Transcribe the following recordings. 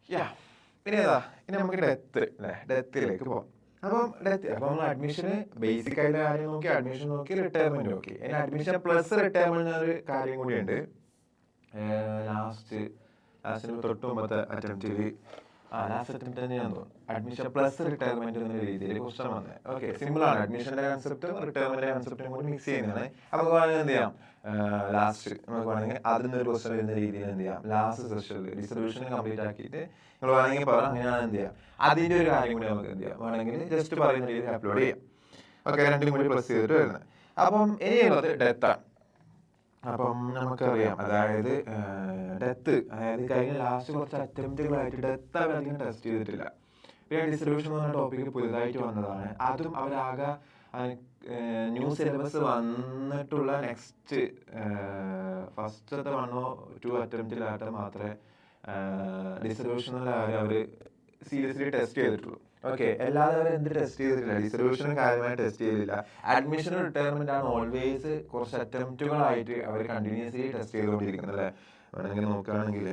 യാ പിന്നെ ഇനി നമുക്ക് ഡെത്ത് അല്ലേ, ഡെത്തിലേക്ക് പോകാം. അപ്പം നമ്മൾ അഡ്മിഷന് ബേസിക് ആയിട്ട് കാര്യം നോക്കി, അഡ്മിഷൻ നോക്കി, റിട്ടയർമെന്റ് നോക്കി. ഇനി അഡ്മിഷൻ പ്ലസ് റിട്ടയർമെന്റ് ഒരു കാര്യം കൂടിയുണ്ട്. ലാസ്റ്റിന് തൊട്ട് മുമ്പത്തെ അറ്റംപ്റ്റിൽ ലാസ്റ്റ് അറ്റംപ്റ്റ് തന്നെയാണെന്ന് തോന്നുന്നു, അഡ്മിഷൻ പ്ലസ് റിട്ടയർമെന്റ് എന്ന രീതിയിൽ ക്വസ്റ്റൻ വന്നത്. ഓക്കെ, സിമ്പിൾ ആണ്. അഡ്മിഷന്റെ കൺസെപ്റ്റും റിട്ടയർമെന്റ് കൺസെപ്റ്റും കൂടി മിക്സ് ചെയ്യുന്നതാണ്. നമുക്ക് വേണമെങ്കിൽ എന്ത് ചെയ്യാം, ലാസ്റ്റ് നമുക്ക് വേണമെങ്കിൽ അതിൽ നിന്നൊരു ക്വസ്റ്റൻ വരുന്ന രീതിയിൽ എന്ത് ചെയ്യാം, ലാസ്റ്റ് സെഷനിൽ ഡിസൊല്യൂഷൻ കംപ്ലീറ്റ് ആക്കിയിട്ട് നിങ്ങൾ വേണമെങ്കിൽ പറയാം, അങ്ങനെയാണ് എന്ത് ചെയ്യാം. അതിന്റെ ഒരു കാര്യം കൂടി നമുക്ക് എന്ത് ചെയ്യാം, വേണമെങ്കിൽ ജസ്റ്റ് പറയുന്ന രീതിയിൽ അപ്ലോഡ് ചെയ്യാം. ഓക്കെ, രണ്ടും കൂടി പ്ലസ് ചെയ്തിട്ട് വരുന്നത്. അപ്പം ഇനിയുള്ളത് ഡെത്താണ്. അപ്പം നമുക്കറിയാം, അതായത് ഡെത്ത്, അതായത് കഴിഞ്ഞ ലാസ്റ്റ് കുറച്ച് അറ്റംപ്റ്റുകളായിട്ട് ഡെത്ത് അവരധികം ടെസ്റ്റ് ചെയ്തിട്ടില്ല. പിന്നെ ഡിസൊല്യൂഷൻ എന്ന് പറഞ്ഞ ടോപ്പിക് പുതുതായിട്ട് വന്നതാണ്. അതും അവരാകെ ന്യൂ സിലബസ് വന്നിട്ടുള്ള നെക്സ്റ്റ് ഫസ്റ്റത്തെ 1 or 2 അറ്റംപ്റ്റിലായിട്ട് മാത്രമേ ഡിസൊല്യൂഷനിലെ അവർ സീരിയസ്ലി ടെസ്റ്റ് ചെയ്തിട്ടുള്ളൂ. ഓക്കെ, എല്ലാവരും അവർ എന്ത് ടെസ്റ്റ് ചെയ്തിട്ടില്ല, ഡിസൊല്യൂഷനും കാര്യമായി ടെസ്റ്റ് ചെയ്തില്ല. അഡ്മിഷൻ റിട്ടയർമെന്റ് ആണ് ഓൾവേസ് കുറച്ച് അറ്റംപ്റ്റുകളായിട്ട് അവർ കണ്ടിന്യൂസ്ലി ടെസ്റ്റ് ചെയ്തുകൊണ്ടിരിക്കുന്നത് അല്ലേ. വേണമെങ്കിൽ നോക്കുകയാണെങ്കിൽ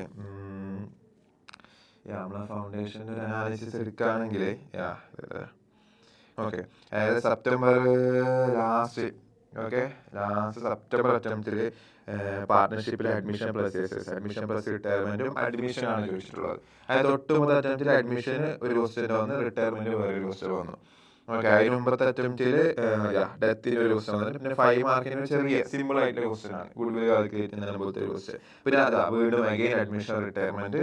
നമ്മളെ ഫൗണ്ടേഷൻ്റെ ഒരു അനാലിസിസ് എടുക്കുകയാണെങ്കിൽ ഓക്കെ, അതായത് സെപ്റ്റംബർ ലാസ്റ്റ് സെപ്റ്റംബർ അറ്റംപ്റ്റിൽ പാർട്ട്ണർഷിപ്പിൽ അഡ്മിഷൻ പ്ലസ് റിട്ടയർമെന്റും അഡ്മിഷനാണ് ചോദിച്ചിട്ടുള്ളത്. അതായത് തൊട്ട് മുതൽ അറ്റംപ്റ്റിൽ അഡ്മിഷന് ഒരു ക്വസ്റ്റ്യൻ വന്നു, റിട്ടയർമെന്റ് വേറൊരു ക്വസ്റ്റ്യൻ വന്നു. ഓക്കെ, അതിന് മുമ്പത്തെ അറ്റംപ്റ്റിൽ ഡെത്തിന് ഒരു ക്വസ്റ്റ്യൻ വന്നു. പിന്നെ 5 മാർക്കിന് ചെറിയ സിമ്പിൾ ആയിട്ടുള്ള ക്വസ്റ്റ്യൻ ആണ്, ഗുഡ് വിൽ കാൽക്കുലേറ്റ് ചെയ്യുന്ന പോലത്തെ ഒരു ക്വസ്റ്റ്യൻ. പിന്നെ വീണ്ടും അഗെയിൻ അഡ്മിഷൻ റിട്ടയർമെന്റ്,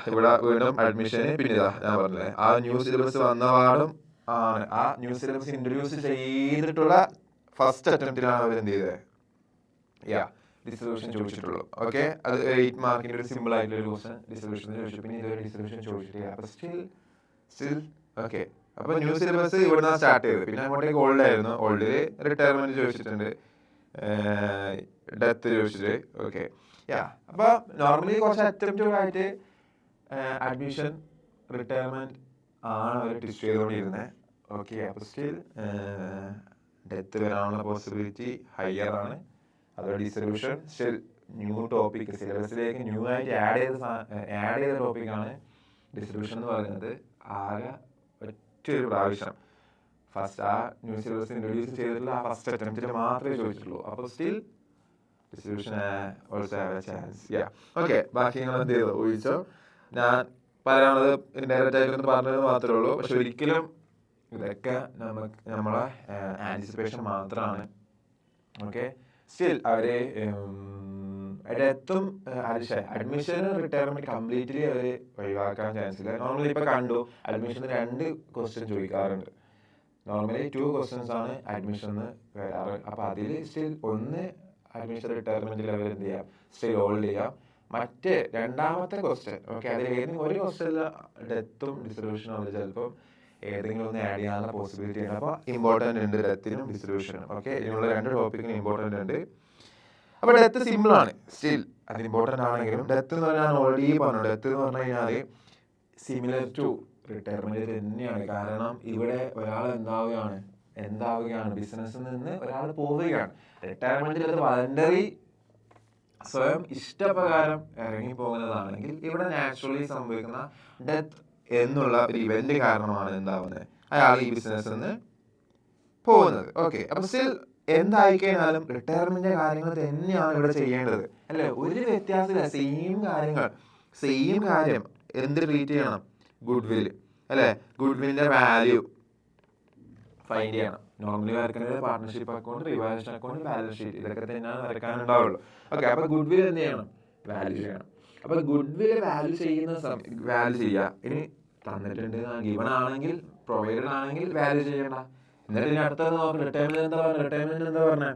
ഇവിടെ വീണ്ടും അഡ്മിഷന്. പിന്നെ ഞാൻ പറഞ്ഞില്ലേ, ആ ന്യൂ സിലബസ് വന്ന പാടും ആണ്, ആ ന്യൂ സിലബസ് ഇൻട്രൊഡ്യൂസ് ചെയ്തിട്ടുള്ള ഫസ്റ്റ് അറ്റംപ്റ്റിലാണ് അവർ എന്ത് ചെയ്തത്, ഡിസൊല്യൂഷൻ ചോദിച്ചിട്ടുള്ളൂ. ഓക്കെ, അത് 8 മാർക്കിന്റെ ഒരു സിമ്പിൾ ആയിട്ടുള്ള ഒരു ക്വസ്റ്റൻ ഡിസൊല്യൂഷൻ ചോദിച്ചു. പിന്നെ ഇതൊരു ഡിസൊല്യൂഷൻ ചോദിച്ചിട്ടില്ല. അപ്പൊ സ്റ്റിൽ ഓക്കെ. അപ്പൊ ന്യൂ സിലബസ് ഇവിടുന്ന് സ്റ്റാർട്ട് ചെയ്തത്. പിന്നെ അങ്ങോട്ടേക്ക് ഓൾഡ് ആയിരുന്നു. ഓൾഡില് റിട്ടയർമെന്റ് ചോദിച്ചിട്ടുണ്ട്, ഡെത്ത് ചോദിച്ചിട്ട്. ഓക്കെ, അപ്പൊ നോർമലി കുറച്ച് അറ്റംപ്റ്റുകളായിട്ട് അഡ്മിഷൻ റിട്ടയർമെന്റ് ആണ് അവർ ടെസ്റ്റ് ചെയ്തുകൊണ്ടിരുന്നത്. ഓക്കെ, അപ്പൊ സ്റ്റിൽ ഡെത്ത് വരാനുള്ള പോസിബിലിറ്റി ഹയർ ആണ്. അതോടെ ഡിസൊല്യൂഷൻ സ്റ്റിൽ ന്യൂ ടോപ്പിക്, സിലബസിലേക്ക് ന്യൂ ആയിട്ട് ആഡ് ചെയ്ത ടോപ്പിക്കാണ് ഡിസൊല്യൂഷൻ എന്ന് പറയുന്നത്. ആകെ ഒറ്റൊരു പ്രാവശ്യം ഫസ്റ്റ് ആ ന്യൂ സിലബസ് ഇൻട്രൊഡ്യൂസ് ചെയ്തിട്ടുള്ള ആ ഫസ്റ്റ് അറ്റംപ്റ്റിൽ മാത്രമേ ചോദിച്ചിട്ടുള്ളൂ. അപ്പോൾ still dissolution also have A chance. Okay, ബാക്കി നിങ്ങൾ എന്ത് ചെയ്തോ ഊഹിച്ചോ. ഞാൻ പറയാനുള്ളത് ഇൻഡയറക്റ്റ് ആയിട്ടൊന്ന് പറഞ്ഞത് മാത്രമേ ഉള്ളൂ. പക്ഷെ ഒരിക്കലും ഇതൊക്കെ നമ്മളെ ആൻറ്റിസിപ്പേഷൻ മാത്രമാണ്. ഓക്കെ, സ്റ്റിൽ അവര് ഡെത്തും അഡ്മിഷനും റിട്ടയർമെന്റ് കംപ്ലീറ്റ്ലി അവര് ഒഴിവാക്കാൻ ചാൻസ് ഇല്ല. നോർമലി ഇപ്പൊ കണ്ടു, അഡ്മിഷന് 2 ക്വസ്റ്റ്യൻ ചോദിക്കാറുണ്ട്. നോർമലി 2 ക്വസ്റ്റ്യൻസ് ആണ് അഡ്മിഷന് വരാറ്. അപ്പൊ അതിൽ സ്റ്റിൽ ഒന്ന് അഡ്മിഷൻ റിട്ടയർമെന്റിൽ അവർ എന്ത് ചെയ്യാം, സ്റ്റിൽ ഹോൾഡ് ചെയ്യാം. മറ്റേ രണ്ടാമത്തെ ക്വസ്റ്റ്യൻ, ഓക്കെ, അതിൽ ഏതെങ്കിലും ഒരു ക്വസ്റ്റ്യനിൽ ഡെത്തും ഡിസൊല്യൂഷനും അവർ ചിലപ്പോൾ ഏതെങ്കിലും ഒന്ന് ആഡ് ചെയ്യാനുള്ള പോസിബിലിറ്റി ഉണ്ട്. അപ്പോൾ ഇമ്പോർട്ടൻ്റ് ഉണ്ട് ഡെത്തിനും ഡിസൊല്യൂഷനും. ഓക്കെ, ഇതിനുള്ള 2 ടോപ്പിക്കിനും ഇമ്പോർട്ടൻ്റ് ഉണ്ട്. അപ്പോൾ ഡെത്ത് സിമ്പിൾ ആണ്, സ്റ്റിൽ അത് ഇമ്പോർട്ടൻ്റ് ആണെങ്കിലും ഡെത്ത് എന്ന് പറഞ്ഞാൽ ഓൾറെഡി പറഞ്ഞു, ഡെത്ത് എന്ന് പറഞ്ഞു കഴിഞ്ഞാൽ സിമിലർ ടു റിട്ടയർമെന്റ് തന്നെയാണ്. കാരണം ഇവിടെ ഒരാൾ എന്താവുകയാണ് ബിസിനസ്സിൽ നിന്ന് ഒരാൾ പോവുകയാണ്. റിട്ടയർമെന്റിൽ അത് വളണ്ടറി സ്വയം ഇഷ്ടപ്രകാരം ഇറങ്ങി പോകുന്നതാണെങ്കിൽ ഇവിടെ നാച്ചുറലി സംഭവിക്കുന്ന ഡെത്ത് എന്നുള്ള ഒരു ഇവന്റ് കാരണമാണ് എന്താവുന്നത്, അയാൾ ഈ ബിസിനസ്സിൽ നിന്ന് പോകുന്നത്. ഓക്കെ, അപ്പൊ സ്റ്റിൽ എന്തായിക്കഴിഞ്ഞാലും റിട്ടയർമെന്റിന്റെ കാര്യങ്ങൾ തന്നെയാണ് ഇവിടെ ചെയ്യേണ്ടത് അല്ലെ. ഒരു വ്യത്യാസമില്ല, സെയിം കാര്യം എന്ത് ട്രീറ്റ് ചെയ്യണം, ഗുഡ് വിൽ അല്ലെ. ഗുഡ് വില്ലിന്റെ വാല്യൂ ഫൈൻഡ് ചെയ്യണം. നോർമലി വരക്കുന്നത് partnership account, revaluation account, balance sheet, ഇതൊക്കെ തന്നെയാണ് വരക്കാനുണ്ടാവുള്ളൂ. ഓക്കെ, അപ്പൊ ഗുഡ് വിൽ എന്ത് ചെയ്യണം, വാല്യൂ ചെയ്യണം. അപ്പൊ ഗുഡ് വിൽ വാല്യൂ ചെയ്യുക. ഇനി തന്നിട്ടുണ്ട്, ഗിവൺ ആണെങ്കിൽ പ്രൊവൈഡഡ് ആണെങ്കിൽ വാല്യൂ ചെയ്യണ്ട. എന്നിട്ട് ഇനി അടുത്തത് നോക്കണം, റിട്ടയർമെന്റ് എന്താ പറഞ്ഞത്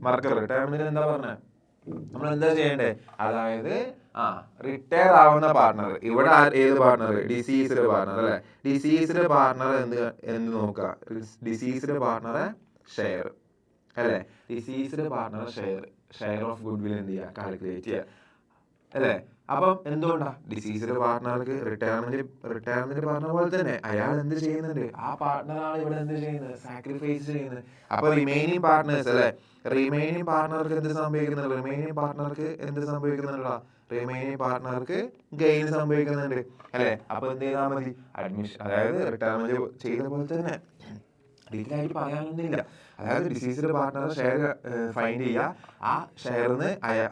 മറക്കർ. റിട്ടയർമെന്റ് എന്താ പറഞ്ഞത്, നമ്മൾ എന്താ ചെയ്യണ്ടേ, അതായത് റിട്ടയർ ആവുന്ന പാർട്ണർ. ഇവിടെ ഏത് പാർട്ണർ, ഡിസീസ്ഡ് പാർട്ണർ അല്ലെ. ഡിസീസ്ഡ് പാർട്ണർ എന്ന് നോക്കുക, ഡിസീസ്ഡ് പാർട്ണറെ ഷെയർ അല്ലെ. Diseased partner share of good will എന്ത് ചെയ്യുക, കാൽക്കുലേറ്റ് ചെയ്യുക അല്ലെ. അപ്പം എന്തുകൊണ്ടാ ഡിസീസ്ഡ് പാർട്ണർക്ക് റിട്ടയർമെന്റ് പാർട്ണർ പോലെ തന്നെ അയാൾ എന്ത് ചെയ്യുന്നുണ്ട്, ആ പാർട്ണറാണ് ഇവിടെ എന്ത് ചെയ്യുന്നത്, സാക്രിഫൈസ് ചെയ്യുന്നത്. അപ്പൊ റിമൈനിങ് പാർട്ണേഴ്സ് അല്ലെ, റിമൈനിങ് പാർട്ണർക്ക് എന്ത് സംഭവിക്കുന്നുണ്ട്, റിമൈനിങ് പാർട്ട്ണർക്ക് ഗെയിൻ സംഭവിക്കുന്നുണ്ട് അല്ലേ. അപ്പോൾ എന്ത് ചെയ്താൽ മതി, അഡ്മിഷൻ അതായത് റിട്ടയർമെന്റ് ചെയ്ത പോലെ തന്നെ ഡീറ്റെയിൽ ആയിട്ട് പറയാനൊന്നുമില്ല. അതായത് ഡിസീസ്ഡ് പാർട്ട്ണർ ഷെയർ ഫൈൻഡ് ചെയ്യുക, ആ ഷെയറിന്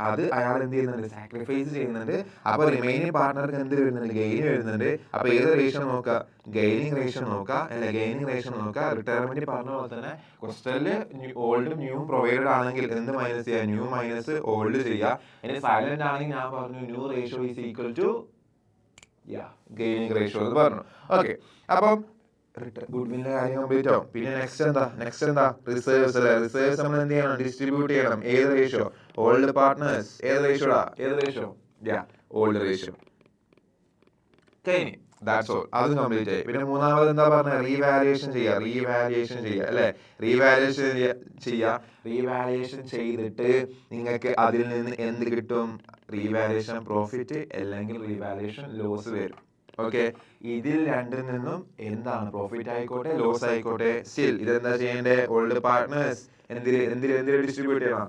അത് അയാൾ എന്ത് ചെയ്യുന്നുണ്ട്, സാക്രിഫൈസ് ചെയ്യുന്നുണ്ട്. അപ്പോൾ റിമൈനിങ് പാർട്ട്ണർക്ക് എന്ത് വരുന്നുണ്ട്, ഗെയിൻ വരുന്നുണ്ട്. അപ്പോൾ ഏത് റേഷ്യോ നോക്കുക, ഗെയിനിങ് റേഷ്യോ നോക്കുക അല്ലെ, ഗെയിനിങ് റേഷ്യോ നോക്കുക. റിട്ടയർമെന്റ് പറഞ്ഞ പോലെ തന്നെ ക്വസ്റ്റനില് ഓൾഡും ന്യൂവും പ്രൊവൈഡഡ് ആണെങ്കിൽ എന്ത് മൈനസ് ചെയ്യുക, ന്യൂ മൈനസ് ഓൾഡ് ചെയ്യുക. ഇനി സൈലന്റ് ആണെങ്കിൽ ഞാൻ പറഞ്ഞു new ratio is equal to gaining ratio എന്ന് പറഞ്ഞു. ഓക്കെ, അപ്പം ഗുഡ്വില്ലിന്റെ കാര്യം കംപ്ലീറ്റ് ആവും. പിന്നെ നെക്സ്റ്റ് എന്താ റിസേർവ്സ് അല്ലെ. റിസേർവ്സ് നമ്മൾ എന്ത് ചെയ്യണം, ഡിസ്ട്രിബ്യൂട്ട് ചെയ്യണം. ഏത് റേഷ്യോ, ഓൾഡ് പാർട്ട്നേഴ്സ് ഏത് റേഷ്യോ ഓൾഡ് റേഷ്യോ കഴിഞ്ഞു. ദാറ്റ്സ് ഓൾ, അത് കംപ്ലീറ്റ് ആയി. പിന്നെ മൂന്നാമത് എന്താ പറഞ്ഞ, റീവാലുവേഷൻ ചെയ്യുക അല്ലെ. റീവാലുവേഷൻ ചെയ്തിട്ട് നിങ്ങൾക്ക് അതിൽ നിന്ന് എന്ത് കിട്ടും, റീവാലുവേഷൻ പ്രോഫിറ്റ് അല്ലെങ്കിൽ റീവാലുവേഷൻ ലോസ് വരും. ഓക്കെ, ഇതിൽ രണ്ടിൽ നിന്നും എന്താണ് പ്രോഫിറ്റ് ആയിക്കോട്ടെ ലോസ് ആയിക്കോട്ടെ സ്റ്റിൽ ഇതെന്താ ചെയ്യേണ്ടത്, ഓൾഡ് പാർട്ട്നേഴ്സ് എന്തിൽ ഡിസ്ട്രിബ്യൂട്ട് ചെയ്യണം.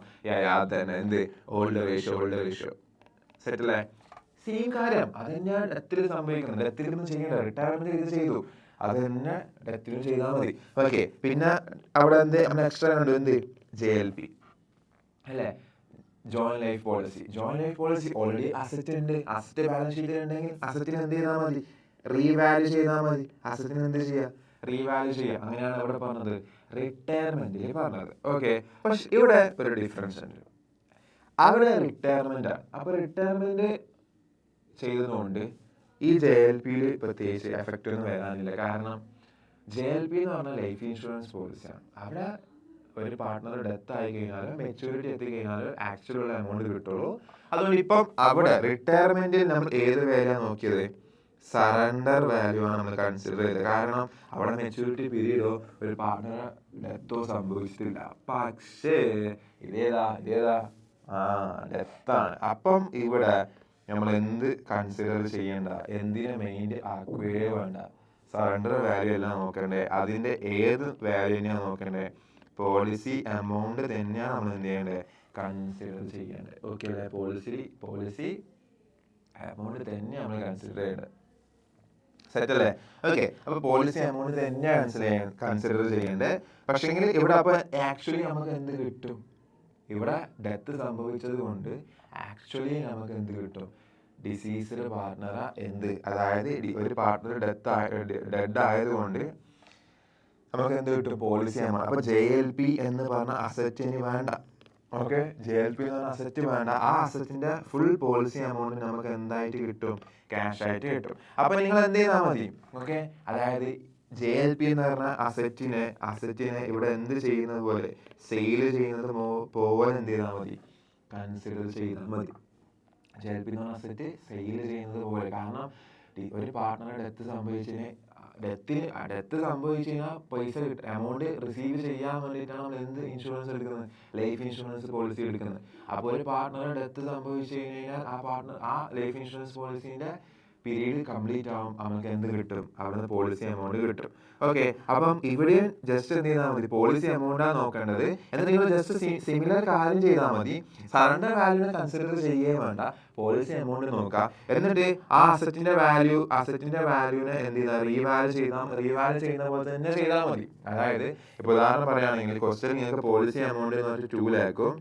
തന്നെ എന്ത്, ഓൾഡ് റേഷ്യോ സെറ്റല്ലേ. സെയിം കാര്യം അത് തന്നെയാണ് ഡെത്തിൽ സംഭവിക്കുന്നത്. ഡെത്തിലൊന്നും ചെയ്യേണ്ട, റിട്ടയർമെന്റ് ഇത് ചെയ്തു അത് തന്നെ ഡെത്തിലും ചെയ്താൽ മതി. ഓക്കെ, പിന്നെ അവിടെ എന്ത് നമ്മൾ എക്സ്ട്രാ കണ്ടു, എന്ത് JLP അല്ലേ, joint life policy. Already asset ഉണ്ട്, അസറ്റ് ബാലൻസ് ഷീറ്റിൽ ഉണ്ടെങ്കിൽ അസറ്റിന് എന്ത് ചെയ്താൽ മതി, റീവാല്യൂ ചെയ്താൽ മതി. അസറ്റിന് എന്ത് ചെയ്യുക, റീവാല്യൂ ചെയ്യുക. അങ്ങനെയാണ് അവിടെ പറഞ്ഞത്, റിട്ടയർമെന്റിൽ പറഞ്ഞത്. ഓക്കെ, പക്ഷെ ഇവിടെ ഒരു ഡിഫറൻസ് ഉണ്ട്. അവിടെ റിട്ടയർമെന്റ് ആണ്. അപ്പൊ റിട്ടയർമെന്റ് ചെയ്തതുകൊണ്ട് ഈ JLP പ്രത്യേകിച്ച് എഫക്റ്റ് ഒന്നും വരാനില്ല. കാരണം JLP എന്ന് പറഞ്ഞാൽ ലൈഫ് ഇൻഷുറൻസ് പോളിസിയാണ്. അവിടെ ഒരു പാർട്ട്ണർ ഡെത്ത് ആയി കഴിഞ്ഞാൽ മെച്യൂരിറ്റി എത്തിക്കഴിഞ്ഞാൽ ആക്ച്വൽ ഉള്ള എമൗണ്ട് കിട്ടുള്ളൂ. അതുകൊണ്ട് ഇപ്പം അവിടെ റിട്ടയർമെന്റിൽ നമ്മൾ ഏത് വാല്യൂ നോക്കിയത്, സറണ്ടർ വാല്യൂ ആണ് നമ്മൾ കൺസിഡർ ചെയ്തത്. കാരണം അവിടെ മെച്യൂരിറ്റി പീരീഡോ ഒരു പാർട്ട്ണർ ഡെത്തോ സംഭവിച്ചിട്ടില്ല. പക്ഷേ ഇതേതാ ഡെത്താണ്. അപ്പം ഇവിടെ നമ്മൾ എന്ത് കൺസിഡർ ചെയ്യേണ്ട, എന്തിനെ മെയിൻ ആക്കുകയേ വേണ്ട, സറണ്ടർ വാല്യൂ എല്ലാം നോക്കണ്ടേ, അതിന്റെ ഏത് വാല്യൂനെയാണ് നോക്കണ്ടേ, പോളിസി എമൗണ്ട് തന്നെയാണ് നമ്മൾ എന്ത് ചെയ്യേണ്ടത്, കൺസിഡർ ചെയ്യേണ്ടത്. ഓക്കെ അല്ലേ, പോളിസി എമൗണ്ട് തന്നെയാണ് നമ്മൾ കൺസിഡർ ചെയ്യേണ്ടത്. സെറ്റ് അല്ലേ. ഓക്കെ, അപ്പൊ പോളിസി എമൗണ്ട് തന്നെയാണ് കൺസിഡർ ചെയ്യേണ്ടത്. പക്ഷെങ്കിൽ ഇവിടെ അപ്പൊ ആക്ച്വലി നമുക്ക് എന്ത് കിട്ടും, ഇവിടെ ഡെത്ത് സംഭവിച്ചത് കൊണ്ട് ആക്ച്വലി നമുക്ക് എന്ത് കിട്ടും, ഡിസീസ്ഡ് പാർട്ട്ണർ അതായത് ഒരു പാർട്ട്ണർ ഡെഡ് ആയതുകൊണ്ട് നമുക്ക് എന്ത് കിട്ടും, പോളിസി എമൗണ്ട്. അപ്പൊ JLP എന്ന് പറഞ്ഞ അസറ്റിന് വേണ്ട. ഓക്കെ, JLP എന്ന് പറഞ്ഞ അസറ്റ് വേണ്ട. ആ അസറ്റിന്റെ ഫുൾ പോളിസി എമൗണ്ട് നമുക്ക് എന്തായിട്ട് കിട്ടും, ക്യാഷ് ആയിട്ട് കിട്ടും. അപ്പൊ നിങ്ങൾ എന്ത് ചെയ്താൽ മതി, ഓക്കെ, അതായത് JLP എന്ന് പറഞ്ഞ അസറ്റിനെ ഇവിടെ എന്ത് ചെയ്യുന്നത് പോലെ, സെയിൽ ചെയ്യുന്നത് പോലെ എന്ത് ചെയ്താൽ മതി, കൺസിഡർ ചെയ്താൽ മതി. JLP എന്ന് പറഞ്ഞ അസറ്റ് സെയിൽ ചെയ്യുന്നത് പോലെ. കാരണം ഒരു പാർട്ട്ണർ ഡെത്ത് സംഭവിച്ചു കഴിഞ്ഞാൽ പൈസ കിട്ടും, എമൗണ്ട് റിസീവ് ചെയ്യാൻ വേണ്ടിയിട്ടാണ് നമ്മൾ എന്ത് ഇൻഷുറൻസ് എടുക്കുന്നത്, ലൈഫ് ഇൻഷുറൻസ് പോളിസി എടുക്കുന്നത്. അപ്പോൾ ഒരു പാർട്ട്ണർ ഡെത്ത് സംഭവിച്ചു കഴിഞ്ഞാൽ ആ ലൈഫ് ഇൻഷുറൻസ് പോളിസിന്റെ പീരീഡ് കംപ്ലീറ്റ് ആവും, നമുക്ക് എന്ത് കിട്ടും, അവിടുന്ന് പോളിസി എമൗണ്ട് കിട്ടും. ഓക്കെ, അപ്പം ഇവിടെ ജസ്റ്റ് എന്ത് ചെയ്താൽ മതി, പോളിസി എമൗണ്ടാണ് നോക്കേണ്ടത്. എന്നിട്ട് നിങ്ങൾ ജസ്റ്റ് സിമിലർ കാര്യം ചെയ്താൽ മതി. സറണ്ടർ വാല്യൂനെ കൺസിഡർ ചെയ്യുകയും വേണ്ട, പോളിസി എമൗണ്ട് നോക്കാം. എന്നിട്ട് ആ അസറ്റിന്റെ വാല്യൂനെ എന്ത് ചെയ്താൽ റീവാല്യൂ ചെയ്യുന്ന പോലെ തന്നെ ചെയ്താൽ മതി. അതായത് ഇപ്പൊ ഉദാഹരണം പറയുകയാണെങ്കിൽ ക്വസ്റ്റ്യൻ നിങ്ങൾക്ക് പോളിസി എമൗണ്ട് എന്ന് പറഞ്ഞിട്ട് 2 lakhs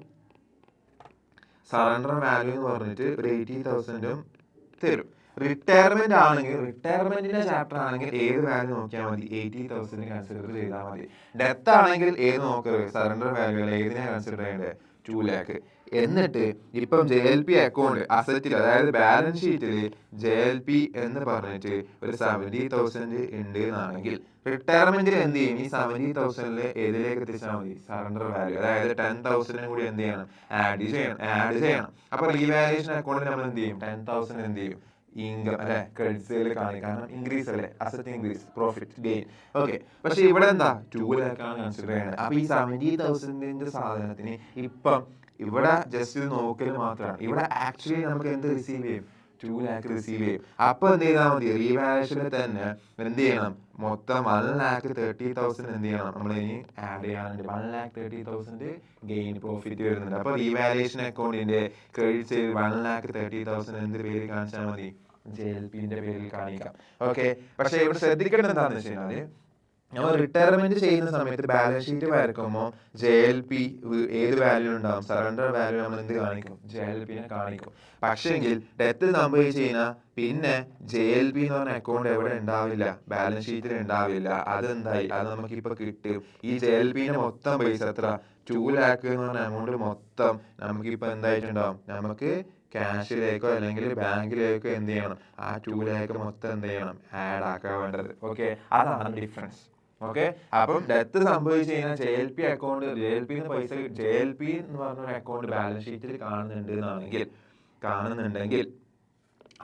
സറണ്ടർ വാല്യൂ എന്ന് പറഞ്ഞിട്ട് ഒരു 80,000 തരും. റിട്ടയർമെന്റ് ആണെങ്കിൽ, റിട്ടയർമെന്റിന്റെ ചാപ്റ്റർ ആണെങ്കിൽ ഏത് വാല്യൂ നോക്കിയാൽ മതി, 80,000 കൺസിഡർ ചെയ്താൽ മതി. ഡെത്ത് ആണെങ്കിൽ ഏത് നോക്കരുത്, സറണ്ടർ വാല്യൂ അല്ല, ഏതിനെ കൺസിഡർ ചെയ്യേണ്ടത്, 2 lakhs. എന്നിട്ട് ഇപ്പം JLP അക്കൗണ്ട് അസറ്റിൽ അതായത് ബാലൻസ് ഷീറ്റിൽ JLP എന്ന് പറഞ്ഞിട്ട് ഒരു 70,000 ഉണ്ട് എന്നാണെങ്കിൽ റിട്ടയർമെന്റിൽ എന്ത് ചെയ്യും, ഈ 70,000 ഏതിലേക്ക് എത്തിച്ചാൽ മതി, സറണ്ടർ വാല്യൂ അതായത് 10,000 കൂടി എന്ത് ചെയ്യണം, ആഡ് ചെയ്യണം. അപ്പൊ റീവാലുവേഷൻ അക്കൗണ്ടിൽ നമ്മൾ എന്ത് ചെയ്യും, 10,000 എന്ത് ചെയ്യും, ഇൻകം അല്ലെ, ക്രെഡിറ്റ് സൈഡിൽ കാണിക്കണം, ഇൻക്രീസ് അല്ലെ, asset increase, profit gain. Okay, പക്ഷെ ഇവിടെ എന്താ 2 lakh ആണ് കൺസിഡർ ചെയ്യുന്നത്. അപ്പൊ ഈ 70,000 സാധനത്തിന് ഇപ്പം ഇവിടെ ജസ്റ്റ് നോക്കൽ മാത്രമാണ്. ഇവിടെ ആക്ച്വലി നമുക്ക് എന്ത് റിസീവ് ചെയ്യും, 2 lakh റിസീവ് ചെയ്യും. അപ്പോൾ എന്ത് ചെയ്താൽ മതി, റീവാലുവേഷനിൽ തന്നെ എന്ത് ചെയ്യണം, മൊത്തം 1,30,000 എന്ത് ചെയ്യണം, നമ്മൾ ഇനി ആഡ് ചെയ്യാനുണ്ട്. 1,30,000 ഗെയിൻ പ്രോഫിറ്റ് വരുന്നുണ്ട്. അപ്പോൾ റീവാലുവേഷൻ അക്കൗണ്ടിന്റെ ക്രെഡിറ്റ് ചെയ്ത് 1,30,000 എന്ത് പേരിൽ കാണിച്ചാൽ മതി, JLPന്റെ പേരിൽ കാണിക്കാം. ഓക്കെ. പക്ഷെ ഇവിടെ ശ്രദ്ധിക്കേണ്ടത് എന്താണെന്ന് വെച്ച് കഴിഞ്ഞാൽ, നമ്മൾ റിട്ടയർമെന്റ് ചെയ്യുന്ന സമയത്ത് ബാലൻസ് ഷീറ്റ് വരക്കുമ്പോൾ JLP ഏത് വാല്യൂ ഉണ്ടാവും, സറണ്ടർ വാല്യൂ നമ്മൾ എന്ത് കാണിക്കും, JLPനെ കാണിക്കും. പക്ഷെങ്കിൽ ഡെത്ത് സംഭവിച്ചു കഴിഞ്ഞാൽ പിന്നെ JLP എന്ന് പറഞ്ഞ അക്കൗണ്ട് എവിടെ ഉണ്ടാവില്ല, ബാലൻസ് ഷീറ്റിൽ ഉണ്ടാവില്ല. അതെന്തായി, അത് നമുക്കിപ്പോൾ കിട്ടും. ഈ JLPന്റെ മൊത്തം പൈസ എത്ര, 2 lakh എന്ന് പറഞ്ഞ എമൗണ്ട് മൊത്തം നമുക്കിപ്പോൾ എന്തായിട്ടുണ്ടാവും, നമുക്ക് ക്യാഷിലേക്കോ അല്ലെങ്കിൽ ബാങ്കിലേക്കോ എന്ത് ചെയ്യണം, ആ 2 lakh മൊത്തം എന്ത് ചെയ്യണം, ആഡ് ആക്കാൻ വേണ്ടത്. ഓക്കെ, അതാണ് ഡിഫറൻസ്. ഓക്കെ. അപ്പം ഡെത്ത് സംഭവിച്ചു കഴിഞ്ഞാൽ JLP അക്കൗണ്ട്, JLP പൈസ, JLP എന്ന് പറഞ്ഞൊരു അക്കൗണ്ട് ബാലൻസ് ഷീറ്റിൽ കാണുന്നുണ്ടെങ്കിൽ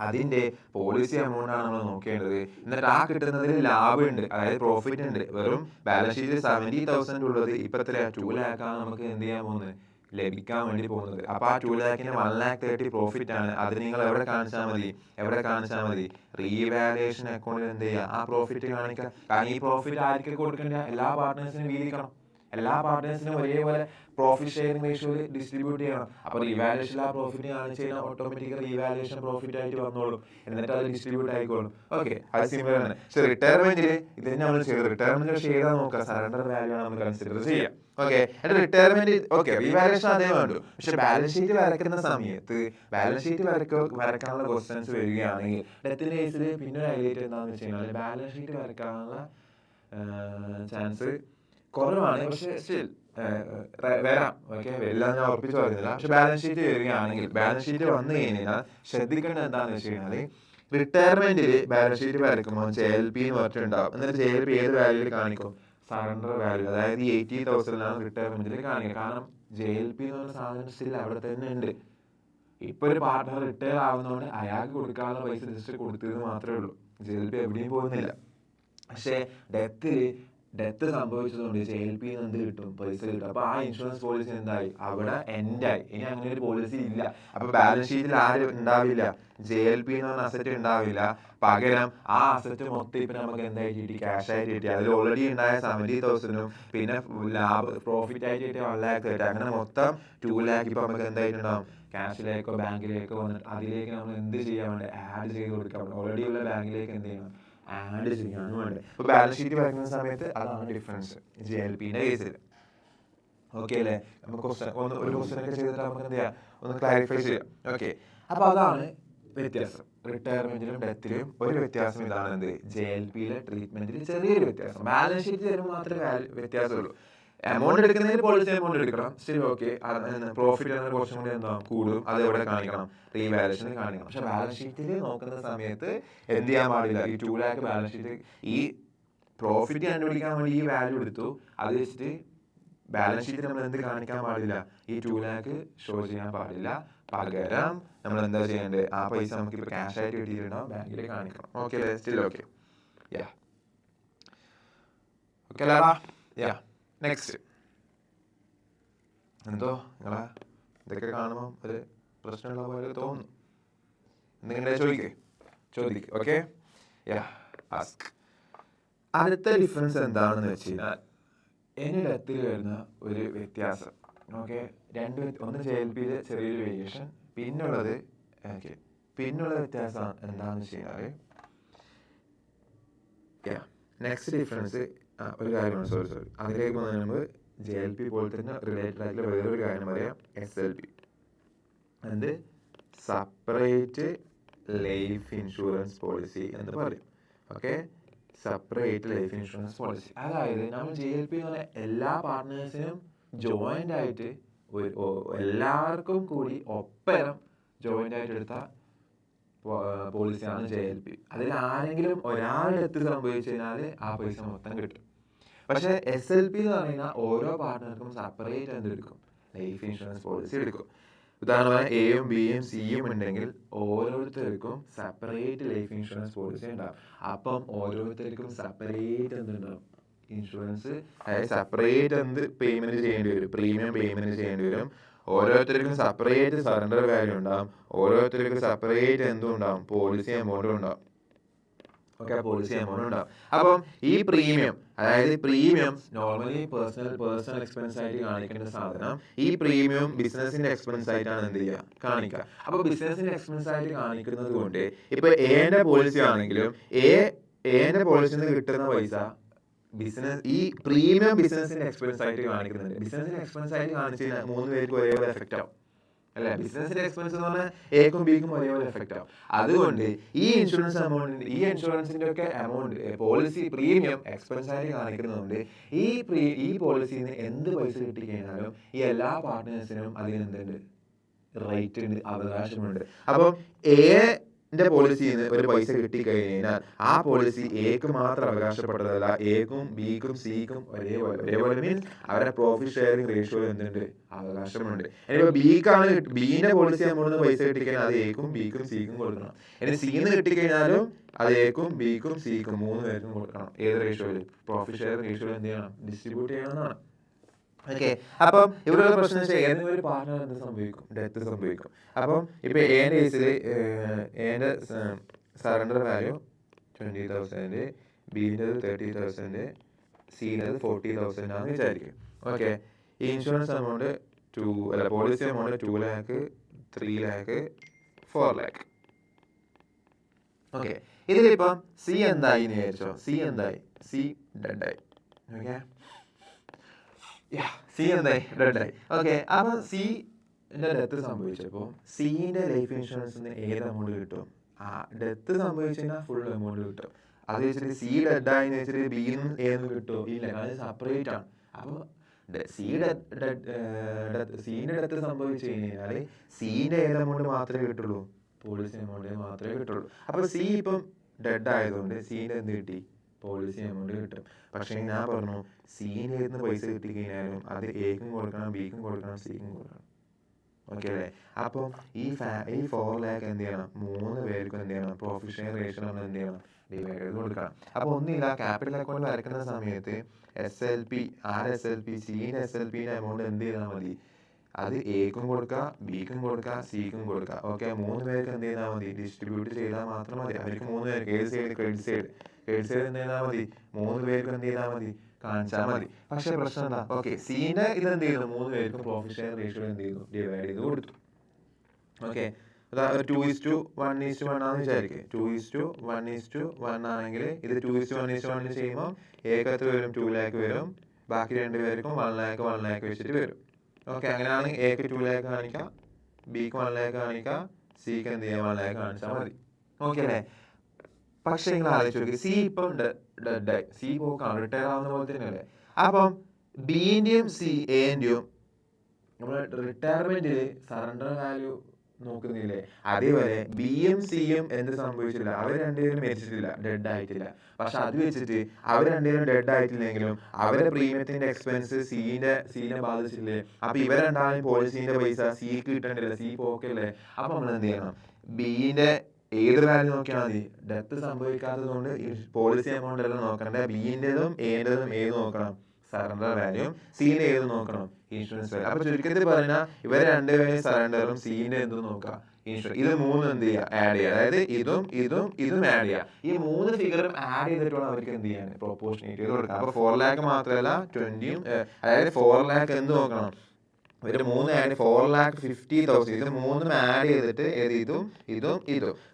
അതിന്റെ പോളിസി എമൗണ്ട് ആണ് നമ്മൾ നോക്കേണ്ടത്. എന്നിട്ട് ആ കിട്ടുന്നതിൽ ലാഭമുണ്ട്, അതായത് പ്രോഫിറ്റ് ഉണ്ട്. വെറും ബാലൻസ് ഷീറ്റിൽ 70,000 ഉള്ളത് ഇപ്പൊ 2 lakh ആണ് നമുക്ക് എന്ത് ചെയ്യാൻ പോകുന്നത്, ലഭിക്കാൻ വേണ്ടി പോകുന്നത്. അപ്പൊ ആ 2 lakhന് 1,30,000 പ്രോഫിറ്റ് ആണ്. അത് നിങ്ങൾ എവിടെ കാണിച്ചാൽ മതി, റീവാലുവേഷൻ അക്കൗണ്ടിൽ എന്ത് ചെയ്യുക, ആ പ്രോഫിറ്റ് കാണിക്കുക. കാരണം ഈ പ്രോഫിറ്റ് ആർക്ക് കൊടുക്കേണ്ട, എല്ലാ പാർട്ട്നേഴ്സിനും വീതിക്കണം. എല്ലാ പാർട്ട്നേഴ്സിനും ഒരേപോലെ പ്രോഫിറ്റ് ഷെയറിംഗ് റേഷ്യോയിൽ ഡിസ്ട്രിബ്യൂട്ട് ചെയ്യണം. അപ്പോൾ റീവാലുവേഷൻ ആ പ്രോഫിറ്റ് കാണിച്ചു കഴിഞ്ഞാൽ ഓട്ടോമാറ്റിക്കലി റീവാലുവേഷൻ പ്രോഫിറ്റ് ആയിട്ട് വന്നോളും, എന്നിട്ട് അത് ഡിസ്ട്രിബ്യൂട്ട് ആയിക്കോളും. ഓക്കെ, അത് സിമ്പിൾ ആണ്. പക്ഷേ റിട്ടയർമെന്റിൽ ഇത് തന്നെ നമ്മൾ ചെയ്ത്, റിട്ടയർമെന്റ് പക്ഷേ ഏതാ നോക്കുക, സറണ്ടർ വാല്യൂ ആണ് നമ്മൾ കൺസിഡർ ചെയ്യാം. ഓക്കെ, എന്നിട്ട് റിട്ടയർമെന്റ് ഓക്കെ റീവാലുവേഷൻ അതേ വേണ്ടു. പക്ഷെ ബാലൻസ് ഷീറ്റ് വരയ്ക്കുന്ന സമയത്ത് ബാലൻസ് ഷീറ്റ് വരയ്ക്കാനുള്ള ക്വസ്റ്റ്യൻസ് വരികയാണെങ്കിൽ ഡെത്തിന്റെ കേസിൽ പിന്നെ ഒരു ഹൈലൈറ്റ് എന്താണെന്ന് വെച്ച് കഴിഞ്ഞാൽ, ബാലൻസ് ഷീറ്റ് വരയ്ക്കാനുള്ള ചാൻസ് കുറവാണ്. പക്ഷെ സ്റ്റിൽ വരാം. ഓക്കെ, വരില്ല ഞാൻ ഉറപ്പിച്ച് പറയുന്നില്ല. പക്ഷെ ബാലൻസ് ഷീറ്റ് വരികയാണെങ്കിൽ, ബാലൻസ് ഷീറ്റ് വന്നു കഴിഞ്ഞാൽ ശ്രദ്ധിക്കേണ്ടത് എന്താണെന്ന് വെച്ച് കഴിഞ്ഞാൽ, റിട്ടയർമെന്റിൽ ബാലൻസ് ഷീറ്റ് വരയ്ക്കുമ്പോൾ JLP എന്ന് പറഞ്ഞിട്ടുണ്ടാവും. എന്നിട്ട് JLP ഏത് വാല്യൂയിൽ കാണിക്കും, സറണ്ടർ വാല്യൂ, അതായത് 80,000 റിട്ടയർമെന്റിൽ കാണിക്കുക. കാരണം JLP എന്ന് പറഞ്ഞ സാധനം സ്റ്റിൽ അവിടെ തന്നെ ഉണ്ട്. ഇപ്പൊ ഒരു പാർട്ട്ണർ റിട്ടയർ ആവുന്നതുകൊണ്ട് അയാൾക്ക് കൊടുക്കാനുള്ള പൈസ ജസ്റ്റ് കൊടുത്തത് മാത്രമേ ഉള്ളൂ, JLP എവിടെയും പോകുന്നില്ല. പക്ഷേ ഡെത്ത് സംഭവിച്ചതുകൊണ്ട് JLP എന്ത് കിട്ടും, പൈസ കിട്ടും. അപ്പൊ ആ ഇൻഷുറൻസ് പോളിസി എന്തായി, അവിടെ എൻഡായി. ഇനി അങ്ങനെ ഒരു പോളിസി ഇല്ല. അപ്പൊ ബാലൻസ് ഷീറ്റിൽ ആരും ഉണ്ടാവില്ല, JLP എന്ന് പറഞ്ഞ അസറ്റ് ഉണ്ടാവില്ല. പകരം ആ അസറ്റ് മൊത്തം ഇപ്പൊ നമുക്ക് എന്തായിട്ട് കിട്ടി, ക്യാഷ് ആയിട്ട് കിട്ടി. അതിൽ ഓൾറെഡി ഉണ്ടായ 70,000 പിന്നെ പ്രോഫിറ്റ് ആയിട്ട് കിട്ടിയ 1,30,000, അങ്ങനെ മൊത്തം 2 lakh ഇപ്പൊ നമുക്ക് എന്തായിട്ടുണ്ടാവും, ക്യാഷിലേക്കോ ബാങ്കിലേക്കോ വന്നിട്ട് അതിലേക്ക് നമ്മൾ എന്ത് ചെയ്യാൻ വേണ്ടി, ആഡ് ചെയ്ത് കൊടുക്കാൻ വേണ്ടി ഓൾറെഡി ഉള്ള ബാങ്കിലേക്ക് എന്ത് ചെയ്യണം, ആഡ് ചെയ്യാനും വേണ്ടി. ഇപ്പൊ ബാലൻസ് ഷീറ്റ് വരയ്ക്കുന്ന സമയത്ത് അതാണ് ഡിഫറൻസ് JLPന്റെ കേസിൽ. ഓക്കെ അല്ലേ, നമുക്ക് ഒരു ക്വസ്റ്റ്യൻ ഒക്കെ ചെയ്തിട്ട് നമുക്ക് എന്ത് ചെയ്യാം, ഒന്ന് ക്ലാരിഫൈ ചെയ്യാം. ഓക്കെ, അപ്പൊ അതാണ് വ്യത്യാസം. റിട്ടയർമെന്റിലും ഡെത്തിലും ഒരു വ്യത്യാസം ഇതാണ്, എന്ത്, JLPയിലെ ട്രീറ്റ്മെന്റിൽ ചെറിയൊരു വ്യത്യാസം. ബാലൻസ് ഷീറ്റ് തരുമ്പോൾ മാത്രമേ വ്യത്യാസമുള്ളൂ. എമൗണ്ട് എടുക്കുന്നതിൽ പോളിസി എമൗണ്ട് എടുക്കണം, ശരി. ഓക്കെ, പ്രോഫിറ്റ് എന്ന കുറച്ചും കൂടി എന്താ കൂടും, അത് എവിടെ കാണിക്കണം, റീവാലുവേഷനിൽ കാണിക്കണം. പക്ഷെ ബാലൻസ് ഷീറ്റിൽ നോക്കുന്ന സമയത്ത് എന്ത് ചെയ്യാൻ പാടില്ല, ഈ 2 lakh ബാലൻസ് ഷീറ്റ് ഈ പ്രോഫിറ്റ് കണ്ടുപിടിക്കാൻ വേണ്ടി ഈ വാല്യൂ എടുത്തു, അത് വെച്ചിട്ട് ബാലൻസ് ഷീറ്റിൽ നമ്മൾ എന്ത് കാണിക്കാൻ പാടില്ല, ഈ 2 lakh ഷോ ചെയ്യാൻ പാടില്ല. പകരം നമ്മൾ എന്താ ചെയ്യേണ്ടത്, ആ പൈസ നമുക്ക് ഇപ്പൊ ക്യാഷ് ആയിട്ട് കിട്ടിയിട്ടുണ്ടാവും, ബാങ്കിൽ കാണിക്കണം. ഓക്കെ, സ്റ്റിൽ ഓക്കെ, ഓക്കെ അല്ലാടാ. നെക്സ്റ്റ് എന്തോ നിങ്ങളെ ഇതൊക്കെ കാണുമ്പോൾ ഒരു പ്രശ്നമുള്ള പോലെ തോന്നുന്നു. എന്തെങ്കിലും ചോദിക്ക്. ഓക്കെ, അടുത്ത ഡിഫറൻസ് എന്താണെന്ന് വെച്ച് കഴിഞ്ഞാൽ, എൻ്റെ ഡെത്തിൽ വരുന്ന ഒരു വ്യത്യാസം. ഓക്കെ, ഒന്ന് JLPയിലെ ചെറിയൊരു വേരിയേഷൻ, പിന്നുള്ള വ്യത്യാസം എന്താണെന്ന് വെച്ച് കഴിഞ്ഞാൽ, നെക്സ്റ്റ് ഡിഫറൻസ് ഒരു കാര്യമാണ്. സോറി അതിലേക്ക് പോകുന്നതിന് മുമ്പ് JLP പോലെ തന്നെ റിലേറ്റഡ് ആയിട്ടുള്ള വേറൊരു കാര്യം പറയാം, SLP. അത് സെപ്പറേറ്റ് ലൈഫ് ഇൻഷുറൻസ് പോളിസി എന്ന് പറയും. Okay, separate life insurance policy, അതായത് നമ്മൾ JLP എന്ന് പറഞ്ഞാൽ എല്ലാ പാർട്ട്നേഴ്സിനും ജോയിന്റ് ആയിട്ട് എല്ലാവർക്കും കൂടി ഒപ്പം ജോയിന്റ് ആയിട്ട് എടുത്ത പോളിസിയാണ് JLP. അതിൽ ആരെങ്കിലും ഒരാളുടെ ഡെത്ത് സംഭവിച്ചു കഴിഞ്ഞാൽ ആ പൈസ മൊത്തം കിട്ടും. പക്ഷെ SLP എന്ന് പറയുന്ന ഓരോ പാർട്ട്ണർക്കും സെപ്പറേറ്റ് എന്തെടുക്കും, ലൈഫ് ഇൻഷുറൻസ് പോളിസി എടുക്കും. ഉദാഹരണമായി Aയും Bയും Cയും ഉണ്ടെങ്കിൽ ഓരോരുത്തർക്കും സെപ്പറേറ്റ് ലൈഫ് ഇൻഷുറൻസ് പോളിസി ഉണ്ടാവും. അപ്പം ഓരോരുത്തർക്കും സെപ്പറേറ്റ് എന്തുണ്ടാവും, ഇൻഷുറൻസ്, അതായത് സെപ്പറേറ്റ് എന്ത് പേയ്മെന്റ് ചെയ്യേണ്ടി വരും, പ്രീമിയം പേയ്മെന്റ് ചെയ്യേണ്ടി വരും. ഓരോരുത്തർക്കും സെപ്പറേറ്റ് സറണ്ടർ വാല്യൂ ഉണ്ടാവും, ഓരോരുത്തർക്കും സെപ്പറേറ്റ് എന്തും ഉണ്ടാവും, പോളിസി എമൗണ്ടും ഉണ്ടാവും. ഓക്കെ, പോളിസി എമൗണ്ട് ഉണ്ടാവും. അപ്പം ഈ പ്രീമിയം, അതായത് പ്രീമിയം നോർമലി പേഴ്സണൽ എക്സ്പെൻസ് ആയിട്ട് കാണിക്കേണ്ട സാധനം ഈ പ്രീമിയം ബിസിനസിന്റെ എക്സ്പെൻസ് ആയിട്ടാണ് എന്ത് ചെയ്യുക, കാണിക്കുക. അപ്പൊ ബിസിനസിന്റെ എക്സ്പെൻസ് ആയിട്ട് കാണിക്കുന്നത് കൊണ്ട് ഇപ്പൊ എന്റെ പോളിസി ആണെങ്കിലും എന്റെ പോളിസിയിൽ നിന്ന് കിട്ടുന്ന പൈസ ബിസിനസ് ഈ പ്രീമിയം ബിസിനസിന്റെ എക്സ്പെൻസ് ആയിട്ട് കാണിക്കുന്നുണ്ട്. ബിസിനസിന്റെ എക്സ്പെൻസ് ആയിട്ട് കാണിച്ചു കഴിഞ്ഞാൽ 3 പേർക്ക് ഒരേപോലെ എഫക്റ്റ് ആവും അല്ലെ. ബിസിനസിന്റെ എക്സ്പെൻസ് എന്ന് പറഞ്ഞാൽ എക്കും ബിക്കും ഒരേപോലെ എഫക്റ്റ് ആവും. അതുകൊണ്ട് ഈ ഇൻഷുറൻസിന്റെ ഒക്കെ എമൗണ്ട് പോളിസി പ്രീമിയം എക്സ്പെൻസ് ആയിട്ട് കാണിക്കുന്നതുകൊണ്ട് ഈ പോളിസിയിൽ നിന്ന് എന്ത് പൈസ കിട്ടി കഴിഞ്ഞാലും ഈ എല്ലാ പാർട്ട്നേഴ്സിനും അതിന് എന്തുണ്ട്, റൈറ്റ് ഉണ്ട്, അവകാശമുണ്ട്. അപ്പം എന്റെ പോളിസിയിൽ നിന്ന് ഒരു പൈസ കിട്ടിക്കഴിഞ്ഞാൽ ആ പോളിസി എക്ക് മാത്രം അവകാശപ്പെട്ടതല്ല, എക്കും ബിക്കും സിക്കും ഒരേപോലെ മീൻസ് അവരുടെ പ്രോഫിറ്റ് ഷെയറിംഗ് റേഷ്യോ എന്തുണ്ട്, അവകാശമുണ്ട്. ഇനിയിപ്പോ ബിന്റെ പോളിസി എമൗണ്ട് പൈസ കിട്ടിക്കഴിഞ്ഞാൽ അത് എക്കും ബിക്കും സിക്കും കൊടുക്കണം. ഇനി സിന്ന് കിട്ടിക്കഴിഞ്ഞാലും അത് എക്കും ബിക്കും സിക്കും 3 പേർക്കും കൊടുക്കണം. ഏത് റേഷ്യോയിൽ, പ്രോഫിറ്റ് ഷെയർ റേഷ്യോയിൽ എന്ത് ചെയ്യണം, ഡിസ്ട്രിബ്യൂട്ട് ചെയ്യണമെന്നാണ്. ഓക്കെ, അപ്പം ഇവിടെയുള്ള പ്രശ്നം വെച്ചാൽ ഏതെങ്കിലും ഒരു പാർട്ട്ണർ എന്ത് സംഭവിക്കും, ഡെത്ത് സംഭവിക്കും. അപ്പം ഇപ്പൊ എന്റെ കേസിൽ എന്റെ സറണ്ടർ വാല്യൂ 20,000, ബിൻ്റെത് 30,000, സിൻ്റെത് 40,000 ആണെന്ന് വിചാരിക്കും. Okay, insurance amount policy amount 2 lakh, 3 lakh, 4 lakh. Okay, ഇതിലിപ്പം സി എന്തായി എന്ന് വിചാരിച്ചോ, സി ഡെഡായി. ഓക്കെ, സി എന്തായി, ഡെഡായി. ഓക്കെ, അപ്പൊ സിന്റെ ഡെത്ത് സംഭവിച്ചപ്പോൾ സിന്റെ ലൈഫ് ഇൻഷുറൻസിന് ഏത് എമൗണ്ട് കിട്ടും, ഡെത്ത് സംഭവിച്ചു കഴിഞ്ഞാൽ ഫുൾ എമൗണ്ട് കിട്ടും. അത് വെച്ചിട്ട് സി ഡെഡായിന്ന് വെച്ചിട്ട് ബിന്നും ഏന്ന് കിട്ടുമോ, ഇല്ല, അത് സെപ്പറേറ്റ് ആണ്. അപ്പൊ സീന്റെ ഡെത്ത് സംഭവിച്ചു കഴിഞ്ഞാൽ സീന്റെ ഏത് എമൗണ്ട് മാത്രമേ കിട്ടുള്ളൂ, പോളിസി എമൗണ്ട് മാത്രമേ കിട്ടുള്ളൂ. അപ്പൊ സി ഇപ്പം ഡെഡ് ആയതുകൊണ്ട് സീന്റെ എന്ത് കിട്ടി, പോളിസി എമൗണ്ട് കിട്ടും. പക്ഷെ ഞാൻ പറഞ്ഞു സീൻ്റെ നിന്ന് പൈസ കിട്ടിക്കഴിഞ്ഞാലും അത് എക്കും കൊടുക്കണം, ബിക്കും കൊടുക്കണം, സിക്കും കൊടുക്കണം. ഓക്കെ അല്ലേ. അപ്പം ഈ 4 lakh എന്ത് ചെയ്യണം, 3 പേർക്കും എന്ത് ചെയ്യണം, പ്രോഫിറ്റ് ഷെയർ റേഷ്യോ നമ്മൾ എന്ത് ചെയ്യണം, ഡിവൈഡ് ചെയ്ത് കൊടുക്കണം. അപ്പൊ ഒന്നില്ല, ക്യാപിറ്റൽ അക്കൗണ്ട് വരയ്ക്കുന്ന സമയത്ത് SLP സീൻ്റെ SLPന്റെ എമൗണ്ട് എന്ത് ചെയ്താൽ മതി, അത് എക്കും കൊടുക്കുക, ബിക്കും കൊടുക്കുക, സിക്കും കൊടുക്കുക. ഓക്കെ, 3 പേർക്ക് എന്ത് ചെയ്താൽ മതി, ഡിസ്ട്രിബ്യൂട്ട് ചെയ്താൽ മാത്രം മതി. അവർക്ക് 3 പേർക്ക് ഏത് സൈഡ്, ക്രെഡിറ്റ് സൈഡ് എന്ത് ചെയ്താൽ മതി, 3 പേർക്ക് എന്ത് ചെയ്താൽ മതി, കാണിച്ചാൽ മതി. പക്ഷെ പ്രശ്നം എന്താ, ഓക്കെ സീൻ്റെ ഇത് എന്ത് ചെയ്തു, 3 പേർക്കും പ്രോഫിറ്റ് ഷെയർ റേഷ്യോ എന്ത് ചെയ്തു, ഡിവൈഡ് ചെയ്ത് കൊടുത്തു. ഓക്കെ, 2:1:1 ആണെന്ന് വിചാരിക്കുക. 2:1:1 ആണെങ്കിൽ ഇത് 2:1:1 ചെയ്യുമ്പോൾ ഏകത്ത് വരും 2 lakh വരും, ബാക്കി 2 പേർക്കും 1 lakh വെച്ചിട്ട് വരും. ഓക്കെ, അങ്ങനെയാണ് എക്ക് 2 lakh കാണിക്കാം, ബിക്ക് 1 lakh കാണിക്കാം, സിക്ക് എന്ത് ചെയ്യാം 1 lakh കാണിച്ചാൽ മതി. ഓക്കെ അല്ലേ. പക്ഷെ നിങ്ങൾ ആലോചിച്ച് നോക്കി, സി ഇപ്പം ഡെഡായി, സി പോക്കാണ്, റിട്ടയർ ആവുന്ന പോലെ തന്നെയല്ലേ. അപ്പം ബിന്റെയും എന്റെയും നമ്മൾ റിട്ടയർമെന്റില് സറണ്ടർ വാല്യൂ നോക്കുന്നില്ലേ, അതേപോലെ ബിയും സിയും എന്ത് സംഭവിച്ചില്ല, അവർ രണ്ടുപേരും മരിച്ചിട്ടില്ല, ഡെഡ് ആയിട്ടില്ല. പക്ഷെ അത് വെച്ചിട്ട് അവർ രണ്ടുപേരും ഡെഡ് ആയിട്ടില്ലെങ്കിലും അവരുടെ പ്രീമിയത്തിന്റെ എക്സ്പെൻസ് സീനെ ബാധിച്ചില്ലേ. അപ്പൊ ഇവർ രണ്ടാളും പോളിസീന്റെ പൈസ സിക്ക് കിട്ടണ്ടില്ല, സി പോക്കല്ലേ. അപ്പൊ നമ്മൾ എന്ത് ചെയ്യണം, ബിന്റെ ഏത് വാല്യൂ നോക്കിയാൽ മതി, ഡെത്ത് സംഭവിക്കാത്തത് കൊണ്ട് പോളിസി എമൗണ്ട് എല്ലാം നോക്കണ്ട, ബിന്റേതും എന്റേതും ഏത് നോക്കണം, സറണ്ടർ വാല്യൂ, സീന്റെ ഏത് നോക്കണം, ഇൻഷുറൻസ് വാല്യൂ. അപ്പൊ ചുരുക്കത്തിൽ പറഞ്ഞാൽ ഇവർ രണ്ടുപേരും സറണ്ടറും സീന്റെ എന്തും നോക്കാം, ഇൻഷുറൻസ്. ഇത് 3 എന്ത് ചെയ്യുക, ആഡ് ചെയ്യുക, അതായത് ഇതും ആഡ് ചെയ്യുക. ഈ 3 ഫിഗറും ആഡ് ചെയ്തിട്ടുള്ള അവർക്ക് എന്ത് ചെയ്യാൻ, പ്രൊപ്പോർഷനേറ്റ് ചെയ്ത് കൊടുക്കാം. അപ്പൊ 4 lakh മാത്രമല്ല 20, അതായത് 4 lakh എന്ത് നോക്കണം, ഇവര് 3 ആഡ് 4,50,000, ഇത് 3 ആഡ് ചെയ്തിട്ട് ഇതും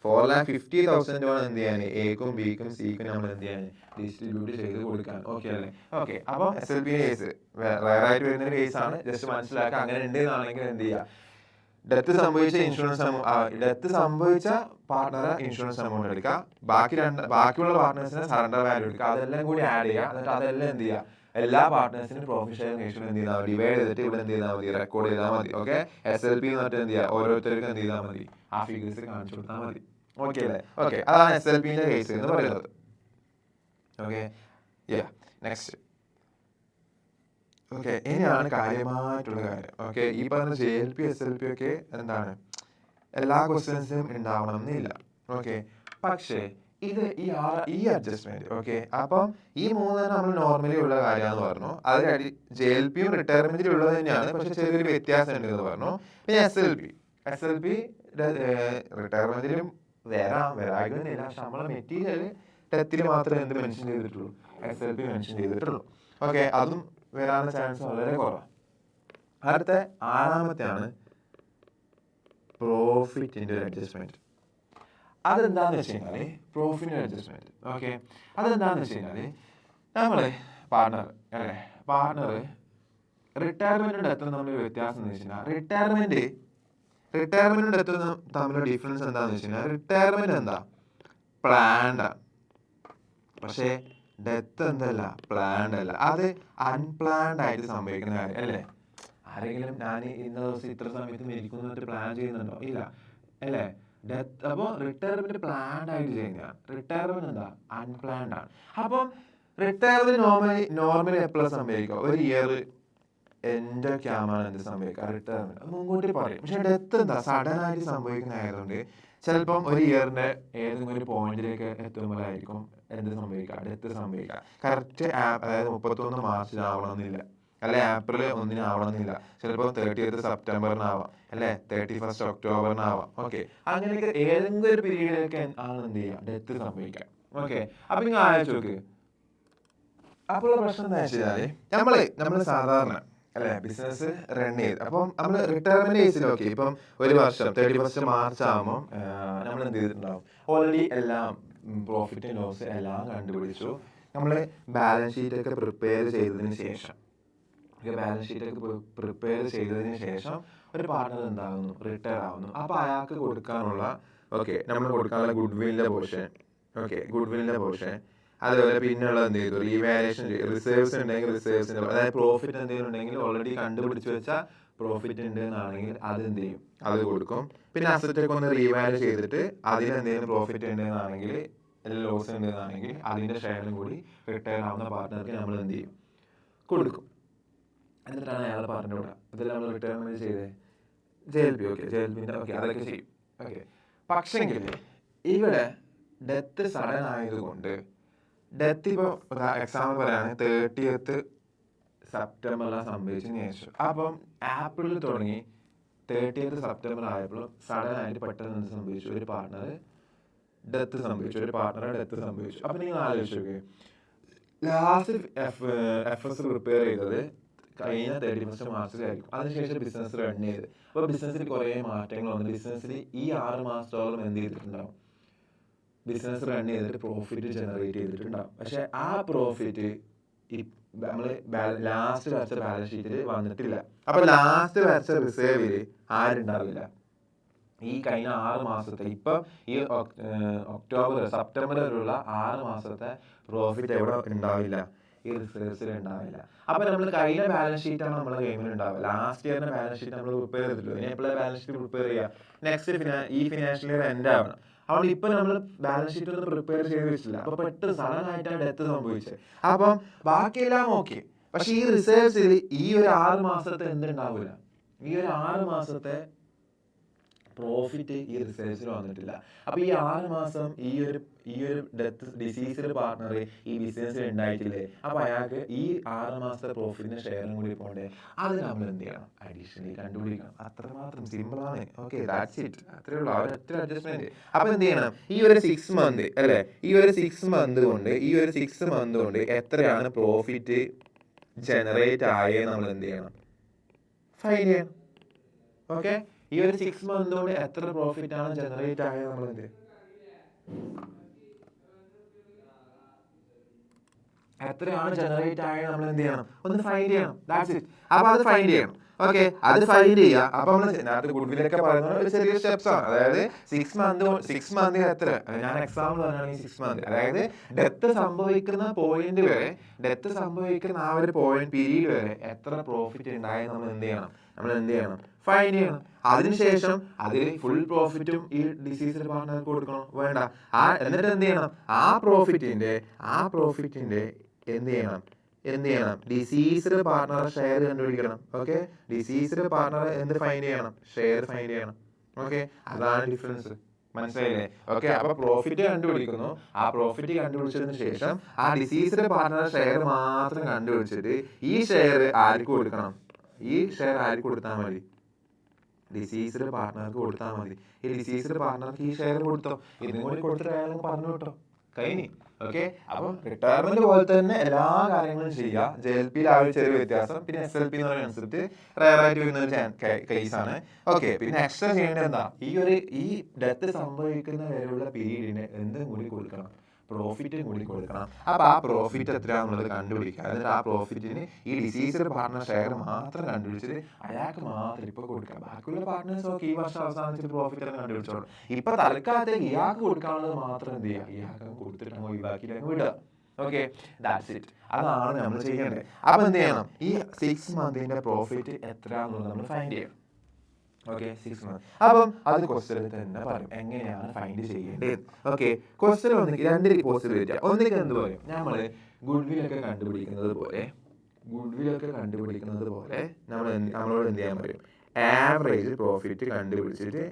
4,50,000 എന്ത് ചെയ്യാൻ, എക്കും ബിക്കും സിക്കും നമ്മൾ എന്ത് ചെയ്യാൻ, ഡിസ്ട്രിബ്യൂട്ട് ചെയ്ത് കൊടുക്കാൻ. ഓക്കെ അല്ലേ. ഓക്കെ, അപ്പൊ SLP കേസ് റയറായിട്ട് വരുന്ന ഒരു കേസാണ്, ജസ്റ്റ് മനസ്സിലാക്കുക. അങ്ങനെ ഉണ്ടെന്നാണെങ്കിൽ എന്ത് ചെയ്യുക, ഡെത്ത് സംഭവിച്ച പാർട്ട്ണറെ ഇൻഷുറൻസ് എമൗണ്ട് എടുക്കുക, ബാക്കിയുള്ള പാർട്ട്നേഴ്സിനെ സറണ്ടർ വാല്യൂ എടുക്കുക, അതെല്ലാം കൂടി ആഡ് ചെയ്യുക. എന്നിട്ട് അതെല്ലാം എന്ത് ചെയ്യുക, എല്ലാ പാർട്ട്നേഴ്സിനും പ്രോഫിറ്റ് ഷെയർ റേഷ്യോ എന്ത് ചെയ്താൽ മതി, ഡിവൈഡ് ചെയ്തിട്ട് ഇവിടെ എന്ത് ചെയ്താൽ മതി, റെക്കോർഡ് ചെയ്താൽ മതി. ഓക്കെ, SLP എന്നിട്ട് എന്ത് ചെയ്യുക, ഓരോരുത്തർക്കും എന്ത് ചെയ്താൽ മതി, ആ ഫിഗേഴ്സ് കാണിച്ചു കൊടുത്താൽ മതി. ഓക്കെ അല്ലേ. ഓക്കെ, അതാണ് SLPന്റെ കേസ് എന്ന് പറയുന്നത്. Okay, next. ഓക്കെ, ഇനിയാണ് കാര്യമായിട്ടുള്ള കാര്യം. ഓക്കെ, ഈ പറഞ്ഞ JLP SLP ഒക്കെ എന്താണ്, എല്ലാ ക്വസ്റ്റ്യൻസും ഉണ്ടാവണം എന്നില്ല. ഓക്കെ, പക്ഷേ ഈ അഡ്ജസ്റ്റ്മെന്റ്. ഓക്കെ, അപ്പം ഈ മൂന്നെണ്ണം നമ്മൾ നോർമലി ഉള്ള കാര്യമാണെന്ന് പറഞ്ഞു. അത് JLPയും റിട്ടയർമെന്റിൽ ഉള്ളത് തന്നെയാണ്, പക്ഷെ ചെറിയൊരു വ്യത്യാസം ഉണ്ട് എന്ന് പറഞ്ഞു. പിന്നെ SLP റിട്ടയർമെന്റിലും വരാകുന്നില്ല, പക്ഷെ നമ്മളെ മെറ്റീരിയൽ ഡെത്തിൽ മാത്രമേ എന്ത് മെൻഷൻ ചെയ്തിട്ടുള്ളൂ, SLP മെൻഷൻ ചെയ്തിട്ടുള്ളൂ. ഓക്കെ, അതും വരാനുള്ള ചാൻസ് വളരെ കുറവാണ്. അടുത്ത 6-ാമത്തെയാണ് പ്രോഫിറ്റിന്റെ ഒരു അഡ്ജസ്റ്റ്മെന്റ്. അതെന്താന്ന് വെച്ച് കഴിഞ്ഞാല് പ്രോഫിറ്റിന്റെ അഡ്ജസ്റ്റ്മെന്റ്. ഓക്കെ, അതെന്താന്ന് വെച്ച് കഴിഞ്ഞാല് നമ്മള് പാർട്ണർ റിട്ടയർമെന്റും ഡെത്തും തമ്മിൽ വ്യത്യാസം എന്ന് വെച്ച് കഴിഞ്ഞാൽ റിട്ടയർമെന്റും ഡെത്തും തമ്മിലുള്ള ഡിഫറൻസ് എന്താന്ന് വെച്ച് കഴിഞ്ഞാൽ റിട്ടയർമെന്റ് എന്താ പ്ലാൻഡ് ആണ്, പക്ഷേ ഡെത്ത് എന്തല്ല പ്ലാൻഡ് അല്ല. അത് അൺപ്ലാൻഡ് ആയിട്ട് സംഭവിക്കുന്ന കാര്യം അല്ലേ? ആരെങ്കിലും ഞാൻ ഇന്ന ദിവസം ഇത്ര സമയത്ത് മരിക്കുന്നതായിട്ട് പ്ലാൻ ചെയ്യുന്നുണ്ടോ? ഇല്ല അല്ലേ? ഡെത്ത് അപ്പോൾ റിട്ടയർമെന്റ് പ്ലാൻഡ് ആയിട്ട് ചെയ്യുന്നതാണ്. റിട്ടയർമെന്റ് എന്താ അൺപ്ലാൻഡ് ആണ്. അപ്പം റിട്ടയർമെന്റ് നോർമലി എപ്പോഴും സംഭവിക്കുക ഒരു ഇയർ എൻ്റെ ക്യാമാണ് എന്ത് സംഭവിക്കുക റിട്ടയർമെന്റ് മുൻകൂട്ടി പറയും. പക്ഷെ ഡെത്ത് എന്താ സഡൻ ആയിട്ട് സംഭവിക്കുന്നതായതുകൊണ്ട് ചിലപ്പം ഒരു ഇയറിന്റെ ഏതെങ്കിലും ഒരു പോയിന്റിലേക്ക് എത്തുമ്പോഴായിരിക്കും എന്ത് സംഭവിക്കുക, ഡെത്ത് സംഭവിക്കുക. കറക്റ്റ് അതായത് 31 മാർച്ചിനാവണമെന്നില്ല, അല്ലെ April 1 ആവണമെന്നില്ല, ചിലപ്പോൾ 30th സെപ്റ്റംബറിനാവാം, അല്ലെ 31st ഒക്ടോബറിനാവാം. ഓക്കെ, അങ്ങനെയൊക്കെ ഏതെങ്കിലും ഒരു പീരീഡിലൊക്കെ ആണ് എന്ത് ചെയ്യുക ഡെത്ത് സംഭവിക്കാം. ഓക്കെ, അപ്പൊ നിങ്ങൾ ആലോചിച്ച് നോക്ക്. അപ്പോൾ പ്രശ്നം എന്താ വെച്ചാല് നമ്മള് സാധാരണ അല്ലെ ബിസിനസ് റൺ ചെയ്ത് അപ്പം നമ്മള് റിട്ടയർമെന്റ് ഏജിൽ ഓക്കെ ഇപ്പം ഒരു വർഷം 31st മാർച്ച് ആകുമ്പോൾ നമ്മൾ എന്ത് ചെയ്തിട്ടുണ്ടാവും, ഓൾറെഡി എല്ലാം പ്രോഫിറ്റ് ലോസ് എല്ലാം കണ്ടുപിടിച്ചു. നമ്മള് ബാലൻസ് ഷീറ്റ് ഒക്കെ പ്രിപ്പയർ ചെയ്തതിന് ശേഷം ഒരു പാർട്ണർ എന്താകുന്നു, റിട്ടയർ ആവുന്നു. അപ്പൊ അയാൾക്ക് കൊടുക്കാനുള്ള നമ്മൾ കൊടുക്കാനുള്ള ഗുഡ് വില്ലിന്റെ പോർഷൻ, അതുപോലെ പിന്നെയുള്ള എന്ത് ചെയ്തു റീവാലുവേഷൻ, റിസർവ്സ് ഉണ്ടെങ്കിൽ റിസർവ്സിന്റെ, അതായത് പ്രോഫിറ്റ് എന്തെങ്കിലും ഉണ്ടെങ്കിൽ ഓൾറെഡി കണ്ടുപിടിച്ച് വെച്ചാൽ പ്രോഫിറ്റ് ഉണ്ട് എന്നാണെങ്കിൽ അത് എന്ത് ചെയ്യും, അത് കൊടുക്കും. പിന്നെ അസറ്റ് ഒക്കെ ഒന്ന് റീവാല്യൂ ചെയ്തിട്ട് അതിൽ എന്തെങ്കിലും പ്രോഫിറ്റ് ഉണ്ടെന്നാണെങ്കിൽ ലോസ് ഉണ്ടെന്നാണെങ്കിൽ അതിന്റെ ഷെയറും കൂടി റിട്ടയർ ആവുന്ന പാർട്ണർക്ക് നമ്മൾ എന്ത് ചെയ്യും, കൊടുക്കും. എന്നിട്ടാണ് അയാൾ പറഞ്ഞുകൂടാ ഇതെല്ലാം നമ്മൾ റിട്ടയർമെന്റ് ചെയ്തേ JLP. അതൊക്കെ ചെയ്യും. ഓക്കെ, പക്ഷെങ്കിൽ ഇവിടെ ഡെത്ത് സഡൻ ആയതുകൊണ്ട് ഡെത്ത് ഇപ്പോൾ എക്സാമ്പിൾ പറയാണ് 30th സെപ്റ്റംബറിലാണ് സംഭവിച്ചതിന് ശേഷം, അപ്പം ഏപ്രിലിൽ തുടങ്ങി 30th സെപ്റ്റംബർ ആയപ്പോഴും സഡൻ ആയിട്ട് പെട്ടെന്ന് എന്ത് സംഭവിച്ചു, ഒരു പാർട്ണറെ ഡെത്ത് സംഭവിച്ചു. അപ്പൊ നിങ്ങൾ ആലോചിച്ചു നോക്ക്, ലാസ്റ്റ് FS പ്രിപ്പയർ ചെയ്തത് കഴിഞ്ഞ 31st മാർച്ചിലായിരിക്കും. അതിനുശേഷം ബിസിനസ് റൺ ചെയ്ത് അപ്പോൾ ബിസിനസ്സിൽ കുറേ മാറ്റങ്ങൾ വന്നു. ബിസിനസ്സിൽ ഈ 6 മാസത്തോളം എന്ത് ചെയ്തിട്ടുണ്ടാവും, ബിസിനസ് റൺ ചെയ്തിട്ട് പ്രോഫിറ്റ് ജനറേറ്റ് ചെയ്തിട്ടുണ്ടാവും. പക്ഷെ ആ പ്രോഫിറ്റ് നമ്മള് ലാസ്റ്റ് വരച്ച ബാലൻസ് ഷീറ്റിൽ വന്നിട്ടില്ല. അപ്പൊ ലാസ്റ്റ് വരച്ച റിസർവില് ആരുണ്ടാവില്ല, ഈ കഴിഞ്ഞ 6 മാസത്തെ ഇപ്പം ഈ സെപ്റ്റംബർ വരെയുള്ള 6 മാസത്തെ പ്രോഫിറ്റ് എവിടെ ഉണ്ടാവില്ല, ഈ റിസർവ്സിൽ ഉണ്ടാവില്ല. അപ്പൊ നമ്മൾ കഴിഞ്ഞ ബാലൻസ് ഷീറ്റാണ് നമ്മളെ ഗെയിമിൽ ഉണ്ടാവുക. ലാസ്റ്റ് ഇയറിന്റെ ബാലൻസ് ഷീറ്റ് നമ്മൾ പ്രിപ്പയർ ചെയ്തിട്ടുള്ളൂ. ഇനി എപ്പോഴും ബാലൻസ് ഷീറ്റ് പ്രിപ്പയർ ചെയ്യുക നെക്സ്റ്റ് ഈ ഫിനാൻഷ്യൽ ഇയർ എൻഡ് ആവണം. അതുകൊണ്ട് ഇപ്പൊ നമ്മൾ ബാലൻസ് ഷീറ്റ് ഒന്നും പ്രിപ്പയർ ചെയ്ത് വെച്ചില്ല. അപ്പൊ പെട്ടെന്ന് സഡൻ ആയിട്ടാണ് ഡെത്ത് സംഭവിച്ചത്. അപ്പം ബാക്കിയെല്ലാം ഓക്കെ, പക്ഷെ ഈ റിസർവ്സിൽ ഈ ഒരു 6 മാസത്തെ എന്തുണ്ടാവില്ല, ഈ ഒരു 6 മാസത്തെ പ്രോഫിറ്റ് ഈ റിസർവ്സിൽ വന്നിട്ടില്ല. അപ്പൊ ഈ 6 മാസം ഈ ഒരു ഡെത്ത് ഡിസീസ്ഡ് പാർട്ണർ ഈ ബിസിനസ്സിൽ ഉണ്ടായിട്ടില്ലേ, അപ്പൊ അയാൾക്ക് ഈ 6 മാസത്തെ പ്രോഫിറ്റിന്റെ ഷെയറും കൂടി പോകണ്ടേ, അത് നമ്മൾ എന്ത് ചെയ്യണം, അഡീഷണലി കണ്ടുപിടിക്കണം. അത്രമാത്രം സിമ്പിൾ ആണ്. Okay, that's it. അത്രേ ഉള്ളൂ, ഒരൊറ്റ അഡ്ജസ്റ്റ്മെന്റ്. അപ്പൊ എന്ത് ചെയ്യണം, ഈ ഒരു 6 മന്ത് അല്ലെ, ഈ ഒരു 6 മന്ത് കൊണ്ട് എത്രയാണ് പ്രോഫിറ്റ് ജനറേറ്റ് ആയത് നമ്മൾ എന്ത് ചെയ്യണം, ഫൈൻഡ് ചെയ്യണം. ഓക്കെ, ഈ ഒരു 6 മന്ത് കൊണ്ട് എത്ര പ്രോഫിറ്റ് ആണ് ജനറേറ്റ് ആയത് നമ്മൾ എന്ത് എത്രയാണ് ജനറേറ്റ് ആയത് നമ്മൾ എന്ത് ചെയ്യണം, ഒന്ന് ഫൈൻഡ് ചെയ്യണം. That's it. അപ്പൊ അത് ഫൈൻഡ് ചെയ്യണം. ഓക്കെ, അത് ഫൈൻഡ് ചെയ്യുക. അപ്പൊ നമ്മൾ നേരത്തെ ഗുഡ്വില്ലൊക്കെ പറയുന്ന ഒരു ചെറിയ സ്റ്റെപ്സ് ആണ്. അതായത് 6 മന്ത് എത്ര, ഞാൻ എക്സാമ്പിൾ പറഞ്ഞാണ് ഈ 6 മന്ത്, അതായത് ഡെത്ത് സംഭവിക്കുന്ന പോയിന്റ് വരെ, ഡെത്ത് സംഭവിക്കുന്ന ആ ഒരു പോയിന്റ് പീരീഡ് വരെ എത്ര പ്രോഫിറ്റ് ഉണ്ടായത് നമ്മൾ എന്ത് ചെയ്യണം, ഫൈൻഡ് ചെയ്യണം. അതിനുശേഷം അതിൽ ഫുൾ പ്രോഫിറ്റും ഈ ഡിസീസ്ഡ് പാർട്ണർക്ക് കൊടുക്കണം, വേണ്ട. എന്നിട്ട് എന്ത് ചെയ്യണം, ആ പ്രോഫിറ്റിന്റെ എന്ത് ചെയ്യണം, ഡിസീസ്ഡ് പാർട്ണറെ ഷെയർ കണ്ടുപിടിക്കണം. ഓക്കെ, ഡിസീസ്ഡ് പാർട്ണറെ എന്ത് ഫൈൻഡ് ചെയ്യണം, ഷെയർ ഫൈൻഡ് ചെയ്യണം. ഓക്കെ, അതാണ് ഡിഫറൻസ്. മനസ്സിലായില്ലേ? ഓക്കെ, അപ്പൊ പ്രോഫിറ്റ് കണ്ടുപിടിക്കുന്നു. ആ പ്രോഫിറ്റ് കണ്ടുപിടിച്ചതിന് ശേഷം ആ ഡിസീസ്ഡ് പാർട്ട്ണർ ഷെയർ മാത്രം കണ്ടുപിടിച്ചിട്ട് ഈ ഷെയർ ആർക്ക് കൊടുക്കണം? ഈ ഷെയർ ആർക്ക് കൊടുത്താൽ മതി? ഡിസീസ്ഡ് പാർട്ട്ണർക്ക് കൊടുത്താൽ മതി. ഈ ഡിസീസ്ഡ് പാർട്ട്ണർക്ക് ഈ ഷെയർ കൊടുത്തോ, ഇതും കൂടി കൊടുത്തിട്ട് അയാൾ പറഞ്ഞു കേട്ടോ, കഴിഞ്ഞു. ഓക്കെ, അപ്പം റിട്ടയർമെന്റ് പോലെ തന്നെ എല്ലാ കാര്യങ്ങളും ചെയ്യാം. JLP ആ ഒരു ചെറിയ വ്യത്യാസം. പിന്നെ SLP എന്ന് പറയുന്ന കൺസെപ്റ്റ് റയർ ആയിട്ട് വരുന്ന ഒരു കേസാണ്. ഓക്കെ, പിന്നെ എക്സ്ട്രാ ചെയ്യേണ്ടത് എന്താ? ഈ ഡെത്ത് സംഭവിക്കുന്ന വരെയുള്ള പീരീഡിന് എന്തും കൂടി കൊടുക്കണം, പ്രോഫിറ്റും കൂടി കൊടുക്കണം. അപ്പൊ ആ പ്രോഫിറ്റ് എത്രയാണെന്നുള്ളത് കണ്ടുപിടിക്കുക. എന്നിട്ട് ആ പ്രോഫിറ്റിന് ഈ ഡിസീസ്ഡ് പാർട്ട്ണർ ഷെയർ മാത്രം കണ്ടുപിടിച്ചിട്ട് അയാൾക്ക് മാത്രം ഇപ്പൊ കൊടുക്കാം. ബാക്കിയുള്ള പാർട്ട്നേഴ്സ് ഒക്കെ ഈ വർഷം അവസാനിച്ചിട്ട് പ്രോഫിറ്റ് എല്ലാം കണ്ടുപിടിച്ചോളും. ഇപ്പൊ തൽക്കാലത്തേക്ക് ഇയാൾക്ക് കൊടുക്കാനുള്ളത് മാത്രം എന്ത് ചെയ്യുക, ഇയാൾക്ക് കൊടുത്തിട്ട് ഒഴിവാക്കിയിട്ട് വിടുക. Okay, that's it. അതാണ് നമ്മൾ ചെയ്യേണ്ടത്. അപ്പൊ എന്ത് ചെയ്യണം? ഈ 6 മന്തിന്റെ പ്രോഫിറ്റ് എത്രയാണെന്നുള്ളത് നമ്മൾ ഫൈൻഡ് ചെയ്യണം. Okay, 6 month. അപ്പം അത് ക്വസ്റ്റ്യനിൽ തന്നെ പറയും എങ്ങനെയാണ് ഫൈൻഡ് ചെയ്യേണ്ടത്. ഓക്കെ, ക്വസ്റ്റ്യൻ രണ്ട് പോസിബിലിറ്റി. ഒന്നിലേക്ക് എന്ത് പറയും, നമ്മള് ഗുഡ്വില്ലൊക്കെ കണ്ടുപിടിക്കുന്നത് പോലെ നമ്മളോട് എന്ത് ചെയ്യാൻ പറയും? ആവറേജ് പ്രോഫിറ്റ് കണ്ടുപിടിച്ചിട്ട്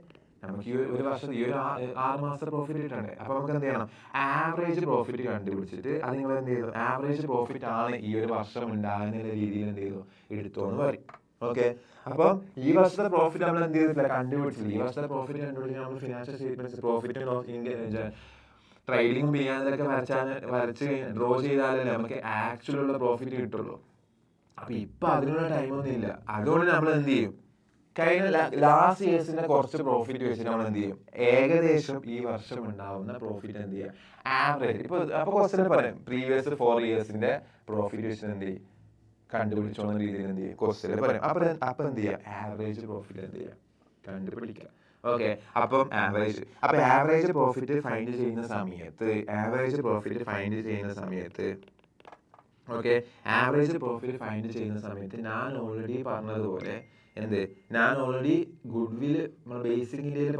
നമുക്ക് ഈ ഒരു വർഷം ഈ ഒരു 6 മാസത്തെ പ്രോഫിറ്റ് കിട്ടണ്ടേ? അപ്പൊ നമുക്ക് എന്ത് ചെയ്യണം? ആവറേജ് പ്രോഫിറ്റ് കണ്ടുപിടിച്ചിട്ട് അത് നിങ്ങൾ എന്ത് ചെയ്തു? ആവറേജ് പ്രോഫിറ്റ് ആണ് ഈ ഒരു വർഷം ഉണ്ടാകുന്ന രീതിയിൽ എന്ത് ചെയ്തു? എടുത്തോന്ന് പറയും. ഓക്കെ, അപ്പം ഈ വർഷത്തെ പ്രോഫിറ്റ് നമ്മൾ എന്ത് ചെയ്തിട്ടില്ല, കണ്ടുപിടിച്ചില്ല. ഈ വർഷത്തെ പ്രോഫിറ്റ് കണ്ടുപിടിച്ചാൽ നമ്മൾ ഫിനാൻഷ്യൽ സ്റ്റേറ്റ്മെന്റ്സ് പ്രോഫിറ്റ് ട്രേഡിംഗ് ചെയ്യാനൊക്കെ വരച്ച് ഡ്രോ ചെയ്താലല്ലേ നമുക്ക് ആക്ച്വൽ ഉള്ള പ്രോഫിറ്റ് കിട്ടുള്ളൂ. അപ്പൊ ഇപ്പൊ അതിനുള്ള ടൈമൊന്നും ഇല്ല. അതുകൊണ്ട് നമ്മൾ എന്ത് ചെയ്യും? കഴിഞ്ഞ ലാസ്റ്റ് ഇയേഴ്സിന്റെ കുറച്ച് പ്രോഫിറ്റ് വെച്ചിട്ട് നമ്മൾ എന്ത് ചെയ്യും? ഏകദേശം ഈ വർഷം ഉണ്ടാവുന്ന പ്രോഫിറ്റ് എന്ത് ചെയ്യുക? ആവറേജ്. അപ്പൊ ക്വസ്റ്റ്യൻ പറയാം, പ്രീവിയസ് 4 ഇയേഴ്സിന്റെ പ്രോഫിറ്റ് വെച്ചിട്ട് എന്ത് ചെയ്യും? കണ്ടുപിടിച്ചോളുന്ന രീതിയിൽ എന്ത് ചെയ്യും? ക്വസ്റ്റ്യൻ പറയാം. അപ്പൊ എന്ത് ചെയ്യുക? ആവറേജ് പ്രോഫിറ്റ് എന്ത് ചെയ്യുക? കണ്ടുപിടിക്കുക. ഓക്കെ, അപ്പം ആവറേജ് പ്രോഫിറ്റ് ഫൈൻഡ് ചെയ്യുന്ന സമയത്ത് ഓക്കെ, ആവറേജ് പ്രോഫിറ്റ് ഫൈൻഡ് ചെയ്യുന്ന സമയത്ത് ഞാൻ ഓൾറെഡി പറഞ്ഞതുപോലെ ഗുഡ്വിൽ ബേസിക് ഇന്ത്യയിൽ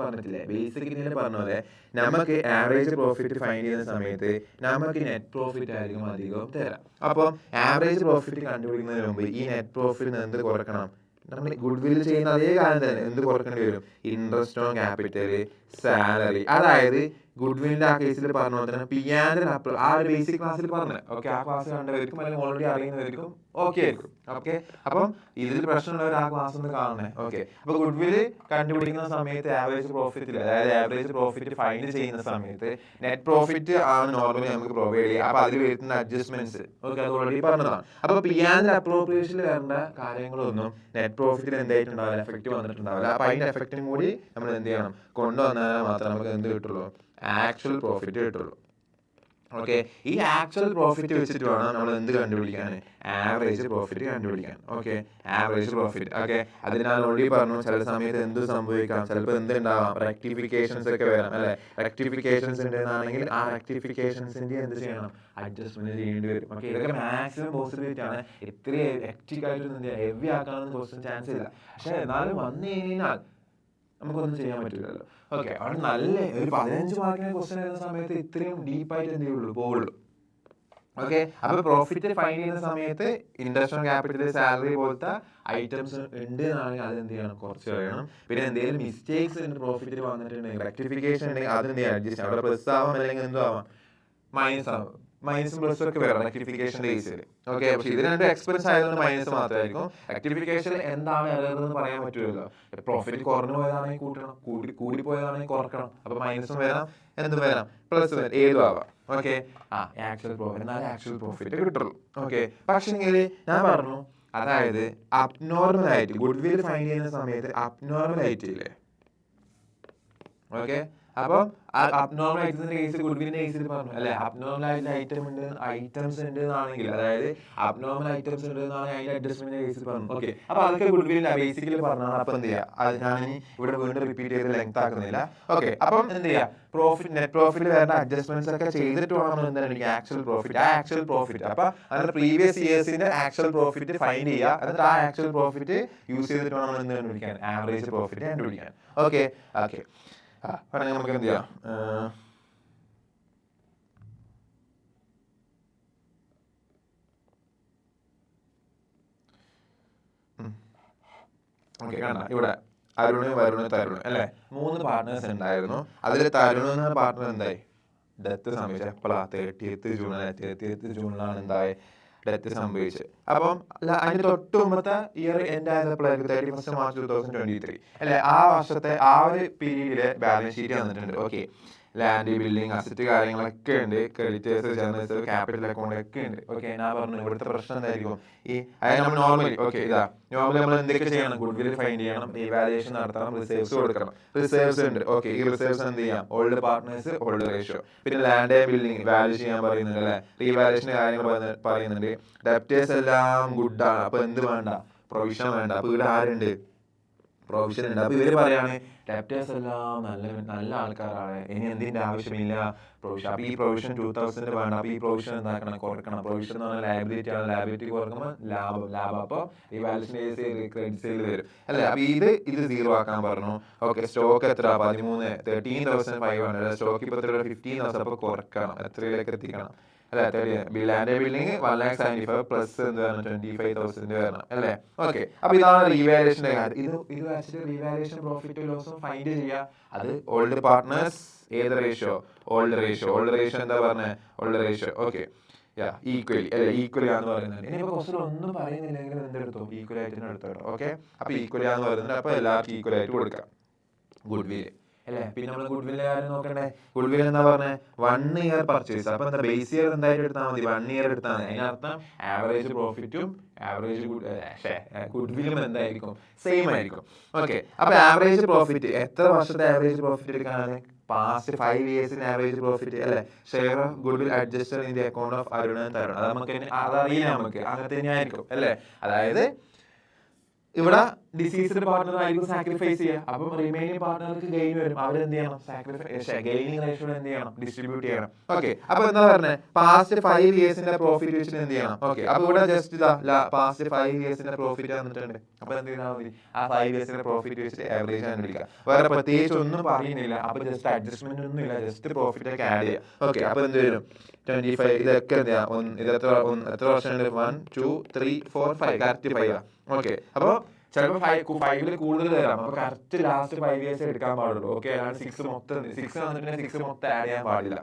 പറഞ്ഞ പോലെ നമുക്ക് ആവറേജ് പ്രോഫിറ്റ് ഫൈൻഡ് ചെയ്യുന്ന സമയത്ത് നമുക്ക് നെറ്റ് പ്രോഫിറ്റ് ആയിരിക്കും അധികം തരാം. അപ്പം ആവറേജ് പ്രോഫിറ്റ് കണ്ടുപിടിക്കുന്നതിന് മുമ്പ് ഈ നെറ്റ് പ്രോഫിറ്റ് എന്ത് കുറക്കണം? നമ്മൾ ഗുഡ്വിൽ ചെയ്യുന്ന അതേ കാര്യം തന്നെ എന്ത് കുറക്കേണ്ടി വരും? Interest on capital, salary. അതായത് ഗുഡ്വില്ലിന്റെ ആ കേസിൽ പറഞ്ഞ പോലെ തന്നെ ആ ഒരു ബേസിക് ക്ലാസ്സിൽ പറഞ്ഞത്. ഓക്കെ, ആ ക്ലാസ് കണ്ടവർക്കും അല്ലെങ്കിൽ ഓൾറെഡി അറിയുന്നവർക്കും ഓക്കെ ആയിരിക്കും. ഓക്കെ, അപ്പം ഇതിൽ പ്രശ്നമുള്ളവർ ആ ക്ലാസ് ഒന്ന് കാണണേ. ഓക്കെ, അപ്പൊ ഗുഡ്വിൽ കണ്ടുപിടിക്കുന്ന സമയത്ത് ആവറേജ് പ്രോഫിറ്റ് ഫൈൻഡ് ചെയ്യുന്ന സമയത്ത് നെറ്റ് പ്രോഫിറ്റ് ആണ് നോർമലി നമുക്ക് പ്രൊവൈഡ് ചെയ്യുക. അപ്പൊ അതിൽ വരുന്ന അഡ്ജസ്റ്റ്മെന്റ്സ് ഓക്കെ അത് ഓൾറെഡി പറഞ്ഞതാണ്. അപ്പൊ അപ്രോപ്രിയേഷനിൽ വരേണ്ട കാര്യങ്ങളൊന്നും നെറ്റ് പ്രോഫിറ്റിൽ എന്തായിട്ടുണ്ടാവില്ല, എഫക്റ്റ് വന്നിട്ടുണ്ടാവില്ല. അപ്പൊ അതിന്റെ എഫക്റ്റും കൂടി നമ്മൾ എന്ത് ചെയ്യണം? കൊണ്ടുവന്നാൽ മാത്രമേ നമുക്ക് എന്ത് കിട്ടുള്ളൂ? ആക്ച്വൽ പ്രോഫിറ്റ് കിട്ടുള്ളൂ. ഓക്കെ, ഈ ആക്ച്വൽ പ്രോഫിറ്റ് വെച്ചിട്ട് വേണം നമ്മൾ എന്ത് കണ്ടുപിടിക്കാൻ? ആവറേജ് പ്രോഫിറ്റ് കണ്ടുപിടിക്കാൻ. Okay, average profit. ഓക്കെ, അത് ഞാൻ ഓൾറെഡി പറഞ്ഞു. ചില സമയത്ത് എന്ത് സംഭവിക്കാം? ചിലപ്പോൾ എന്തുണ്ടാവാം? റെക്ടിഫിക്കേഷൻസ് ഒക്കെ വരാം അല്ലെ? റെക്ടിഫിക്കേഷൻസ് ഉണ്ടെന്നാണെങ്കിൽ ആ റെക്ടിഫിക്കേഷൻസിന്റെ എന്ത് ചെയ്യണം? അഡ്ജസ്റ്റ്മെന്റ് ചെയ്യേണ്ടി വരും. ഓക്കെ, ഇതൊക്കെ മാക്സിമം പോസിബിലിറ്റി ആണ്. ഇത്രയും ഹെക്റ്റിക് ആയിട്ട് ഹെവി ആക്കാനൊന്നും ക്വസ്റ്റ്യൻ ചാൻസ് ഇല്ല. പക്ഷെ എന്നാലും വന്നു കഴിഞ്ഞാൽ നമുക്കൊന്നും ചെയ്യാൻ പറ്റില്ലല്ലോ. ഓക്കെ, അവിടെ നല്ല ഒരു 15 മാർക്കിന്റെ ക്വസ്റ്റ്യൻ വരുന്ന സമയത്ത് ഇത്രയും ഡീപ്പായിട്ട് എന്ത് ചെയ്യുള്ളൂ? പോവുള്ളൂ. ഓക്കെ, അപ്പൊ പ്രോഫിറ്റ് ഫൈൻഡ് ചെയ്യുന്ന സമയത്ത് ഇൻട്രസ്റ്റ് ഓൺ ക്യാപിറ്റൽ, സാലറി പോലത്തെ ഐറ്റംസ് ഉണ്ട് എന്നാണെങ്കിൽ അത് എന്ത് ചെയ്യണം? കുറച്ച് കഴിയണം. പിന്നെ എന്തെങ്കിലും മിസ്റ്റേക്സ് ഉണ്ട് പ്രോഫിറ്റിൽ വന്നിട്ടുണ്ടെങ്കിൽ, റെക്ടിഫിക്കേഷൻ ഉണ്ടെങ്കിൽ അത് എന്ത് ചെയ്യാം? അഡ്ജസ്റ്റ്. അവിടെ പ്ലസ് ആവാം അല്ലെങ്കിൽ എന്തോ ആവാം, മൈനസ് ആവും. മൈനസും പ്ലസും ഒക്കെ വരാം റെക്ടിഫിക്കേഷന്റെ കേസിൽ. ഓക്കെ, പക്ഷെ ഇത് രണ്ട് എക്സ്പെൻസ് ആയതുകൊണ്ട് മൈനസ് മാത്രമായിരിക്കും. റെക്ടിഫിക്കേഷൻ എന്താണ് എന്ന് പറയാൻ പറ്റുമല്ലോ. പ്രോഫിറ്റ് കുറഞ്ഞു പോയതാണെങ്കിൽ കൂട്ടണം, കൂടി പോയതാണെങ്കിൽ കുറക്കണം. അപ്പൊ മൈനസും വരാം, എന്തും വരാം, പ്ലസ് വരാം, ഏതും ആവാം. ഓക്കെ, ആക്ച്വൽ പ്രോഫിറ്റ് എന്നാലും ആക്ച്വൽ പ്രോഫിറ്റ് കിട്ടുള്ളൂ. ഓക്കെ, പക്ഷെങ്കിൽ ഞാൻ പറഞ്ഞു, അതായത് അബ്നോർമൽ ആയിട്ട് ഗുഡ്വിൽ ഫൈൻഡ് ചെയ്യുന്ന സമയത്ത് അബ്നോർമൽ ആയിട്ട് ഇല്ലേ? ഓക്കെ, അപ്പം അബ്നോർമൽ ഐറ്റത്തിന്റെ കേസ് ഗുഡ്വില്ലിന്റെ കേസിൽ പറഞ്ഞു അല്ലെ? അബ്നോർമൽ ആയിട്ട് ഐറ്റംസ് ഉണ്ട് എന്നാണെങ്കിൽ, അതായത് അബ്നോർമൽ ഐറ്റംസ് ഉണ്ട് എന്നാണെങ്കിൽ അതിന്റെ അഡ്ജസ്റ്റ്മെന്റ് കേസിൽ പറഞ്ഞു. ഓക്കെ, അപ്പൊ അതൊക്കെ ഗുഡ്വില്ലിന്റെ ബേസിക്കലി പറഞ്ഞാണ്. അപ്പൊ എന്ത് ചെയ്യാം? അത് ഞാൻ ഇവിടെ വീണ്ടും റിപ്പീറ്റ് ചെയ്ത് ലെങ്ത് ആക്കുന്നില്ല. ഓക്കെ, അപ്പം എന്ത് ചെയ്യാം? നെറ്റ് പ്രോഫിറ്റ് വേണ്ട അഡ്ജസ്റ്റ്മെന്റ്സ് ഒക്കെ ചെയ്തിട്ട് വേണം എന്താണ് ആക്ച്വൽ പ്രോഫിറ്റ്. അപ്പൊ അതിന്റെ പ്രീവിയസ് ഇയേഴ്സിന്റെ ആക്ച്വൽ പ്രോഫിറ്റ് ഫൈൻഡ് ചെയ്യുക. എന്നിട്ട് ആ ആക്ച്വൽ പ്രോഫിറ്റ് യൂസ് ചെയ്തിട്ട് വേണം എന്ത് കണ്ടുപിടിക്കാൻ? ആവറേജ് പ്രോഫിറ്റ് കണ്ടുപിടിക്കാൻ. ഓക്കെ, നമുക്ക് എന്ത് ചെയ്യാം? ഓക്കെ, കണ്ട ഇവിടെ അരുണ്, വരുണ്, തരുൺ അല്ലേ, 3 പാർട്ട്നേഴ്സ് ഉണ്ടായിരുന്നു. അതിൽ തരുൺ എന്ന പാർട്ട്ണർ എന്തായി, ഡെത്ത് സംഭവിച്ചത്. എപ്പോഴാണ് 30th ജൂണിലാണ്. 30th ജൂണിലാണ് എന്തായി ഡെത്ത് സംഭവിച്ചത്. അപ്പം അതിന് തൊട്ട് മുമ്പത്തെ ഇയർ എൻഡ് ആയപ്പോഴായിരിക്കും 31 മാർച്ച് 2023 അല്ലെ. ആ വർഷത്തെ ആ ഒരു പീരീഡിലെ ബാലൻസ് ഷീറ്റ് വന്നിട്ടുണ്ട്. ഓക്കെ, ലാൻഡ്, ബിൽഡിംഗ്, അസറ്റ് കാര്യങ്ങളൊക്കെ ഉണ്ട്, ക്രെഡിറ്റേഴ്സ്, ജേർണൽസ്, ക്യാപിറ്റൽ അക്കൗണ്ട് ഒക്കെ ഉണ്ട്. ഓക്കെ, ഞാൻ പറഞ്ഞു ഇവിടുത്തെ പ്രശ്നം എന്തായിരിക്കും, അതായത് നമ്മൾ നോർമലി നോർമലി നമ്മൾ എന്തൊക്കെ ചെയ്യണം, ഗുഡ് വിൽ ഫൈൻഡ് ചെയ്യണം, റിവാലുവേഷൻ നടത്തണം, റിസർവ്സ് കൊടുക്കണം. റിസർവ്സ് ഉണ്ട്. ഓക്കെ, ഈ റിസർവ്സ് എന്ത് ചെയ്യാം, ഓൾഡ് പാർട്ട്നേഴ്സ്, ഓൾഡ് റേഷ്യോ. പിന്നെ ലാൻഡ് ബിൽഡിംഗ് വാല്യൂ ചെയ്യാൻ പറയുന്നുണ്ട് അല്ലെ, റീവാലുവേഷൻ കാര്യങ്ങൾ പറയുന്നുണ്ട്. ഡെപ്റ്റേഴ്സ് എല്ലാം ഗുഡാണ്, അപ്പൊ എന്ത് വേണ്ട, പ്രൊവിഷൻ വേണ്ട. അപ്പൊ ഇവിടെ ആരുണ്ട്, പ്രൊവിഷൻ ഉണ്ട്. അപ്പൊ ഇവര് പറയാണ് ഡെപ്റ്റേഴ്സ് എല്ലാം നല്ല ആൾക്കാരാണ്, ഇനി എന്തിന്റെ ആവശ്യമില്ല പ്രൊവിഷൻ. അപ്പൊ ഈ പ്രൊവിഷൻ 2000 വേണം. അപ്പൊ ഈ പ്രൊവിഷൻ എന്താക്കണം, കുറക്കണം. പ്രൊവിഷൻ എന്ന് പറഞ്ഞാൽ ലയബിലിറ്റി ആണ്, ലയബിലിറ്റി കുറക്കുമ്പോൾ ലാഭം. അപ്പൊ റിവാലുവേഷൻ ക്രെഡിറ്റ് സെയിൽ വരും അല്ലെ. അപ്പൊ ഇത് 0 ആക്കാൻ പറഞ്ഞു. ഓക്കെ, സ്റ്റോക്ക് എത്ര, 13,500. സ്റ്റോക്ക് ഇപ്പൊ 15,000. അപ്പൊ കുറക്കണം, എത്രയിലേക്ക് എത്തിക്കണം അല്ലെ, ലാൻഡ് ബിൽഡിംഗ് 1,75,000 പ്ലസ് എന്ത് വരണം, 25,000 വരണം അല്ലെ. ഓക്കെ, അപ്പൊ ഇതാണ് റീവാലുവേഷന്റെ കാര്യം. ഇത് ആക്ച്വലി റീവാലുവേഷൻ പ്രോഫിറ്റ് ലോസും ഫൈൻഡ് ചെയ്യുക. അത് ഓൾഡ് പാർട്ട്നേഴ്സ്, ഏത് റേഷ്യോ, ഓൾഡ് റേഷ്യോ എന്താ പറഞ്ഞത്, ഓൾഡ് റേഷ്യോ. ഓക്കെ, ഈക്വലി അല്ലെ, ഈക്വലി ആണെന്ന് പറയുന്നത്. ഇനിയിപ്പോ ക്വസ്റ്റൻ ഒന്നും പറയുന്നില്ലെങ്കിൽ എന്തെടുത്തോ, ഈക്വൽ ആയിട്ട് എടുത്തോ. ഓക്കെ, അപ്പൊ ഈക്വലി ആണെന്ന് പറയുന്നത്. അപ്പൊ എല്ലാവർക്കും ഈക്വൽ ആയിട്ട് കൊടുക്കാം. ഗുഡ് വിൽ അല്ലെ. പിന്നെ നമ്മൾ ഗുഡ് വില്ലിന്റെ കാര്യം നോക്കണ്ടേ. ഗുഡ് വിൽ എന്താ പറഞ്ഞത്, 1 ഇയർ പർച്ചേസ്. അപ്പൊ എന്താ, ബേസ് ഇയർ എന്തായിട്ട് എടുത്താൽ മതി, 1 ഇയർ എടുത്താൽ മതി. അതിനർത്ഥം ആവറേജ് പ്രോഫിറ്റും ആവറേജ് ഗുഡ് വില്ലും എന്തായിരിക്കും, സെയിം ആയിരിക്കും. ഓക്കെ, അപ്പൊ ആവറേജ് പ്രോഫിറ്റ്, എത്ര വർഷത്തെ ആവറേജ് പ്രോഫിറ്റ് എടുക്കാനാണ്, പാസ്റ്റ് 5 ഇയേഴ്സിന് ആവറേജ് പ്രോഫിറ്റ് അല്ലെ. Share of good will adjusted in the account of Arun and Tarun. അത് നമുക്ക് അതറിയില്ല, നമുക്ക് അങ്ങനെ തന്നെ ആയിരിക്കും അല്ലെ. അതായത് ഇവിടെ ഡിസീസ്ഡ് പാർട്ണർ ആയിരിക്കും സാക്രിഫൈസ് ചെയ്യുക. അപ്പം റിമൈനിങ് പാർട്ണർക്ക് ഗെയിൻ വരും. അവരെന്ത് ചെയ്യണം, ഗെയിനിങ് റേഷ്യോ എന്ത് ചെയ്യണം, ഡിസ്ട്രിബ്യൂട്ട് ചെയ്യണം. ഓക്കെ, അപ്പൊ എന്താ പറഞ്ഞത്, പാസ്റ്റ് 5 ഇയേഴ്സിന്റെ പ്രോഫിറ്റ് വെച്ചിട്ട് എന്ത് ചെയ്യണം. ഓക്കെ, അപ്പൊ ഇവിടെ ജസ്റ്റ് പാസ്റ്റ് 5 ഇയേഴ്സിന്റെ പ്രോഫിറ്റ് വന്നിട്ടുണ്ട്. അപ്പൊ എന്ത് ചെയ്താൽ മതി, ആ 5 ഇയേഴ്സിന്റെ പ്രോഫിറ്റ് വെച്ചിട്ട് ആവറേജ് കണ്ടുപിടിക്കുക. വേറെ പ്രത്യേകിച്ച് ഒന്നും പറയുന്നില്ല. അപ്പൊ ജസ്റ്റ് അഡ്ജസ്റ്റ്മെന്റ് ഒന്നും ഇല്ല, ജസ്റ്റ് പ്രോഫിറ്റ് ഒക്കെ ആഡ് ചെയ്യുക. ഓക്കെ, അപ്പൊ എന്ത് വരും, 25. ഇതൊക്കെ എന്ത് ചെയ്യാം, ഇത് എത്ര വർഷമുണ്ട്, 1 2 3 4 5 കറക്റ്റ് 5. ഓക്കെ, അപ്പൊ ചിലപ്പോൾ 5 കൂടുതൽ തരാം. അപ്പൊ കറക്റ്റ് ലാസ്റ്റ് 5 ഇയേഴ്സ് എടുക്കാൻ പാടുള്ളൂ. ഓക്കെ, അല്ലാണ്ട് 6 വന്നിട്ട് 6 മൊത്തം ആഡ് ചെയ്യാൻ പാടില്ല.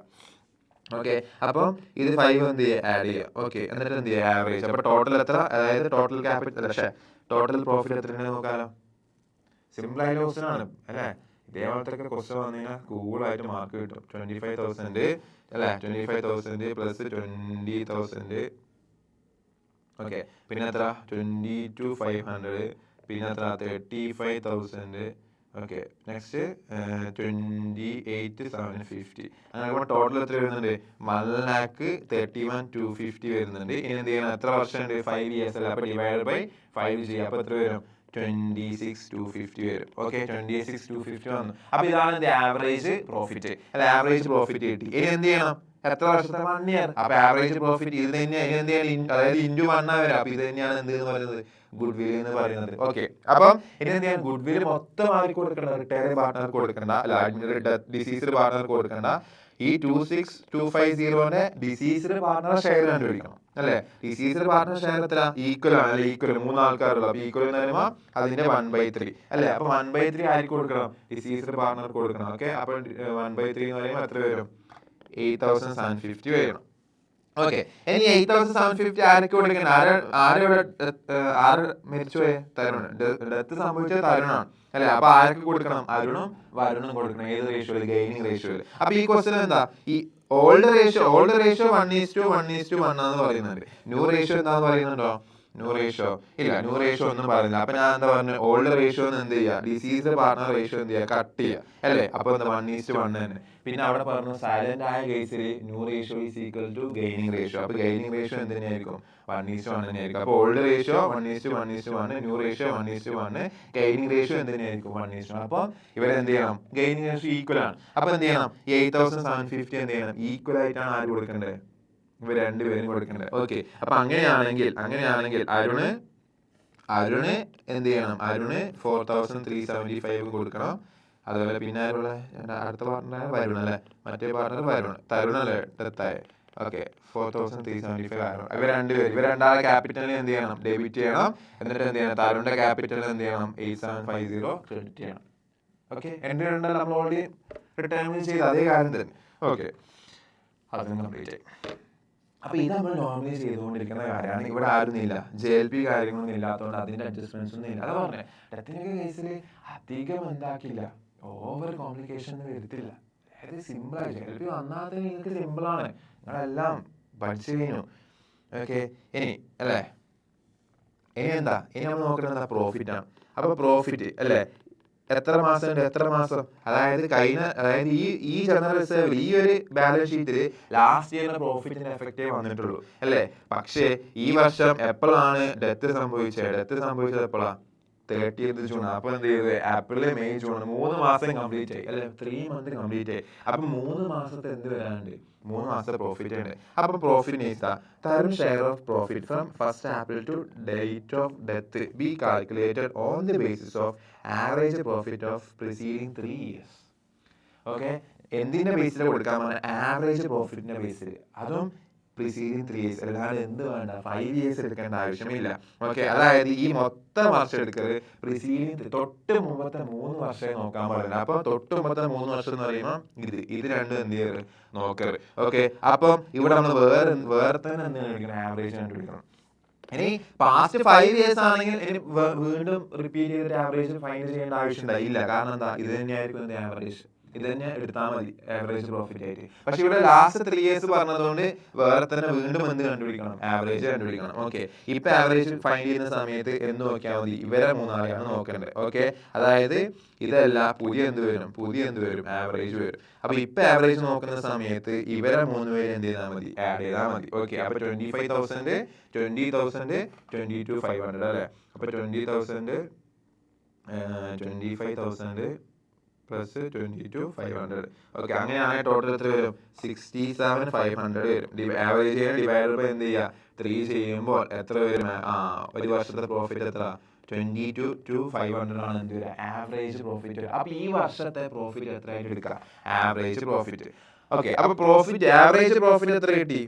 ഓക്കെ, അപ്പൊ ഇത് 5 എന്ത് ചെയ്യുക, ആഡ് ചെയ്യുക. ഓക്കെ, എന്നിട്ട് എന്ത് ചെയ്യുക, ആവറേജ്. അപ്പൊ ടോട്ടൽ എത്ര, അതായത് ടോട്ടൽ ക്യാപിറ്റൽ ടോട്ടൽ പ്രോഫിറ്റ് എത്രയാണ് നോക്കാലോ. സിമ്പിൾ ആയ ക്വസ്റ്റ്യൻ അല്ലെ. ഇതേപോലത്തെ ക്വസ്റ്റ്യൻ വന്നു കഴിഞ്ഞാൽ കൂളായിട്ട് മാർക്ക് കിട്ടും. 25,000 അല്ലെ, 25,000 പ്ലസ് 20,000. ഓക്കെ, പിന്നെ എത്ര, 22,500. പിന്നെ എത്ര, 35,000. Okay, next 28,750. അങ്ങനെ ടോട്ടൽ എത്ര വരുന്നുണ്ട്, 1,31,250 വരുന്നുണ്ട്. ഇനി എന്ത് ചെയ്യണം, എത്ര വർഷമുണ്ട്, 5 ഇയേഴ്സ് അല്ല. അപ്പൊ ഡിവൈഡ് ബൈ 5 ചെയ്യാം. അപ്പൊ എത്ര വരും, 26,250 വരും. ഓക്കെ, 26,250 വന്നു. അപ്പൊ ഇതാണ് എന്റെ ആവറേജ് പ്രോഫിറ്റ് അല്ല, ആവറേജ് പ്രോഫിറ്റ് കിട്ടി. ഇനി എന്ത് ചെയ്യണം, എത്ര വർഷത്തെ, 1 ഇയർ. അപ്പൊ ആവറേജ് പ്രോഫിറ്റ് ഇത് തന്നെയാണ്. എന്ത് ചെയ്യണം, അതായത് ഇൻറ്റു 1 വരാം. അപ്പൊ ഇത് തന്നെയാണ് എന്ത് എന്ന് പറയുന്നത്, ഗുഡ് വിൽ എന്ന് പറയുന്നത്. ഓക്കെ, അപ്പം ഇനി എന്ത് ചെയ്യാൻ, ഗുഡ് വിൽ മൊത്തം ആർക്ക് കൊടുക്കണ്ട, റിട്ടയർഡ് പാർട്ണർക്ക് കൊടുക്കണ്ട, ഡിസീസ്ഡ് പാർട്ണർക്ക് കൊടുക്കണ്ട. ഈ 26,250 ഡിസീസ്ഡ് പാർട്ണർ ഷെയർ കണ്ടുപിടിക്കണം അല്ലെ. ഡിസീസ്ഡ് പാർട്ണർ ഷെയർ എത്ര, ഈക്വൽ ആണ് അല്ലെ. ഈക്വൽ 3 ആൾക്കാരുള്ളൂ. അപ്പൊ ഈക്വൽ എന്ന് പറയുമ്പോൾ അതിന്റെ 1/3 അല്ലെ. അപ്പൊ 1/3 ആർക്ക് കൊടുക്കണം, ഡിസീസ്ഡ് പാർട്ണർക്ക് കൊടുക്കണം. ഓക്കെ, അപ്പൊ 1/3 എന്ന് പറയുമ്പോൾ എത്ര വരും, 8,750 വരണം. ഓക്കെ, ഇനി 8,750 ആരൊക്കെ കൊടുക്കണം, ആര് മരിച്ചുപോയ, തരുൺ. ഡെത്ത് സംഭവിച്ചത് തരുണാണ് അല്ലെ. അപ്പൊ ആരൊക്കെ കൊടുക്കണം, അരുണും വരുണും കൊടുക്കണം. ഏത് റേഷ്യോയിൽ, ഗെയിനിങ് റേഷ്യോയിൽ. അപ്പൊ ഈ ക്വസ്റ്റൻ എന്താ, ഈ ഓൾഡ് റേഷ്യോ 1:1 എന്ന് പറയുന്നുണ്ട്. ന്യൂ റേഷ്യോ എന്താന്ന് പറയുന്നുണ്ടോ, ന്യൂ റേഷ്യോ ഇല്ല, ന്യൂ റേഷ്യോ ഒന്നും പറയുന്നില്ല. അപ്പൊ ഞാൻ എന്താ പറഞ്ഞു, ഓൾഡ് റേഷ്യോ എന്ത് ചെയ്യുക, ഡിസീസ്ഡ് പാർട്ണർ റേഷ്യോ എന്ത് ചെയ്യുക, കട്ട് ചെയ്യുക അല്ലെ. അപ്പൊ എന്താ, 1:1 തന്നെ. പിന്നെ അവിടെ പറഞ്ഞു സൈലന്റ് ആയ കേസിൽ new ratio is equal to gaining ratio. അപ്പൊ ഗെയിനിങ് റേഷ്യോ എന്ത് തന്നെയായിരിക്കും, 1:1 തന്നെയായിരിക്കും. അപ്പൊ old ratio 1:1, new ratio 1:1, gaining ratio എന്ത് തന്നെയായിരിക്കും, 1:1. അപ്പൊ ഇവരെന്ത് ചെയ്യണം, ഗെയിനിങ് റേഷ്യോ ഈക്വൽ ആണ്. അപ്പൊ എന്ത് ചെയ്യണം, 8,750 എന്ത് ചെയ്യണം, ഈക്വൽ ആയിട്ടാണ് ആര് കൊടുക്കേണ്ടത്, ഇവർ രണ്ടുപേരും കൊടുക്കേണ്ടത്. ഓക്കെ, അപ്പൊ അങ്ങനെയാണെങ്കിൽ അരുണ് എന്ത് ചെയ്യണം, അരുണ് 4,375 കൊടുക്കണം. അതുപോലെ പിന്നെ അടുത്ത പാർട്ണർ വരുൺ അല്ലെ, മറ്റേ പാർട്ണർ വരുൺ, തരുൺ അല്ലേ ഡെത്തായ. ഓക്കെ 4375 ആയിരുന്നു. ഇവർ രണ്ടാളെ ക്യാപിറ്റലിന് എന്ത് ചെയ്യണം, ഡെബിറ്റ് ചെയ്യണം. എന്നിട്ട് എന്ത് ചെയ്യണം, തരുണിന്റെ ക്യാപിറ്റൽ എന്ത് ചെയ്യണം, 8750 ക്രെഡിറ്റ് ചെയ്യണം. ഓക്കെ, എൻട്രി ഉണ്ടെങ്കിൽ നമ്മൾ ഓൾറെഡി റിട്ടേൺ ചെയ്ത് അതേ കാര്യം തന്നെ. ഓക്കെ, അതും കംപ്ലീറ്റ് ആയി. അപ്പൊ ഇത് നമ്മൾ നോർമലി ചെയ്തുകൊണ്ടിരിക്കുന്ന കാര്യമാണ്. ഇവിടെ ആരുന്നില്ല, JLP കാര്യങ്ങളൊന്നും ഇല്ലാത്തതുകൊണ്ട് അതിന്റെ അഡ്ജസ്റ്റ്മെന്റ്സ് ഒന്നും ഇല്ല. അതാ പറഞ്ഞത്, ഡെത്തിനൊക്കെ കേസിൽ അധികം എന്താക്കില്ല, ഓവർ കോംപ്ലിക്കേഷൻ വരുത്തില്ല. അതായത് സിമ്പിളായി JLP വന്നാൽ തന്നെ നിങ്ങൾക്ക് സിമ്പിളാണ്, നിങ്ങളെല്ലാം പഠിച്ചു കഴിഞ്ഞു. ഓക്കെ, ഇനി അല്ലേ, ഇനി എന്താ, ഇനി നമ്മൾ നോക്കുന്നത് എന്താ, പ്രോഫിറ്റ് ആണ്. അപ്പൊ പ്രോഫിറ്റ് അല്ലേ, എത്ര മാസം ഉണ്ട്, എത്ര മാസം, അതായത് ഈ ജനറൽ റിസർവിൽ ഈ ഒരു ബാലൻസ് ഷീറ്റിൽ ലാസ്റ്റ് ഇയറിന്റെ പ്രോഫിറ്റിന്റെ എഫക്റ്റേ വന്നിട്ടുള്ളൂ അല്ലേ. പക്ഷേ ഈ വർഷം എപ്പോഴാണ് ഡെത്ത് സംഭവിച്ചത് എപ്പോഴാണ്, 30th June. അപ്പൊ എന്ത് ചെയ്ത്, ഏപ്രിൽ മെയ് ജൂൺ 3 മാസം കംപ്ലീറ്റ് ആയി അല്ലെ, 3 month കംപ്ലീറ്റ് ആയി. അപ്പൊ 3 മാസത്തെ എന്ത് വരാനുണ്ട്, 3 മാസത്തെ പ്രോഫിറ്റ് ഉണ്ട്. അപ്പൊ profit Tarun share of profit from 1st April to date of death be calculated on the basis of average profit of preceding 3 years. Okay, എന്തിന്റെ ബേസിൽ കൊടുക്കാൻ പറഞ്ഞാൽ, ആവറേജ് പ്രോഫിറ്റിന്റെ ബേസിൽ, അതും പ്രിസീഡിങ് 3 years, അല്ലാതെ എന്ത് വേണ്ട 5 years എടുക്കേണ്ട ആവശ്യമില്ല. ഓക്കെ, അതായത് ഈ മൊത്തം വർഷം എടുക്കരുത്, പ്രിസീഡിങ് തൊട്ട് മുമ്പത്തെ 3 വർഷം നോക്കാൻ പാടില്ല. അപ്പൊ തൊട്ട് മുമ്പത്തെ 3 വർഷം എന്ന് പറയുമ്പോൾ ഇത് രണ്ടും എന്ത് ചെയ്യരുത്, നോക്കരുത്. ഓക്കെ, അപ്പം ഇവിടെ നമ്മൾ വേറെ തന്നെ എന്ത് കണ്ടുപിടിക്കണം, ആവറേജ് കണ്ടുപിടിക്കണം. ഇനി പാസ്റ്റ് 5 years ആണെങ്കിൽ ഇനി വീണ്ടും റിപ്പീറ്റ് ചെയ്തിട്ട് ആവറേജ് ഫൈൻഡ് ചെയ്യേണ്ട ആവശ്യം ഉണ്ടായില്ല. കാരണം എന്താ, ഇത് തന്നെയായിരിക്കും എന്ത് ആവറേജ്, ഇത് തന്നെ എടുത്താൽ മതി ആവറേജ് പ്രോഫിറ്റ് ആയിട്ട്. പക്ഷെ ഇവിടെ ലാസ്റ്റ് 3 years പറഞ്ഞതുകൊണ്ട് വേറെ തന്നെ വീണ്ടും എന്ത് കണ്ടുപിടിക്കണം, ആവറേജ് കണ്ടുപിടിക്കണം. ഓക്കെ, ഇപ്പൊ ആവറേജ് ഫൈൻഡ് ചെയ്യുന്ന സമയത്ത് എന്ത് നോക്കിയാൽ മതി, ഇവരെ മൂന്നാളെയാണ് നോക്കേണ്ടത്. ഓക്കെ, അതായത് ഇതല്ല, പുതിയ എന്ത് വരും, ആവറേജ് വരും. അപ്പൊ ഇപ്പൊ ആവറേജ് നോക്കുന്ന സമയത്ത് ഇവരെ 3 പേര് എന്ത് ചെയ്താൽ മതി, ആഡ് ചെയ്താൽ മതി. ഓക്കെ, അപ്പൊ 25,000 20,000 22,500 അല്ലെ. അപ്പൊ 20,000 25,000 പ്ലസ് 22,500. ഓക്കെ, അങ്ങനെയാണെങ്കിൽ ടോട്ടൽ എത്ര വരും, 67,500 വരും. ആവറേജ് ഡിവൈഡഡ് ബൈ എന്ത് ചെയ്യുക, 3 ചെയ്യുമ്പോൾ എത്ര വരും, ഒരു വർഷത്തെ പ്രോഫിറ്റ് എത്ര, 22,500 ആണ് എന്ത് വരിക, ആവറേജ് പ്രോഫിറ്റ്. അപ്പൊ ഈ വർഷത്തെ പ്രോഫിറ്റ് എത്രയായിട്ട് എടുക്കുക, ആവറേജ് പ്രോഫിറ്റ്. ഓക്കെ, അപ്പൊ ആവറേജ് പ്രോഫിറ്റ് എത്ര കിട്ടി,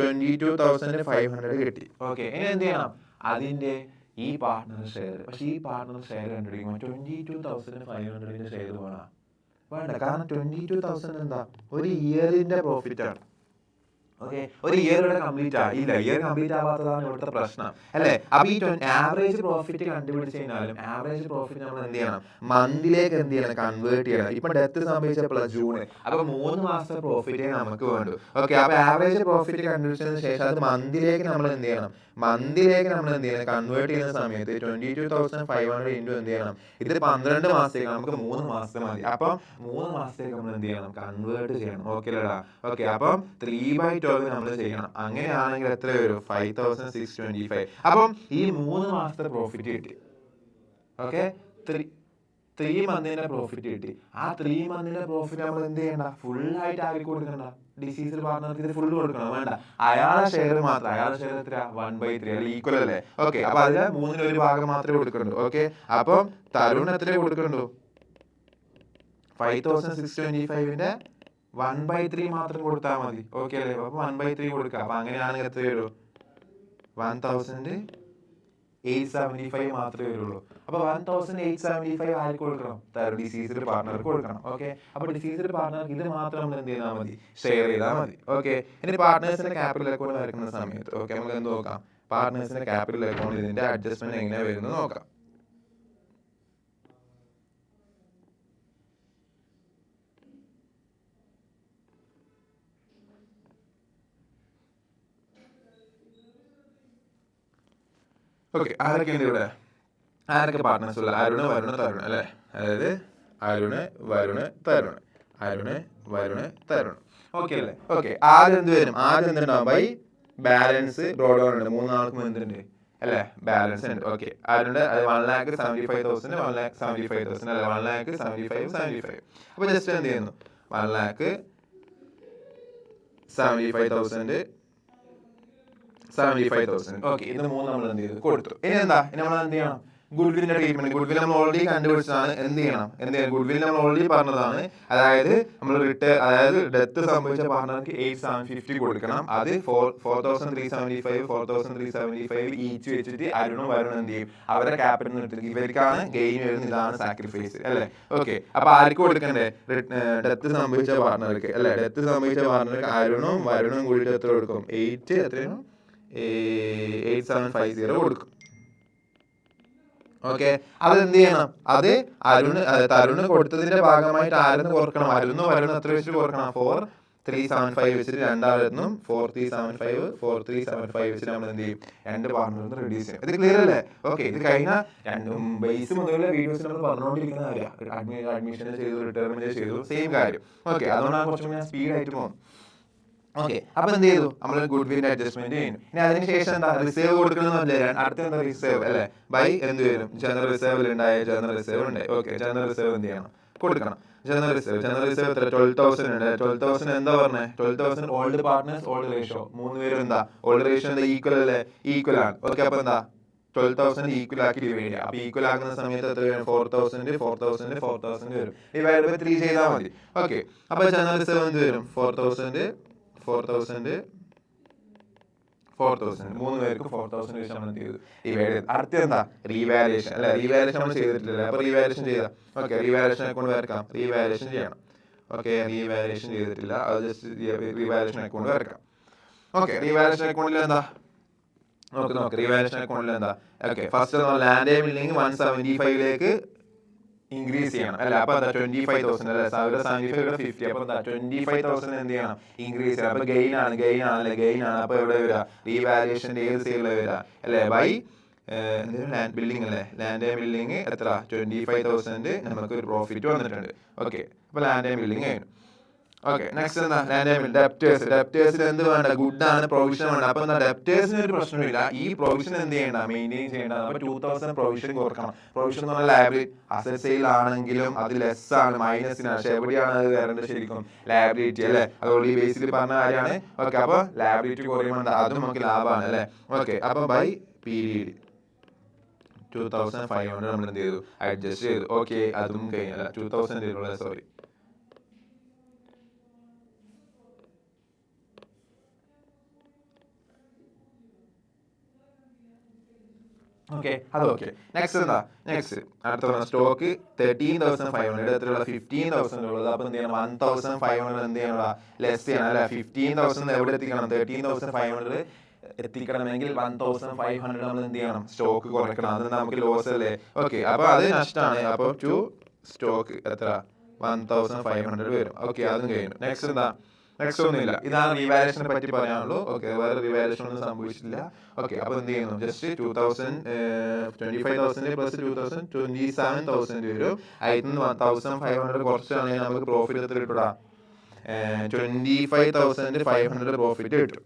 22,500 കിട്ടി. ഓക്കെ, ഇനി എന്ത് ചെയ്യണം, അതിന്റെ ഈ പാർട്ട്ണർ ഷെയർ. പക്ഷെ ഈ പാർട്ട്ണർ ഷെയർ കണ്ടുപിടിക്കുമ്പോൾ 22,500 ഷെയർ വേണ്ട. കാരണം 22,000 എന്താ, ഒരു ഇയറിന്റെ പ്രോഫിറ്റ് ആണ്. ഓക്കെ, ഒരു ഇയർ ഇവിടെ കംപ്ലീറ്റ് ആയില്ല, ഇയർ കംപ്ലീറ്റ് ആവാത്തതാണ് ഇവിടുത്തെ പ്രശ്നം അല്ലെ. അപ്പൊ ഈ ആവറേജ് പ്രോഫിറ്റ് കണ്ടുപിടിച്ച് കഴിഞ്ഞാലും ആവറേജ് പ്രോഫിറ്റ് നമ്മൾ എന്ത് ചെയ്യണം, മന്തിലേക്ക് എന്ത് ചെയ്യണം, കൺവേർട്ട് ചെയ്യണം. ഇപ്പൊ ഡെത്ത് സംഭവിച്ചപ്പോൾ ജൂൺ, അപ്പൊ 3 മാസത്തെ പ്രോഫിറ്റേ നമുക്ക് വേണ്ടു. ഓക്കെ, അപ്പൊ ആവറേജ് പ്രോഫിറ്റ് കണ്ടുപിടിച്ചതിന് ശേഷം അത് മന്തിലേക്ക് നമ്മൾ എന്ത് ചെയ്യണം, കൺവേർട്ട് ചെയ്യുന്ന സമയത്ത് 22,500 ഇൻറ്റു എന്ത് ചെയ്യണം, ഇത് 12 മാസത്തേക്ക്, നമുക്ക് 3 മാസത്തെ മതി. അപ്പം 3 മാസത്തേക്ക് നമ്മൾ എന്ത് ചെയ്യണം, കൺവേർട്ട് ചെയ്യണം. ഓക്കെ അല്ലടാ. ഓക്കെ, അപ്പം 3/12 നമ്മൾ ചെയ്യണം. അങ്ങനെയാണെങ്കിൽ എത്ര വരും, 5,625. അപ്പം ഈ 3 മാസത്തെ പ്രോഫിറ്റ് കിട്ടി. ഓക്കെ, 3 മന്തിന്റെ പ്രോഫിറ്റ് കിട്ടി. ആ 3 മന്തിന്റെ പ്രോഫിറ്റ് നമ്മൾ എന്ത് ചെയ്യണ്ട, ഫുൾ ആയിട്ട് ആക്കി കൊടുക്കണ്ട, ഡിസീസിൽ പാർട്ണർക്ക് ഇത് ഫുള്ള് കൊടുക്കണം, വേണ്ട. അയാളുടെ ഷെയർ മാത്രം, അയാളുടെ ഷെയർ എത്ര, 1/3 അല്ലെ, ഈക്വൽ അല്ലേ. ഓക്കെ, അപ്പൊ അതിലെ 1/3 ഭാഗം മാത്രമേ കൊടുക്കണ്ടു. ഓക്കെ, അപ്പം തരുൺ എത്ര കൊടുക്കണ്ടു, 5,625ന്റെ 1/3 മാത്രം കൊടുത്താൽ മതി. ഓക്കെ അല്ലേ, അപ്പൊ 1/3 കൊടുക്കുക. അപ്പൊ അങ്ങനെയാണെങ്കിൽ എത്ര വരും, 1,875 മാത്രമേ വരുള്ളൂ. അപ്പൊ 1,875 ആർക്ക് കൊടുക്കണം, ഡിസീസ്ഡ് പാർട്ണർക്ക് കൊടുക്കണം. ഓക്കെ, അപ്പൊ ഡിസീസ്ഡ് പാർട്ണർക്ക് ഇത് മാത്രം നമ്മൾ എന്ത് ചെയ്താൽ മതി, ഷെയർ ചെയ്താൽ മതി. ഓക്കെ, ഇനി പാർട്ട്നേഴ്സിന്റെ ക്യാപിറ്റൽ അക്കൗണ്ട് വരയ്ക്കുന്ന സമയത്ത് ഓക്കെ നമുക്ക് എന്ത് നോക്കാം, പാർട്ട്നേഴ്സിന്റെ ക്യാപിറ്റൽ അക്കൗണ്ട് ഇതിന്റെ അഡ്ജസ്റ്റ്മെന്റ് എങ്ങനെ വരുന്നത് നോക്കാം. ഓക്കെ, ആരൊക്കെയുണ്ട് ഇവിടെ, ആരൊക്കെ പാർട്ട്നേഴ്സ് ഉള്ള, അരുണ് വരുണ് തരുൺ അല്ലേ. അതായത് അരുണ് വരുണ് തരുൺ. ഓക്കെ അല്ലേ. ഓക്കെ, ആദ്യം എന്ത് വരും, ആദ്യം എന്തുണ്ടാവും, ബൈ ബാലൻസ് ബ്രോഡ് ഓൺ ഉണ്ട്, 3 ആൾക്കും എന്തുണ്ട് അല്ലേ, ബാലൻസ് ഉണ്ട്. ഓക്കെ, ആരുണ്ട്, അത് 1,75,000 1,75,000 അല്ലെ, 1,75,000. അപ്പൊ ജസ്റ്റ് എന്ത് ചെയ്യുന്നു, 1,75,000 75,000. ഓക്കെ, ഇത് 3 നമ്മൾ എന്ത് ചെയ്തു കൊടുത്തു. ഇനി എന്താ, ഇനി നമ്മൾ എന്ത് ചെയ്യണം, ഗുഡ്വില്ലിന്റെ ട്രീറ്റ്മെന്റ്. ഗുഡ്വിൽ നമ്മൾ ഓൾറെഡി കണ്ടുപിടിച്ചതാണ്. എന്ത് ചെയ്യണം ഗുഡ്വിൽ നമ്മൾ ഓൾറെഡി പറഞ്ഞതാണ്. അതായത് നമ്മൾ അതായത് ഡെത്ത് സംഭവിച്ച പാർട്ണർക്ക് 8750 കൊടുക്കണം. അത് 4375 4375 ഈച്ച് വെച്ചിട്ട് അരുണും വരുണും എന്ത് ചെയ്യും, അവരുടെ ക്യാപിറ്റൽ എടുത്തിട്ട് ഇവർക്കാണ് ഗെയിൻ വരുന്നത്. ഇതാണ് സാക്രിഫൈസ് അല്ലേ. ഓക്കെ, അപ്പൊ ആർക്ക് കൊടുക്കണ്ടേ? ഡെത്ത് സംഭവിച്ച പാർട്ണർക്ക് അല്ലെ. ഡെത്ത് സംഭവിച്ച പാർട്ണർക്ക് അരുണും വരുണും കൂടിയിട്ട് എത്ര കൊടുക്കും? 8750 കൊടുക്കും. ഓക്കെ, അതെന്ത് ചെയ്യണം? അത് തരുണ് കൊടുത്തതിന്റെ ഭാഗമായിട്ട് ആരെന്ന് കുറക്കണം? അരുന്ന് വരുന്ന എത്ര വെച്ചിട്ട് കുറക്കണം? 4375 വെച്ചിട്ട് രണ്ടാളെന്നും 4375 വെച്ചിട്ട് നമ്മൾ എന്ത് ചെയ്യും? രണ്ട് പാർട്ണറിന് റെഡ്യൂസ് ചെയ്യും. ഇത് ക്ലിയർ അല്ലേ? ഓക്കെ, ഇത് കഴിഞ്ഞ രണ്ടും ബേസ് മുതലുള്ള വീഡിയോസ് നമ്മൾ പറഞ്ഞുകൊണ്ടിരിക്കുന്ന കാര്യം. അഡ്മിഷൻ ചെയ്തു, റിട്ടയർമെന്റ് ചെയ്തു, സെയിം കാര്യം. ഓക്കെ, അതുകൊണ്ടാണ് കുറച്ചും ഞാൻ സ്പീഡായിട്ട് പോകുന്നത്. ഓക്കെ, അപ്പൊ എന്ത് ചെയ്തു? നമ്മൾ ഗുഡ്വില്ലിന്റെ അഡ്ജസ്റ്റ്മെന്റ് ചെയ്യുന്നു. ഇനി അതിനുശേഷം എന്താ? റിസർവ് കൊടുക്കണമെന്നല്ലേ. അടുത്ത എന്താ? റിസർവ് അല്ലെ. ബൈ എന്ത് വരും? ജനറൽ റിസർവിൽ ഉണ്ടായ ജനറൽ റിസർവ് ഉണ്ടായി. ഓക്കെ, ജനറൽ റിസർവ് എന്ത് ചെയ്യണം? കൊടുക്കണം. ജനറൽ റിസർവ് എത്ര? 12,000 ഉണ്ട്. 12,000 എന്താ പറഞ്ഞത്? 12,000 ഓൾഡ് പാർട്ട്നേഴ്സ് ഓൾഡ് റേഷ്യോ. 3 പേരും എന്താ? ഓൾഡ് റേഷ്യോ എന്താ? ഈക്വൽ അല്ലേ? ഈക്വൽ ആണ്. ഓക്കെ, അപ്പൊ എന്താ? 12,000 ഈക്വൽ ആക്കി ഡിവൈഡ് ചെയ്യാം. അപ്പൊ ഈക്വൽ ആകുന്ന സമയത്ത് എത്ര വരും? 4,000 വരും. ഡിവൈഡ് ബൈ 3 ചെയ്താൽ മതി. ഓക്കെ, അപ്പൊ ജനറൽ റിസർവ് എന്ത് വരും? 4,000 3 പേർക്ക് 4,000 വെച്ച് നമ്മൾ എന്ത് ചെയ്തു? ഡിവൈഡ് ചെയ്തു. അടുത്ത എന്താ? റീവാലുവേഷൻ അല്ലെ. റീവാലുവേഷൻ നമ്മൾ ചെയ്തിട്ടില്ല. അപ്പൊ റീവാലുവേഷൻ ചെയ്താൽ ഓക്കെ, റീവാലുവേഷൻ അക്കൗണ്ട് വരക്കാം. റീവാലുവേഷൻ ചെയ്യണം. ഓക്കെ, റീവാലുവേഷൻ ചെയ്തിട്ടില്ല, അത് ജസ്റ്റ് റീവാലുവേഷൻ അക്കൗണ്ട് വരക്കാം. ഓക്കെ, റീവാലുവേഷൻ അക്കൗണ്ടിൽ എന്താ നോക്ക്. റീവാലുവേഷൻ അക്കൗണ്ടിൽ എന്താ? Okay, first land building 175 increase ചെയ്യണം അല്ലെ. അപ്പൊ എന്താ? 25,000 അല്ലെ. 75 അപ്പൊ എന്താ? 25,000 എന്ത് ചെയ്യണം? ഇൻക്രീസ് ചെയ്യണം. അപ്പൊ ഗെയിൻ ആണ്. അപ്പൊ എവിടെ വരിക? റീവാലുവേഷന്റെ ഏത് സൈഡിൽ വരിക അല്ലെ? ബൈ ലാൻഡ് ബിൽഡിംഗ് അല്ലേ. ലാൻഡ് ബിൽഡിംഗ് എത്ര? 25,000 നമുക്ക് ഒരു പ്രോഫിറ്റ് വന്നിട്ടുണ്ട്. ഓക്കെ, അപ്പൊ ലാൻഡ് ബിൽഡിംഗ് ആയിരുന്നു. ഓക്കെ, നെക്സ്റ്റ് എന്താ? ഡെപ്റ്റേഴ്സിൽ എന്ത് വേണ്ട? ഗുഡ് ആണ്, പ്രൊവിഷൻ വേണ്ട. അപ്പൊ എന്താ? ഡെപ്റ്റേഴ്സിന് ഒരു പ്രശ്നമില്ല. ഈ പ്രൊവിഷൻ എന്ത് ചെയ്യണ്ട? മെയിൻറ്റെയിൻ ചെയ്യേണ്ട. അപ്പൊ 2,000 പ്രൊവിഷൻ കുറക്കണം. പ്രൊവിഷൻ എന്ന് പറഞ്ഞാൽ ലയബിലിറ്റി അസറ്റ് സെയിൽ ആണെങ്കിലും അത് ലെസ് ആണ്, മൈനസിനാണ്. പക്ഷെ എവിടെയാണ് അത് വരേണ്ടത്? ശരിക്കും ലയബിലിറ്റി അല്ലെ. അതുകൊണ്ട് ഈ ബേസിൽ പറഞ്ഞ കാര്യമാണ്. ഓക്കെ, അപ്പൊ ലയബിലിറ്റി കുറയുമ്പോൾ അതും നമുക്ക് ലാഭമാണ് അല്ലെ. ഓക്കെ, അപ്പൊ ബൈ പീരീഡ് 2,500 നമ്മൾ എന്ത് ചെയ്തു? അഡ്ജസ്റ്റ് ചെയ്തു. ഓക്കെ, അതും കഴിഞ്ഞല്ല. 2,000 സോറി. ഓക്കെ, അത് ഓക്കെ. നെക്സ്റ്റ് എന്താ? നെക്സ്റ്റ് അടുത്ത സ്റ്റോക്ക് 13,500 എത്രയുള്ള? 15,000 ഉള്ളത്. അപ്പൊ എന്ത് ചെയ്യണം? 1,500 എന്ത് ചെയ്യണം? ലെസ് ചെയ്യണം അല്ലെ. 15,000 എവിടെ എത്തിക്കണം? 13,500 എത്തിക്കണമെങ്കിൽ 1,500 നമ്മൾ എന്ത് ചെയ്യണം? സ്റ്റോക്ക് കുറയ്ക്കണം. അത് നമുക്ക് ലോസ് അല്ലേ. ഓക്കെ, അപ്പൊ അത് നഷ്ടമാണ്. അപ്പൊ ടു സ്റ്റോക്ക് എത്ര? 1,500 വരും. ഓക്കെ, അതും കഴിഞ്ഞു. നെക്സ്റ്റ് എന്താ? നെക്സ്റ്റ് ഒന്നുമില്ല. ഇതാണ് റീവാലുവേഷനെ പറ്റി പറയാനുള്ളൂ. ഓക്കെ, വേറെ റീവാലുവേഷൻ ഒന്നും സംഭവിച്ചിട്ടില്ല. ഓക്കെ, അപ്പൊ എന്ത് ചെയ്യുന്നു? ജസ്റ്റ് 25,000 പ്ലസ് 2,000 27,000 വരും. അതിൽ 1,500 കുറച്ചാണെങ്കിൽ നമുക്ക് പ്രോഫിറ്റ് എത്ര കിട്ടൂടാ? 25,500 പ്രോഫിറ്റ് കിട്ടും.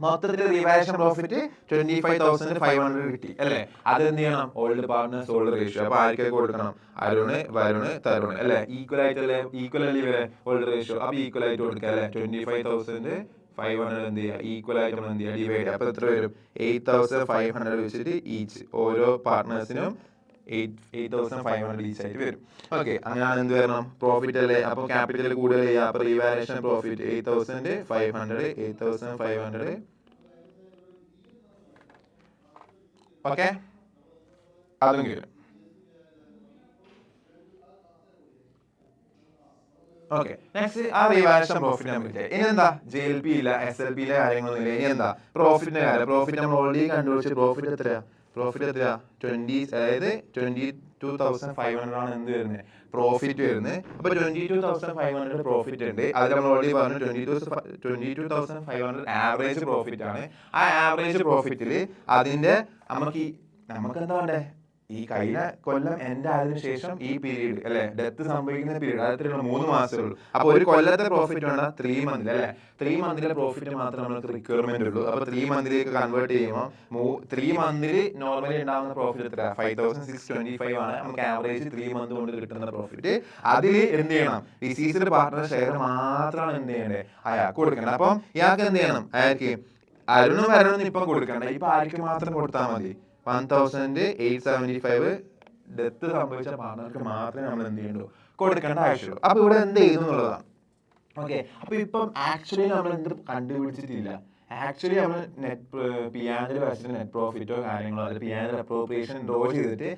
മൊത്തത്തിൽ റീവാലുവേഷൻ പ്രോഫിറ്റ് 25,500 കിട്ടി അല്ലെ. അത് എന്ത് ചെയ്യണം? Old partners old ratio. അപ്പൊ ആർക്കൊക്കെ കൊടുക്കണം? അരുണ്, വരുണ്, തരുണ് അല്ലെ. ഈക്വൽ ആയിട്ടല്ലേ? ഈക്വൽ അല്ലേ ഇവരെ ഓൾഡ് റേഷ്യോ. അപ്പൊ ഈക്വൽ ആയിട്ട് കൊടുക്കുക അല്ലെ. 25,500 എന്ത് ചെയ്യുക? ഈക്വൽ ആയിട്ട് നമ്മൾ എന്ത് ചെയ്യുക? ഡിവൈഡ് ചെയ്യുക. അപ്പൊ എത്ര വരും? 8,500 വെച്ചിട്ട് ഈച്ച് ഓരോ പാർട്ട്നേഴ്സിനും 8,500 ഈച്ച് ആയിട്ട് വരും. ഓക്കെ, അങ്ങനെയാണ് എന്ത് വരണം? പ്രോഫിറ്റ് അല്ലേ. അപ്പൊ ക്യാപിറ്റൽ കൂടുതൽ ചെയ്യുക. അപ്പൊ റീവാലുവേഷൻ പ്രോഫിറ്റ് 8,500 ഓക്കെ, അതും കിട്ടും. ഓക്കെ, നെക്സ്റ്റ് ആ റീവാലുവേഷൻ പ്രോഫിറ്റ് നമുക്ക് ഇനി എന്താ? JLP ഇല്ല, SLP യിലെ കാര്യങ്ങളൊന്നും ഇല്ല. ഇനി എന്താ? പ്രോഫിറ്റിന്റെ കാര്യം. പ്രോഫിറ്റ് നമ്മൾ ഓൾറെഡി കണ്ടുപിടിച്ച്. പ്രോഫിറ്റ് എത്രയാ? 22,500 ആണ് എന്ത് വരുന്നത്? പ്രോഫിറ്റ് വരുന്നത്. അപ്പൊ 22,500 പ്രോഫിറ്റ് ഉണ്ട്. അത് നമ്മൾ ഓൾറെഡി പറഞ്ഞു. 22,500 ആവറേജ് പ്രോഫിറ്റ് ആണ്. ആ ആവറേജ് പ്രോഫിറ്റിൽ അതിന്റെ നമുക്ക് എന്താ വേണ്ടേ? ഈ കഴിഞ്ഞ കൊല്ലം എൻഡ് ആയതിനു ശേഷം ഈ പീരീഡ് അല്ലെ, ഡെത്ത് സംഭവിക്കുന്ന പീരീഡ്, അതായത് 3 മാസമേ ഉള്ളൂ. അപ്പൊ ഒരു കൊല്ലത്തെ പ്രോഫിറ്റ് വേണ്ട 3 മന്തിൽ അല്ലെ. 3 മന്തിലെ പ്രോഫിറ്റ് മാത്രമേ നമുക്ക് റിക്വയർമെന്റ് ഉള്ളൂ. അപ്പൊ 3 മന്തിലേക്ക് കൺവേർട്ട് ചെയ്യുമ്പോൾ 3 മന്തിൽ നോർമലി ഉണ്ടാകുന്ന പ്രോഫിറ്റ് എത്ര? 5,625 ആണ് നമുക്ക് ആവറേജ് 3 മന്ത് കൊണ്ട് കിട്ടുന്ന പ്രോഫിറ്റ്. അതിൽ എന്ത് ചെയ്യണം? ഡിസീസ്ഡ് പാർട്ട്ണർ ഷെയർ മാത്രമാണ് എന്ത് ചെയ്യേണ്ടത്? അയാൾക്ക് കൊടുക്കണം. അപ്പം ഇയാൾക്ക് എന്ത് ചെയ്യണം? അയാൾക്ക് അരുണും വരണും ഇപ്പം കൊടുക്കണ്ട. ഇപ്പൊ ആർക്ക് മാത്രം കൊടുത്താൽ മതി? 1,875 ഡെത്ത് സംഭവിച്ച പാർട്ണർക്ക് മാത്രമേ നമ്മൾ എന്ത് ചെയ്യണ്ടു കൊടുക്കേണ്ട ആവശ്യമുള്ളൂ. അപ്പൊ ഇവിടെ എന്ത് ചെയ്തു എന്നുള്ളതാണ്. ഓക്കെ, അപ്പൊ ഇപ്പം ആക്ച്വലി നമ്മൾ എന്ത് കണ്ടുപിടിച്ചിട്ടില്ല. ആക്ച്വലി നമ്മൾ പിയാനിൽ വെച്ചിട്ട് നെറ്റ് പ്രോഫിറ്റോ കാര്യങ്ങളോ അല്ലെങ്കിൽ പിയാനിൽ അപ്രോപ്രിയേഷൻ ഡ്രോ ചെയ്തിട്ട്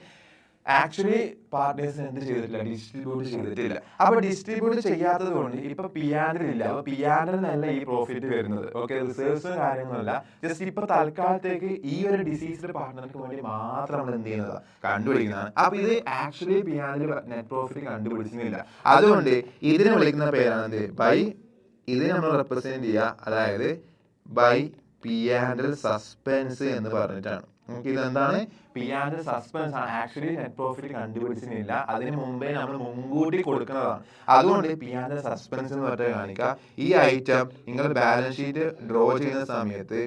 ആക്ച്വലി പാർട്ട്നേഴ്സിന് എന്ത് ചെയ്തിട്ടില്ല, ഡിസ്ട്രിബ്യൂട്ട് ചെയ്തിട്ടില്ല. അപ്പൊ ഡിസ്ട്രിബ്യൂട്ട് ചെയ്യാത്തത് കൊണ്ട് ഇപ്പൊ പിയാനിലില്ല. അപ്പൊ പിയാനിൽ ഈ പ്രോഫിറ്റ് വരുന്നത്. ഓക്കെ, റിസർവ്സും കാര്യങ്ങളല്ല, ജസ്റ്റ് ഇപ്പൊ തൽക്കാലത്തേക്ക് ഈ ഒരു ഡിസീസ്ഡ് പാർട്ട്ണർക്ക് വേണ്ടി മാത്രം നമ്മൾ എന്ത് ചെയ്യുന്നത് കണ്ടുപിടിക്കുന്നതാണ്. അപ്പൊ ഇത് ആക്ച്വലി പിയാനിൽ നെറ്റ് പ്രോഫിറ്റ് കണ്ടുപിടിക്കുന്നില്ല. അതുകൊണ്ട് ഇതിനെ വിളിക്കുന്ന പേരാണ് ബൈ, ഇതിനെ നമ്മൾ റെപ്രസെന്റ് ചെയ്യുക, അതായത് ബൈ പിയാൻഡൽ സസ്പെൻസ് എന്ന് പറഞ്ഞിട്ടാണ്. നമുക്ക് ഇതെന്താണ്, പിയാൻഡൽ സസ്പെൻസ് ആണ്. ആക്ച്വലി നെറ്റ് പ്രോഫിറ്റ് കണ്ടുപിടിച്ചിട്ടില്ല, അതിന് മുമ്പേ നമ്മൾ മുൻകൂട്ടി കൊടുക്കുന്നതാണ്. അതുകൊണ്ട് പിയാൻഡൽ സസ്പെൻസ് എന്ന് പറഞ്ഞാൽ കാണിക്കുക. ഈ ഐറ്റം നിങ്ങൾ ബാലൻസ് ഷീറ്റ് ഡ്രോ ചെയ്യുന്ന സമയത്ത്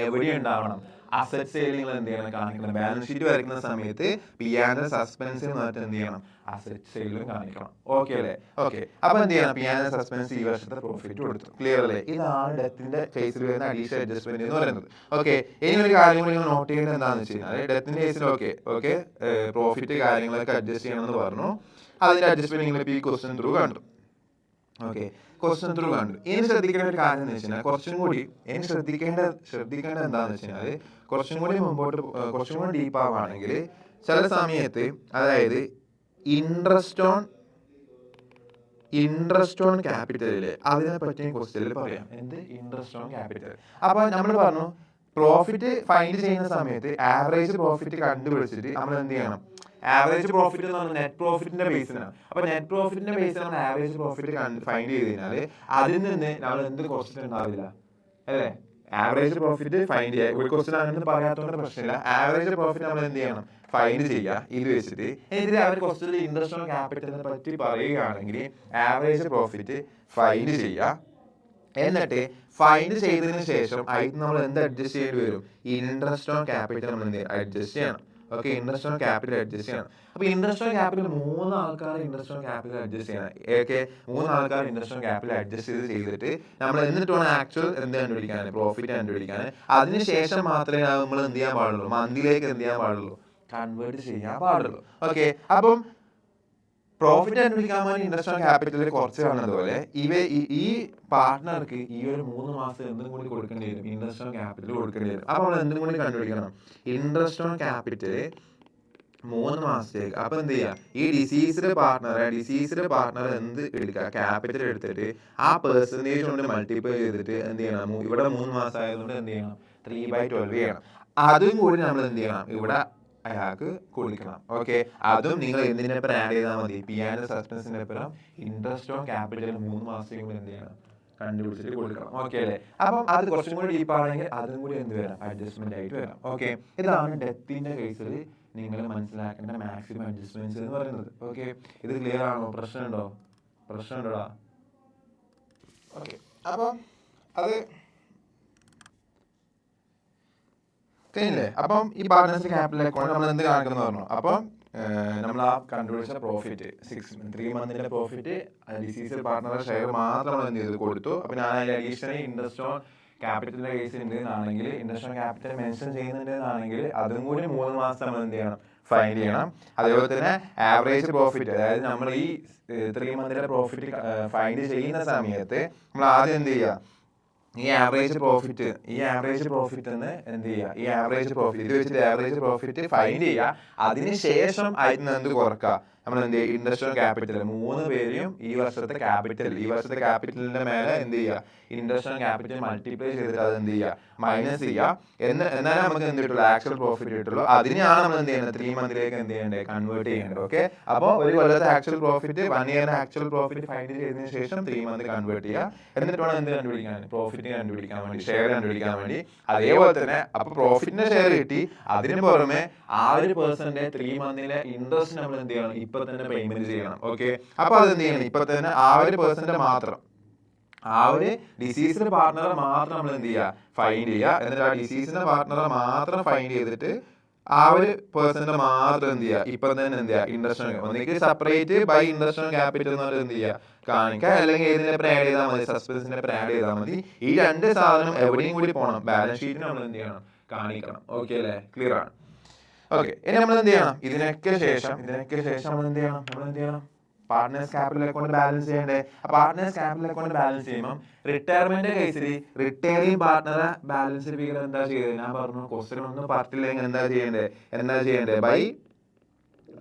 എവിടെ ഉണ്ടാവണം, അസറ്റ് സെയിൽ നിങ്ങൾ എന്ത് ചെയ്യണം കാണിക്കണം. ബാലൻസ് ഷീറ്റ് വരയ്ക്കുന്ന സമയത്ത് പിയാൻഡൽ സസ്പെൻസ് എന്ന് പറഞ്ഞിട്ട് എന്ത് ചെയ്യണം, അസറ്റ് സെയിലും കാണിക്കണം. ഓക്കെ അല്ലേ? ഓക്കെ, അപ്പൊ എന്ത് ചെയ്യണം, പിയാൻഡൽ സസ്പെൻസ് ഈ വർഷത്തെ പ്രോഫിറ്റ് കൊടുത്തു. ക്ലിയർ അല്ലേ? ഇതാണ് ഡെത്തിന്റെ കേസിൽ വരുന്ന അഡീഷണൽ അഡ്ജസ്റ്റ്മെന്റ് എന്ന് പറയുന്നത്. ഓക്കെ, ഇനി ഒരു കാര്യം കൂടി നിങ്ങൾ നോട്ട് ചെയ്യേണ്ടത് എന്താണെന്ന് വെച്ച് കഴിഞ്ഞാൽ, ഡെത്തിന്റെ കേസിൽ ഓക്കെ പ്രോഫിറ്റ് കാര്യങ്ങളൊക്കെ അഡ്ജസ്റ്റ് ചെയ്യണമെന്ന് പറഞ്ഞു. അതിന്റെ അഡ്ജസ്റ്റ്മെന്റ് നിങ്ങൾ ഈ ക്വസ്റ്റ്യൻ ത്രൂ കണ്ടു. ഓക്കെ, ക്വസ്റ്റ്യൻ ത്രൂ കണ്ടു. ഇനി ശ്രദ്ധിക്കേണ്ട ഒരു കാര്യം എന്ന് വെച്ച് കഴിഞ്ഞാൽ, കുറച്ചും കൂടി ഇനി ശ്രദ്ധിക്കേണ്ട എന്താണെന്ന് വെച്ച് കഴിഞ്ഞാൽ, കുറച്ചും കൂടി മുമ്പോട്ട് കുറച്ചും കൂടി ഡീപ്പ് ആവുകയാണെങ്കിൽ ചില സമയത്ത്, അതായത് ഇൻട്രസ്റ്റ് ഓൺ ക്യാപിറ്റലില് അതിനെ പറ്റിയ ക്വസ്റ്റ്യനിൽ പറയാം. എന്ത് ഇൻട്രസ്റ്റ് ഓൺ ക്യാപിറ്റൽ. അപ്പൊ നമ്മൾ പറഞ്ഞു പ്രോഫിറ്റ് ഫൈൻഡ് ചെയ്യുന്ന സമയത്ത് ആവറേജ് പ്രോഫിറ്റ് കണ്ടുപിടിച്ചിട്ട് നമ്മൾ എന്ത് ചെയ്യണം, ആവറേജ് പ്രോഫിറ്റ് എന്ന് പറഞ്ഞാൽ നെറ്റ് പ്രോഫിറ്റിന്റെ ബേസിനാണ്. അപ്പൊ നെറ്റ് പ്രോഫിറ്റിന്റെ ബേസിൽ നമ്മൾ ആവറേജ് പ്രോഫിറ്റ് ഫൈൻഡ് ചെയ്ത് കഴിഞ്ഞാൽ അതിൽ നിന്ന് നമ്മൾ എന്ത് ക്വസ്റ്റ്യൻ ഉണ്ടാവില്ല അല്ലേ. ആവറേജ് പ്രോഫിറ്റ് ഫൈൻഡ് ചെയ്യുക, ഒരു ക്വസ്റ്റ്യൻ അങ്ങനെ പറയാത്തതുകൊണ്ട് പ്രശ്നമില്ല. ആവറേജ് പ്രോഫിറ്റ് നമ്മൾ എന്ത് ചെയ്യണം, ഫൈൻഡ് ചെയ്യുക ഇത് വെച്ചിട്ട്. എന്നിട്ട് അവർ ക്വസ്റ്റ്യനിൽ ഇൻട്രസ്റ്റ് ഓൺ ക്യാപിറ്റലിനെ പറ്റി പറയുകയാണെങ്കിൽ ആവറേജ് പ്രോഫിറ്റ് ഫൈൻഡ് ചെയ്യുക. എന്നിട്ട് ഫൈൻഡ് ചെയ്തതിന് ശേഷം അതിന് നമ്മൾ എന്ത് അഡ്ജസ്റ്റ് ചെയ്യേണ്ടി വരും, ഇൻട്രസ്റ്റ് ഓൺ ക്യാപിറ്റൽ നമ്മൾ എന്ത് അഡ്ജസ്റ്റ് ചെയ്യണം. Okay, interest on capital adjust ചെയ്യണം. അപ്പൊ ഇൻട്രസ്റ്റ് ഓൺ ക്യാപിറ്റൽ 3 ആൾക്കാർ ഇൻട്രസ്റ്റ് ഓൺ ക്യാപിറ്റൽ അഡ്ജസ്റ്റ് ചെയ്യണം. ഓക്കെ, 3 ആൾക്കാർ ഇൻട്രസ്റ്റ് ഓൺ ക്യാപിറ്റൽ അഡ്ജസ്റ്റ് ചെയ്തിട്ട് നമ്മൾ എന്നിട്ട് വേണം ആക്ച്വൽ എന്ത് കണ്ടുപിടിക്കാൻ, പ്രോഫിറ്റ് കണ്ടുപിടിക്കാൻ. അതിനുശേഷം മാത്രമേ നമ്മൾ എന്ത് ചെയ്യാൻ പാടുള്ളൂ, മന്തിലേക്ക് എന്ത് ചെയ്യാൻ പാടുള്ളൂ, കൺവേർട്ട് ചെയ്യാൻ പാടുള്ളൂ. ഓക്കെ, അപ്പം പ്രോഫിറ്റ് കണ്ടുപിടിക്കാൻ വേണ്ടി ഇൻട്രസ്റ്റ് ഓൺ ക്യാപിറ്റലിൽ കുറച്ച് കാണുന്നതുപോലെ ഈ പാർട്ട്ണർക്ക് ഈ ഒരു 3 മാസം എന്തും കൂടി കൊടുക്കേണ്ടി വരും, ഇൻട്രസ്റ്റ് ഓൺ ക്യാപിറ്റൽ കൊടുക്കേണ്ടി വരും. അപ്പൊ നമ്മൾ എന്തും കൂടി കണ്ടുപിടിക്കണം, ഇൻട്രസ്റ്റ് ഓൺ ക്യാപിറ്റൽ 3 മാസത്തേക്ക്. അപ്പൊ എന്ത് ചെയ്യാം, ഈ ഡിസീസ്ഡ് പാർട്ട്ണർ എന്ത് എടുക്കുക, ക്യാപിറ്റൽ എടുത്തിട്ട് ആ പെർസെന്റേജ് കൊണ്ട് മൾട്ടിപ്ലൈ ചെയ്തിട്ട് എന്ത് ചെയ്യണം, ഇവിടെ 3 മാസം ആയതുകൊണ്ട് എന്ത് ചെയ്യണം, 3/12 ചെയ്യണം. അതും കൂടി നമ്മൾ എന്ത് ചെയ്യണം, ഇവിടെ അയാൾക്ക് കൊടുക്കണം. ഓക്കെ, അതും നിങ്ങൾ എന്തിന്റെ ഒപ്പം ആഡ് ചെയ്താൽ മതി, പിയാനൽ സസ്പെൻസിന്റെ ഒപ്പം ഇൻട്രസ്റ്റ് ഓൺ ക്യാപിറ്റൽ 3 മാസത്തേക്ക് എന്ത് ചെയ്യണം, കണ്ടുപിടിച്ചിട്ട് കൊടുക്കണം. ഓക്കെ അല്ലേ? അപ്പം അത് കുറച്ചും കൂടി ഡീപ്പ് ആണെങ്കിൽ അതും കൂടി എന്ത് വരാം, അഡ്ജസ്റ്റ്മെന്റ് ആയിട്ട് വരാം. ഓക്കെ, ഇതാണ് ഡെത്തിന്റെ കേസിൽ നിങ്ങൾ മനസ്സിലാക്കേണ്ട മാക്സിമം അഡ്ജസ്റ്റ്മെന്റ്സ് എന്ന് പറയുന്നത്. ഓക്കെ, ഇത് ക്ലിയർ ആണോ? പ്രശ്നമുണ്ടോടാ? ഓക്കെ, അപ്പം അത് കഴിഞ്ഞില്ലേ? അപ്പം ഈ പാർട്ട്നേഴ്സ് ക്യാപിറ്റൽ അക്കൗണ്ട് നമ്മൾ എന്ത് കാണിക്കുന്നു പറഞ്ഞു. അപ്പം നമ്മൾ ആ കണ്ടുപിടിച്ച പ്രോഫിറ്റ് 3 മന്തിന്റെ പ്രോഫിറ്റ് ഡിസീസ് പാർട്ട്ണറുടെ ഷെയർ മാത്രം നമ്മൾ എന്ത് ചെയ്ത് കൊടുത്തു. അപ്പൊ ഞാൻ അഡീഷണലി ഇൻട്രസ്റ്റ് ഓൺ ക്യാപിറ്റലിന്റെ കേസ് ഉണ്ടെന്നാണെങ്കിൽ, ഇൻട്രസ്റ്റ് ഓൺ ക്യാപിറ്റൽ മെൻഷൻ ചെയ്യുന്നുണ്ടെന്നാണെങ്കിൽ അതും കൂടി 3 മാസം നമ്മൾ എന്ത് ചെയ്യണം, ഫൈൻഡ് ചെയ്യണം. അതേപോലെ തന്നെ ആവറേജ് പ്രോഫിറ്റ്, അതായത് നമ്മൾ ഈ 3 മന്തിന്റെ പ്രോഫിറ്റ് ഫൈൻഡ് ചെയ്യുന്ന സമയത്ത് നമ്മൾ ആദ്യം എന്ത് ചെയ്യുക, ഈ ആവറേജ് പ്രോഫിറ്റ് എന്ന് എന്ത് ചെയ്യുക, ഈ ആവറേജ് പ്രോഫിറ്റ് ഇത് വെച്ചിട്ട് ആവറേജ് പ്രോഫിറ്റ് ഫൈൻഡ് ചെയ്യുക. അതിനുശേഷം അതിന് എന്ത് കുറക്കുക, നമ്മൾ എന്ത് ചെയ്യുക, ഇൻട്രസ്റ്റ് ഓൺ ക്യാപിറ്റൽ 3 പേരും ഈ വർഷത്തെ ക്യാപിറ്റലിന്റെ മേലെ എന്ത് ചെയ്യുക, ഇൻട്രസ്റ്റ് ഓൺ ക്യാപിറ്റൽ മൾട്ടിപ്ലൈ ചെയ്തിട്ട് അത് എന്ത് ചെയ്യുക, മൈനസ് ചെയ്യുക. എന്നാലും നമുക്ക് എന്ത് കിട്ടുള്ളൂ, ആക്ച്വൽ പ്രോഫിറ്റ് കിട്ടുള്ളൂ. അതിനെയാണ് നമ്മൾ എന്ത് ചെയ്യുന്നത്, 3 മന്തിലേക്ക് എന്ത് ചെയ്യേണ്ടത്, കൺവേർട്ട് ചെയ്യേണ്ടത്. ഓക്കെ, അപ്പോൾ ഒരു കൊല്ലത്തെ ആക്ച്വൽ പ്രോഫിറ്റ് 1 ഇയറിന്റെ ആക്ച്വൽ പ്രോഫിറ്റ് ഫൈൻഡ് ചെയ്തതിനു ശേഷം 3 മന്ത് കൺവേർട്ട് ചെയ്യുക. എന്നിട്ട് വേണം എന്ത് കണ്ടുപിടിക്കാൻ, പ്രോഫിറ്റ് കണ്ടുപിടിക്കാൻ വേണ്ടി, ഷെയർ കണ്ടുപിടിക്കാൻ വേണ്ടി. അതേപോലെ തന്നെ അപ്പൊ പ്രോഫിറ്റിന്റെ ഷെയർ കിട്ടി, അതിന് പുറമെ ആ ഒരു പേഴ്സന്റെ 3 മന്തിലെ ഇൻട്രസ്റ്റ് നമ്മൾ എന്ത് ചെയ്യണം, ഇപ്പൊ തന്നെ പേയ്മെന്റ് ചെയ്യണം. ഓക്കെ, അപ്പൊ അത് എന്ത് ചെയ്യണം, ഇപ്പൊ തന്നെ ആ ഒരു പേഴ്സന്റെ മാത്രം, ആ ഒരു ഡിസീസ്ഡ് പാർട്ട്ണറെ മാത്രം നമ്മൾ എന്ത് ചെയ്യുക, ഫൈൻഡ് ചെയ്യുക. എന്നിട്ട് ആ ഡിസീസിന്റെ പാർട്ട്ണറെ മാത്രം ഫൈൻഡ് ചെയ്തിട്ട് ആ ഒരു പേഴ്സന്റെ മാത്രം എന്ത് ചെയ്യുക, ഇപ്പൊ തന്നെ എന്ത് ചെയ്യുക, ഇൻട്രസ്റ്റ് ഒന്നിക്ക് separate by interest on capital എന്ന് പറഞ്ഞിട്ട് എന്ത് ചെയ്യുക, കാണിക്കുക. അല്ലെങ്കിൽ ഏതിന്റെ ആഡ് ചെയ്താൽ മതി, സസ്പെൻസിന്റെ ആഡ് ചെയ്താൽ മതി. ഈ 2 സാധനം എവിടെയും കൂടി പോകണം, ബാലൻസ് ഷീറ്റിന് നമ്മൾ എന്ത് ചെയ്യണം, കാണിക്കണം. ഓക്കെ അല്ലേ? ക്ലിയർ ആണ്. ഓക്കെ, ഇനി നമ്മൾ എന്ത് ചെയ്യണം? ഇതിനൊക്കെ ശേഷം നമ്മൾ എന്ത് ചെയ്യണം? പാർട്ട്നേഴ്സ് ക്യാപിറ്റൽ അക്കൗണ്ട് ബാലൻസ് ചെയ്യണ്ടേ? പാർട്ട്നേഴ്സ് ക്യാപിറ്റൽ അക്കൗണ്ട് ബാലൻസ് ചെയ്യുമ്പോൾ റിട്ടയർമെന്റ് കേസിൽ റിട്ടയറിംഗ് പാർട്ട്ണറെ ബാലൻസ് ഫിഗർ എന്താ ചെയ്തത്? ഞാൻ പറഞ്ഞു ക്വസ്റ്റ്യൻ ഒന്നും പറഞ്ഞില്ലെങ്കിൽ എന്താ ചെയ്യേണ്ടത്? ബൈ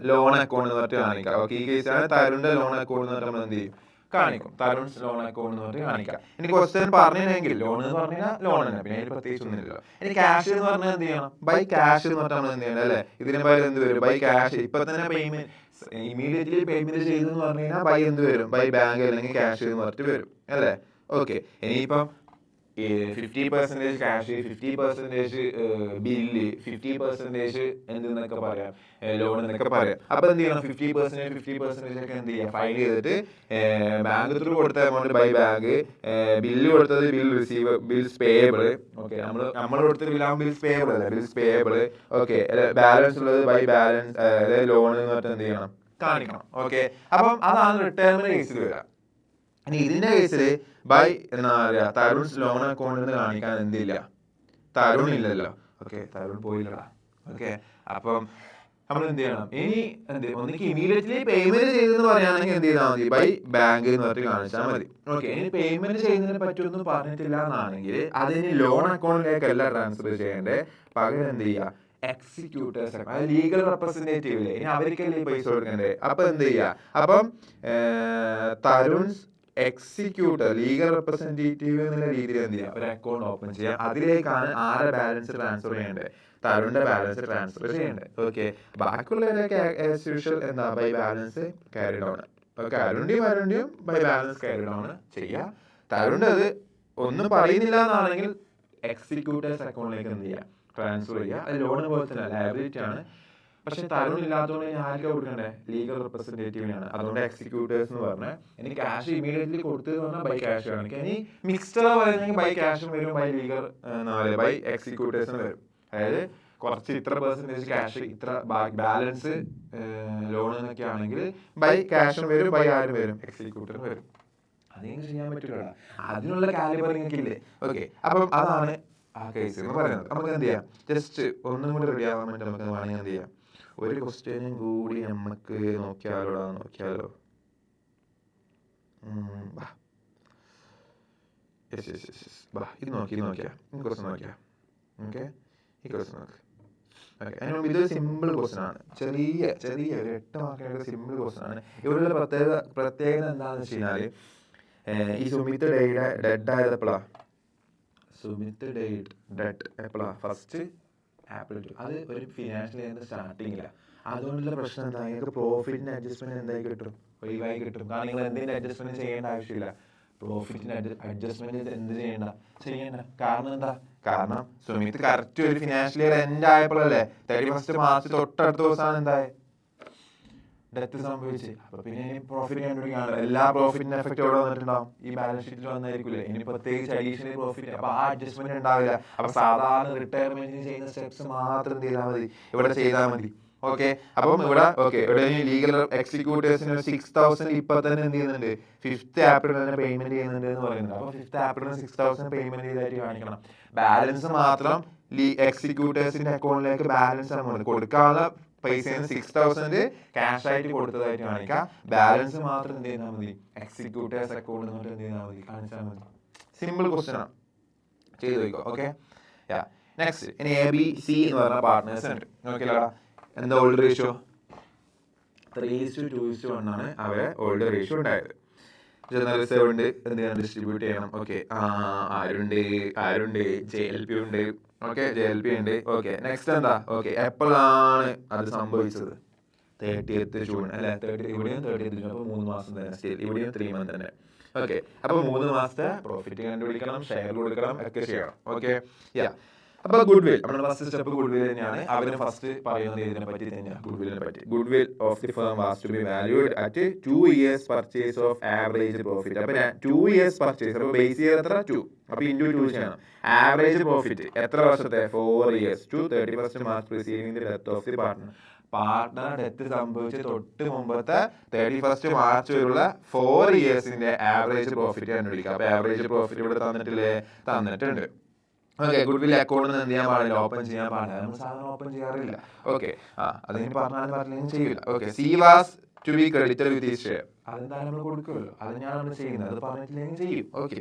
ലോൺ അക്കൗണ്ട് എന്ന് പറഞ്ഞിട്ട് കാണിക്കാം. ഓക്കെ, ഈ കേസാണ് തരുണിന്റെ ലോൺ അക്കൗണ്ട് എന്ന് പറഞ്ഞാൽ നമ്മൾ എന്ത് ചെയ്യും? കാണിക്കും. തരുൺസ് ലോൺ അക്കൗണ്ട് എന്ന് പറഞ്ഞിട്ട് കാണിക്കാം. ഇനി ക്വസ്റ്റ്യൻ പറഞ്ഞില്ലെങ്കിൽ ലോൺ എന്ന് പറഞ്ഞാൽ ലോൺ തന്നെ, പിന്നെ അതിൽ പ്രത്യേകിച്ച് ഒന്നുമില്ല. ഇനി ക്യാഷ് എന്ന് പറഞ്ഞാൽ എന്ത് ചെയ്യണം? ബൈ ക്യാഷ് എന്ന് പറഞ്ഞാൽ നമ്മൾ എന്ത് ചെയ്യണം അല്ലേ? ഇതിന് ബൈ എന്ത് വരും? By cash. ഇപ്പൊ തന്നെ പേയ്മെന്റ് ഇമീഡിയറ്റ്ലി പേയ്മെന്റ് ചെയ്തെന്ന് പറഞ്ഞു കഴിഞ്ഞാൽ ബൈ എന്ത് വരും? ബൈ ബാങ്ക് അല്ലെങ്കിൽ ക്യാഷ് എന്ന് പറഞ്ഞിട്ട് വരും അല്ലേ? ഓക്കെ, ഇനിയിപ്പം 50% ക്യാഷ്, 50% ബില്ല്, 50% എന്തെന്നൊക്കെ പറയാം, ലോൺ എന്നൊക്കെ പറയാം. അപ്പൊ എന്ത് ചെയ്യണം? 50% ഒക്കെ എന്ത് ചെയ്യാം? ഫൈൽ ചെയ്തിട്ട് ബാങ്ക് ത്രൂ കൊടുത്ത എമൗണ്ട് ബൈ ബാങ്ക്, ബില്ല് കൊടുത്തത് ബിൽസ് പേയബിൾ. ഓക്കെ, നമ്മൾ കൊടുത്ത ബിൽസ് പേയബിൾ അല്ലേ? Bills payable. ഓക്കെ, ബാലൻസ് ഉള്ളത് ബൈ ബാലൻസ്, അതായത് ലോൺ എന്ന് പറഞ്ഞിട്ട് എന്ത് ചെയ്യണം? കാണിക്കണം. ഓക്കെ, അപ്പം അതാണ് റിട്ടയർമെന്റ് കേസിൽ വരിക. ഇനി ഇതിന്റെ കേസിൽ ബൈ എന്താ പറയാ, തരുൺസ് ലോൺ അക്കൗണ്ടിൽ കാണിക്കാൻ എന്തില്ല? തരുൺ ഇല്ലല്ലോ. ഓക്കെ, തരുൺ പോയില്ലടാ. ഓക്കെ, അപ്പം നമ്മൾ എന്ത് ചെയ്യണം? ഇനി ഒന്നിക്ക് ഇമീഡിയറ്റ്ലി പേയ്മെന്റ് ചെയ്തെന്ന് പറയുകയാണെങ്കിൽ എന്ത് ചെയ്താൽ മതി? ബൈ ബാങ്ക് എന്ന് പറഞ്ഞിട്ട് കാണിച്ചാൽ മതി. ഓക്കെ, ഇനി പേയ്മെന്റ് ചെയ്യുന്നതിനെ പറ്റിയൊന്നും പറഞ്ഞിട്ടില്ല എന്നാണെങ്കിൽ അതിന് ലോൺ അക്കൗണ്ടിലേക്കല്ല ട്രാൻസ്ഫർ ചെയ്യേണ്ടത്, പകരം എന്ത് ചെയ്യുക? എക്സിക്യൂട്ടേഴ്സ്, അതായത് ലീഗൽ റെപ്രസെന്റേറ്റീവില്, ഇനി അവർക്കല്ലേ പൈസ കൊടുക്കണ്ടേ? അപ്പൊ എന്ത് ചെയ്യുക? അപ്പം തരുൺസ് എക്സിക്യൂട്ടർ, ലീഗൽ റെപ്രസെന്റേറ്റീവ് എന്നുള്ള രീതിയിൽ എന്ത് ചെയ്യുക? ഒരു അക്കൗണ്ട് ഓപ്പൺ ചെയ്യുക. അതിലേക്കാണ് ആരുടെ ബാലൻസ് ട്രാൻസ്ഫർ ചെയ്യേണ്ടത്? തരുണിന്റെ ബാലൻസ് ട്രാൻസ്ഫർ ചെയ്യേണ്ടത്. ഓക്കെ, ബാക്കിയുള്ളവരൊക്കെ ആസ് യൂഷ്വൽ എന്താ? By balance carry down. Okay, അരുണിന്റെയും ബൈ ബാലൻസ് ക്യാരി ഡൗൺ ചെയ്യുക. തരുണിന്റെ അത് ഒന്നും പറയുന്നില്ല എന്നാണെങ്കിൽ എക്സിക്യൂട്ടേഴ്സ് അക്കൗണ്ടിലേക്ക് എന്ത് ചെയ്യുക? ട്രാൻസ്ഫർ ചെയ്യുക. അത് ലോൺ പോലെ തന്നെ ലയബിലിറ്റി ആണ്. പക്ഷെ തരുൺ ഇല്ലാത്തതുകൊണ്ട് ഞാൻ ആർക്കാ കൊടുക്കണ്ടേ? ലീഗൽ റെപ്രസെന്റേറ്റീവിനാണ്. അതുകൊണ്ട് എക്സിക്യൂട്ടേഴ്സ് എന്ന് പറഞ്ഞാൽ ഇനി ക്യാഷ് ഇമീഡിയറ്റ്ലി കൊടുത്തത് പറഞ്ഞാൽ ബൈ ക്യാഷ് കാണിക്കുക. ഇനി മിക്സ്ഡ് പറയുന്നെങ്കിൽ ബൈ ക്യാഷും വരും, ബൈ ലീഗൽ ബൈ എക്സിക്യൂട്ടേഴ്സും വരും. അതായത് കുറച്ച് ഇത്ര പെർസെന്റേജ് ക്യാഷ്, ഇത്ര ബാലൻസ് ലോൺ എന്നൊക്കെ ആണെങ്കിൽ ബൈ ക്യാഷും വരും, ബൈ ആരും വരും? എക്സിക്യൂട്ടറും വരും. അതെങ്ങനെ ചെയ്യാൻ പറ്റില്ല, അതിനുള്ള കാലിബറിംഗ് ഇല്ലേ? ഓക്കെ, അപ്പം അതാണ് ആ കേസ് എന്ന് പറയുന്നത്. നമുക്ക് എന്ത് ചെയ്യാം? ജസ്റ്റ് ഒന്നും കൂടി റെഡി ആവാൻ വേണ്ടി നമുക്ക് വേണമെങ്കിൽ എന്ത് ചെയ്യാം? ഒരു ക്വസ്റ്റ്യനും കൂടി നമുക്ക് നോക്കിയാലോ? ഇത് നോക്കിയാ ക്വസ്റ്റ്യൻ നോക്കിയാ. ഓക്കെ, ഈ ക്വസ്റ്റ്യൻ നോക്ക്. ഓക്കെ, അതിന് ഇത് സിമ്പിൾ ക്വസ്റ്റ്യൻ ആണ്. ചെറിയ ഒരു 8 മാർക്കിന്റെ സിമ്പിൾ ക്വസ്റ്റ്യൻ ആണ്. ഇവിടെയുള്ള പ്രത്യേകത എന്താണെന്ന് വെച്ച് കഴിഞ്ഞാൽ, ഈ സുമിത്ത് ഡെഡ് ആയത് എപ്പോഴാ? സുമിത്ത് ഡെഡ് എപ്പോഴാ? ഫസ്റ്റ് ആപ്പിൾ അത് ഒരു ഫിനാൻഷ്യൽ ഇയറിന്റെ സ്റ്റാർട്ടിങ്ങില്ല. അതുകൊണ്ടുള്ള പ്രശ്നം എന്താ? നിങ്ങൾക്ക് പ്രോഫിറ്റിന്റെ അഡ്ജസ്റ്റ്മെന്റ് എന്തായി കിട്ടും? ഒഴിവായി കിട്ടും. കാരണം നിങ്ങൾ എന്തിന്റെ അഡ്ജസ്റ്റ്മെന്റ് ചെയ്യേണ്ട ആവശ്യമില്ല. പ്രോഫിറ്റിന്റെ അഡ്ജസ്റ്റ്മെന്റ് എന്ത് ചെയ്യണ്ട. കാരണം എന്താ? കാരണം സുമിത്ത് കറക്റ്റ് ഒരു ഫിനാൻഷ്യൽ ഇയർ എൻഡ് ആയപ്പോഴല്ലേ 31 മാർച്ച് തൊട്ടടുത്ത ദിവസമാണ് എന്തായ ഡെത്ത് സംഭവിച്ച്. അപ്പൊ പിന്നെ പ്രോഫിറ്റ് കണ്ടുപിടിക്കാണ്. എല്ലാ പ്രോഫിറ്റിന്റെ എഫക്ട് എവിടെ വന്നിട്ടുണ്ടാവും? ഈ ബാലൻസ് ഷീറ്റിൽ വന്നായിരിക്കില്ലേ? ഇനി പ്രത്യേകിച്ച് അഡീഷണൽ പ്രോഫിറ്റ്, അപ്പൊ ആ അഡ്ജസ്റ്റ്മെന്റ് ഉണ്ടാവില്ല. അപ്പൊ സാധാരണ റിട്ടയർമെന്റിന് ചെയ്യുന്ന സ്റ്റെപ്സ് മാത്രം എന്ത് ചെയ്താൽ മതി? ഇവിടെ ചെയ്താൽ മതി. ഓക്കെ, അപ്പം ഇവിടെ ലീഗൽ എക്സിക്യൂട്ടേഴ്സിന് 6,000 ഇപ്പൊ തന്നെ എന്ത് ചെയ്യുന്നുണ്ട്? 5th ഏപ്രിൽ തന്നെ പേയ്മെന്റ് ചെയ്യുന്നുണ്ട് എന്ന് പറയുന്നത്. അപ്പൊ 5th ഏപ്രിലിന് 6,000 പേയ്മെന്റ് ചെയ്തായിട്ട് കാണിക്കണം. ബാലൻസ് മാത്രം എക്സിക്യൂട്ടേഴ്സിന്റെ അക്കൗണ്ടിലേക്ക് ബാലൻസ് എമൗണ്ട് കൊടുക്കാനുള്ള പൈസ 6,000 ക്യാഷ് ആയിട്ട് കൊടുത്തതായിട്ട് കാണിക്കാം. ബാലൻസ് മാത്രം എന്ത് ചെയ്താൽ മതി? എക്സിക്യൂട്ടേഴ്സ് അക്കൗണ്ട് എന്ത് ചെയ്താൽ മതി? കാണിച്ചാൽ മതി. സിമ്പിൾ ക്വസ്റ്റ്യൻ ആണ്, ചെയ്ത് നോക്കോ. ഓക്കെ, നെക്സ്റ്റ് ഇനി ABC എന്ന് പറഞ്ഞ പാർട്ട്നേഴ്സ് ഉണ്ട്. ഓക്കെ, എന്താ ഓൾഡ് റേഷ്യോ? 3:2:1 ആണ് അവരെ ഓൾഡ് റേഷ്യോ ഉണ്ടായത്. ജനറൽ റിസർവ് ഉണ്ട്, എന്ത് ചെയ്യണം? ഡിസ്ട്രിബ്യൂട്ട് ചെയ്യണം. ഓക്കെ, ആരുണ്ട്? JLP ഉണ്ട്. ഓക്കെ, JLP ഉണ്ട്. ഓക്കെ, നെക്സ്റ്റ് എന്താ? ഓക്കെ, എപ്പോഴാണ് അത് സംഭവിച്ചത്? 30th ജൂൺ അല്ലെ? ഇവിടെയും 30th ജൂൺ. അപ്പൊ 3 മാസം തന്നെ. സ്റ്റിൽ ഇവിടെയും 3 months തന്നെ. ഓക്കെ, അപ്പൊ 3 മാസത്തെ പ്രോഫിറ്റ് കണ്ടുപിടിക്കണം, ഷെയർ കൊടുക്കണം, ഒക്കെ ചെയ്യണം. ഓക്കെ, അപ്പൊ ഗുഡ് വിൽ, നമ്മുടെ ഫസ്റ്റ് സ്റ്റെപ്പ് ഗുഡ് വിൽ തന്നെയാണ്. അവര് ഫസ്റ്റ് പറയുന്നത് ഇതിനെ പറ്റി തന്നെയാണ്, ഗുഡ് വില്ലിനെ പറ്റി. Goodwill of the firm was to be valued at 2 years purchase of average profit. അപ്പൊ 2 years പർച്ചേസ്, അപ്പൊ ബേസ് ഇയർ എത്ര? 2. അപ്പൊ ഇൻറ്റു 2 ചെയ്യണം. ആവറേജ് പ്രോഫിറ്റ് എത്ര വർഷത്തെ? 4 years to 31st March preceding the death of the partner. Partner death സംഭവിച്ച് തൊട്ട് മുമ്പത്തെ 31st March വരെയുള്ള 4 yearsന്റെ ആവറേജ് പ്രോഫിറ്റ് കണ്ടുപിടിക്കുക. അപ്പൊ ആവറേജ് പ്രോഫിറ്റ് ഇവിടെ തന്നിട്ടില്ലേ? തന്നിട്ടുണ്ട്. ഓക്കെ, ഗുഡ് വിൽ അക്കൗണ്ട് എന്ത് ചെയ്യാൻ പാടില്ല, ഓപ്പൺ ചെയ്യാൻ പാടില്ല. നമ്മൾ സാധാരണ ഓപ്പൺ ചെയ്യാറില്ല. ഓക്കെ, അതിന് പറഞ്ഞാലും പറഞ്ഞില്ലെങ്കിൽ ചെയ്യില്ല. Okay, C was to be credited with his share, അതെന്തായാലും നമ്മൾ കൊടുക്കുമല്ലോ, അത് ഞാൻ നമ്മൾ ചെയ്യുന്നത്, അത് പറഞ്ഞിട്ടില്ലെങ്കിൽ ചെയ്യും. ഓക്കെ,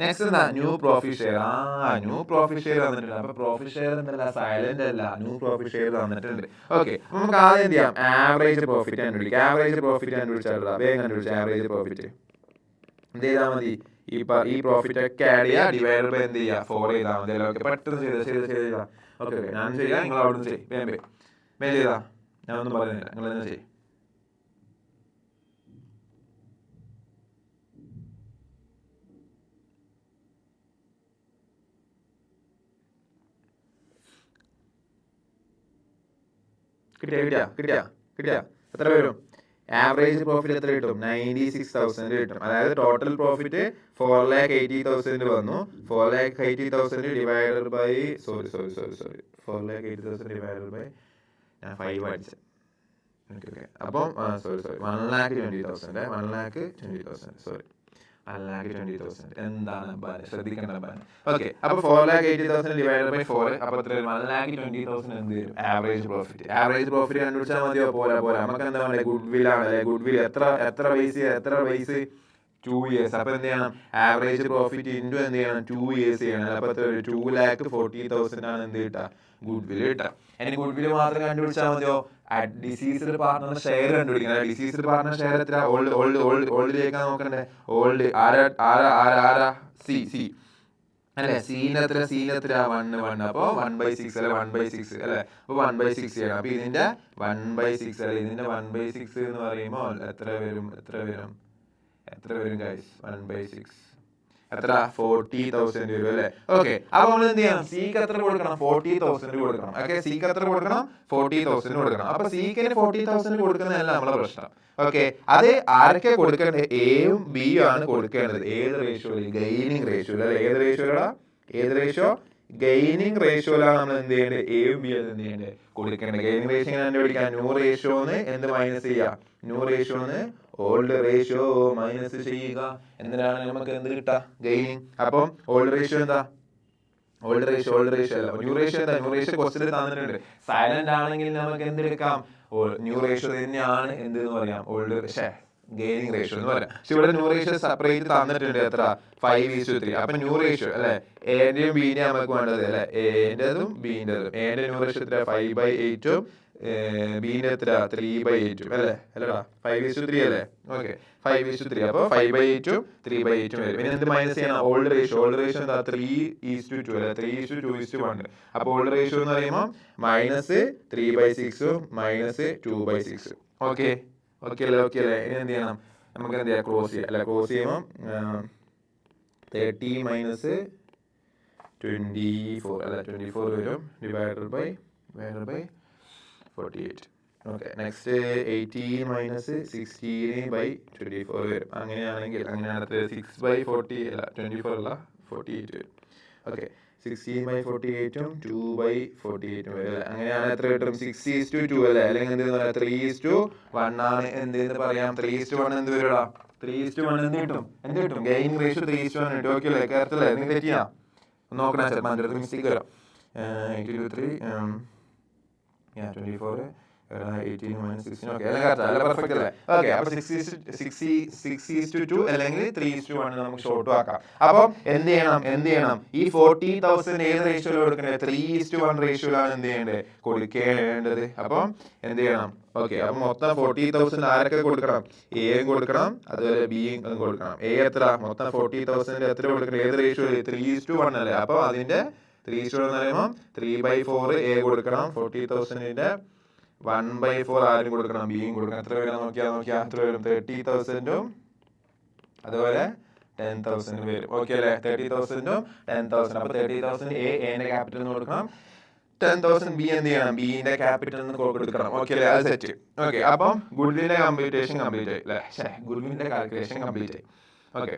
നെക്സ്റ്റ് എന്താ, new profit share. New profit share തന്നിട്ടുണ്ട്. അപ്പൊ പ്രോഫിറ്റ് ഷെയർ എന്തല്ല, സൈലന്റ് അല്ല, ന്യൂ പ്രോഫിറ്റ് ഷെയർ തന്നിട്ടുണ്ട്. ഓക്കെ, നമുക്ക് ആദ്യം എന്ത് ചെയ്യാം, ആവറേജ് പ്രോഫിറ്റ് കണ്ടുപിടിക്കാം. ആവറേജ് പ്രോഫിറ്റ് കണ്ടുപിടിച്ചാൽ വേഗം കണ്ടുപിടിച്ച ആവറേജ് പ്രോഫിറ്റ് എന്ത് ചെയ്താൽ മതി, ഈ പ്രോഫിറ്റ് ഒക്കെ ആഡ് ചെയ്യുക, ഡിവൈഡ് ബൈ എന്ത് ചെയ്യുക, 4 ചെയ്താൽ മതി. ഓക്കെ, പെട്ടെന്ന് ചെയ്താൽ. ഓക്കെ, ഞാൻ ചെയ്യാം, നിങ്ങൾ അവിടെ നിന്ന് ചെയ്യും. വേഗം ചെയ്താ, ഞാൻ ഒന്നും പറയുന്നില്ല, നിങ്ങൾ തന്നെ ചെയ്യും. കിട്ടിയ എത്ര വരും, ആവറേജ് പ്രോഫിറ്റ് എത്ര കിട്ടും, 96,000 കിട്ടും. അതായത് ടോട്ടൽ പ്രോഫിറ്റ് 4,80,000 വന്നു. 4,80,000 ഡിവൈഡഡ് ബൈ 4,80,000 ഡിവൈഡഡ് ബൈ, ഞാൻ 5 അടിച്ചത്. ഓക്കെ, അപ്പം 1,20,000 എന്താണ് ശ്രദ്ധിക്കേണ്ട. ഓക്കെ, അപ്പൊ 4,80,000 ഡിവൈഡ് ബൈ 4, അപ്പൊ 1,20,000 എന്ത് വരും, ആവറേജ് പ്രോഫിറ്റ്. ആവറേജ് പ്രോഫിറ്റ് കണ്ടുപിടിച്ചാൽ മതിയോ, പോരാ. നമുക്ക് എന്താ പറയുക, ഗുഡ് വിൽ ആണല്ലേ. ഗുഡ് വിൽ എത്ര വയസ്സ് 2 years. അപ്പൊ എന്ത് ചെയ്യണം, ആവറേജ് പ്രോഫിറ്റ് ഇൻറ്റു എന്ത് ചെയ്യണം, 2 years ചെയ്യണം. അപ്പൊ 2,40,000 ആണ് എന്ത് കിട്ടുക, ഗുഡ് വിൽ കിട്ടുക. ഇനി ഗുഡ് വിൽ മാത്രം കണ്ടുപിടിച്ചാൽ മതിയോ, ഡിസീസ്ഡ് പാർട്ണർ ഷെയർ കണ്ടുപിടിക്കണം. ഡിസീസ്ഡ് പാർട്ണർ ഷെയർ എത്ര, ഓൾഡിലേക്കാണ് നോക്കണ്ടേ. ഓൾഡ് ആരാ സി അല്ലെ, സീന് എത്ര 1 അപ്പൊ 1/6 അല്ലെ, 1/6 അല്ലെ, അപ്പൊ 1/6 ചെയ്യണം. അപ്പൊ ഇതിന്റെ 1/6 അല്ലെ, ഇതിന്റെ 1/6 എന്ന് പറയുമ്പോൾ എത്ര വരും ഗൈസ്, 1/6 എത്ര, 40,000 വരും അല്ലെ. ഓക്കെ, അപ്പൊ നമ്മൾ എന്ത് ചെയ്യണം, സിക്ക് എത്ര കൊടുക്കണം, 40,000 കൊടുക്കണം. ഓക്കെ, സിക്ക് എത്ര കൊടുക്കണം, 40,000 കൊടുക്കണം. അപ്പൊ സിക്ക് 40,000 കൊടുക്കുന്നതല്ല നമ്മളെ പ്രശ്നം. ഓക്കെ, അത് ആരൊക്കെ കൊടുക്കേണ്ടത്, എയും ബിയും ആണ് കൊടുക്കേണ്ടത്. ഏത് റേഷ്യോയിൽ, ഗെയിനിങ് റേഷ്യോ അല്ലെ. ഏത് റേഷ്യോ, ഗെയിനിങ് റേഷ്യോയിലാണ് നമ്മൾ എന്ത് ചെയ്യേണ്ടത്, എയും ബി എന്ത് ചെയ്യേണ്ടത്, കൊടുക്കേണ്ടത്. ഗെയിനിങ് റേഷ്യോ കണ്ടുപിടിക്കാൻ ന്യൂ റേഷ്യോന്ന് എന്ത് മൈനസ് ചെയ്യാം, ന്യൂ റേഷ്യോന്ന് ഓൾഡ് റേഷ്യോ മൈനസ് ചെയ്യുക. എന്തിനാണ് നമുക്ക് എന്ത് കിട്ടുക, ഗെയിനിങ്. അപ്പം ഓൾഡ് റേഷ്യോ എന്താ, ഓൾഡ് റേഷ്യോ അല്ല, ന്യൂ റേഷ്യോ എന്താ, ന്യൂ റേഷ്യോ ക്വസ്റ്റ്യൻ തന്നിട്ടുണ്ട്. സൈലന്റ് ആണെങ്കിൽ നമുക്ക് എന്തെടുക്കാം, ന്യൂ റേഷ്യോ തന്നെയാണ് എന്ത് പറയാം, ഓൾഡ് ഗെയിനിങ് റേഷ്യോ എന്ന് പറയാം. പക്ഷെ ഇവിടെ ന്യൂ റേഷ്യോ സെപ്പറേറ്റ് തന്നിട്ടുണ്ട്, എത്ര, 5:3. അപ്പൊ ന്യൂ റേഷ്യോ അല്ലെ, എന്റെയും ബിന്റെയും നമുക്ക് വേണ്ടത് അല്ലെ, എന്റേതും ബിന്റേതും. എന്റെ ന്യൂ റേഷ്യോ എത്ര, 5/8, ബിന്റെ എത്ര, 3/8 അല്ലേ, അല്ലടാ 5:3 അല്ലേ. ഓക്കെ, 5:3. അപ്പൊ 5/8, 3/8 വരും. പിന്നെ എന്ത് മൈനസ് ചെയ്യണം, ഓൾഡ് റേഷ്യോ എന്താ, 3:2 അല്ലെ, 3:2:1. അപ്പൊ ഓൾഡ് റേഷ്യോ എന്ന് പറയുമ്പോൾ -3/6 -2/6. ഓക്കെ അല്ലേ. ഇനി എന്ത് ചെയ്യണം, നമുക്ക് എന്ത് ചെയ്യാം, ക്രോസ് ചെയ്യാം അല്ലെ. ക്രോസ് ചെയ്യുമ്പോൾ 30 - 24 അല്ലെ, 24 വരും, ഡിവൈഡഡ് ബൈ 48. ഓക്കെ, നെക്സ്റ്റ് 18 - 16/24 വരും. അങ്ങനെയാണെങ്കിൽ 6/40 അല്ല, 24 അല്ല, 48 വരും. ഓക്കെ, 16/48 2/48 വരും. അങ്ങനെയാണ് എത്ര കിട്ടും, 6:2 അല്ലേ, അല്ലെങ്കിൽ എന്ത് 3:1 ആണ്. എന്ത് പറയാം, 3:1 എന്ത് വരും, 3:1 എന്ത് കിട്ടും, ഗെയിനിങ് റേഷ്യോ 3:1 കിട്ടും. ഓക്കെ അല്ലേ, കറക്റ്റ് അല്ലേ, നിങ്ങൾ തെറ്റിയാ നോക്കണം, ചിലപ്പോൾ മിസ്റ്റേക്ക് വരാം. 8 24 18 - 16. ഓക്കെ, പെർഫെക്റ്റ് അല്ലേ. ഓക്കെ, അപ്പൊ 6:2 അല്ലെങ്കിൽ 3:1 നമുക്ക് ഷോർട്ട് ആക്കാം. അപ്പം എന്ത് ചെയ്യണം, ഈ 40,000 ഏത് റേഷ്യോയിൽ കൊടുക്കേണ്ടത്, 3:1 റേഷ്യോയിലാണ് എന്ത് ചെയ്യേണ്ടത്, കൊടുക്കേണ്ടത്. അപ്പം എന്ത് ചെയ്യണം, ഓക്കെ, അപ്പൊ മൊത്തം 40,000 ആരൊക്കെ കൊടുക്കണം, എയും കൊടുക്കണം, അതുപോലെ ബിയും കൊടുക്കണം. എ എത്ര, മൊത്തം 40,000 എത്ര കൊടുക്കണം, ഏത് റേഷ്യോയിൽ, 3:1 അല്ലേ. അപ്പൊ അതിന്റെ 3:1 എന്ന് പറയുമ്പോൾ 3/4 എ കൊടുക്കണം, 40,000ന്റെ 1/4 ആരും കൊടുക്കണം, ബിയും കൊടുക്കണം. എത്ര വരും നോക്കിയാ എത്ര വരും, 30,000 അതുപോലെ 10,000 വരും. ഓക്കെ അല്ലേ, 30,000 10,000. അപ്പൊ 30,000 എന്റെ ക്യാപിറ്റൽ കൊടുക്കണം, 10,000 ബി എന്ത് ചെയ്യണം, ബിന്റെ ക്യാപിറ്റൽ കൊടുക്കണം. ഓക്കെ അല്ലേ, അത് സെറ്റ്. ഓക്കെ, അപ്പം ഗുഡ്വില്ലിന്റെ കമ്പ്യൂട്ടേഷൻ കംപ്ലീറ്റ് ആയി അല്ലേ, ഗുഡ്വില്ലിന്റെ കാൽക്കുലേഷൻ കംപ്ലീറ്റ് ആയി. ഓക്കെ,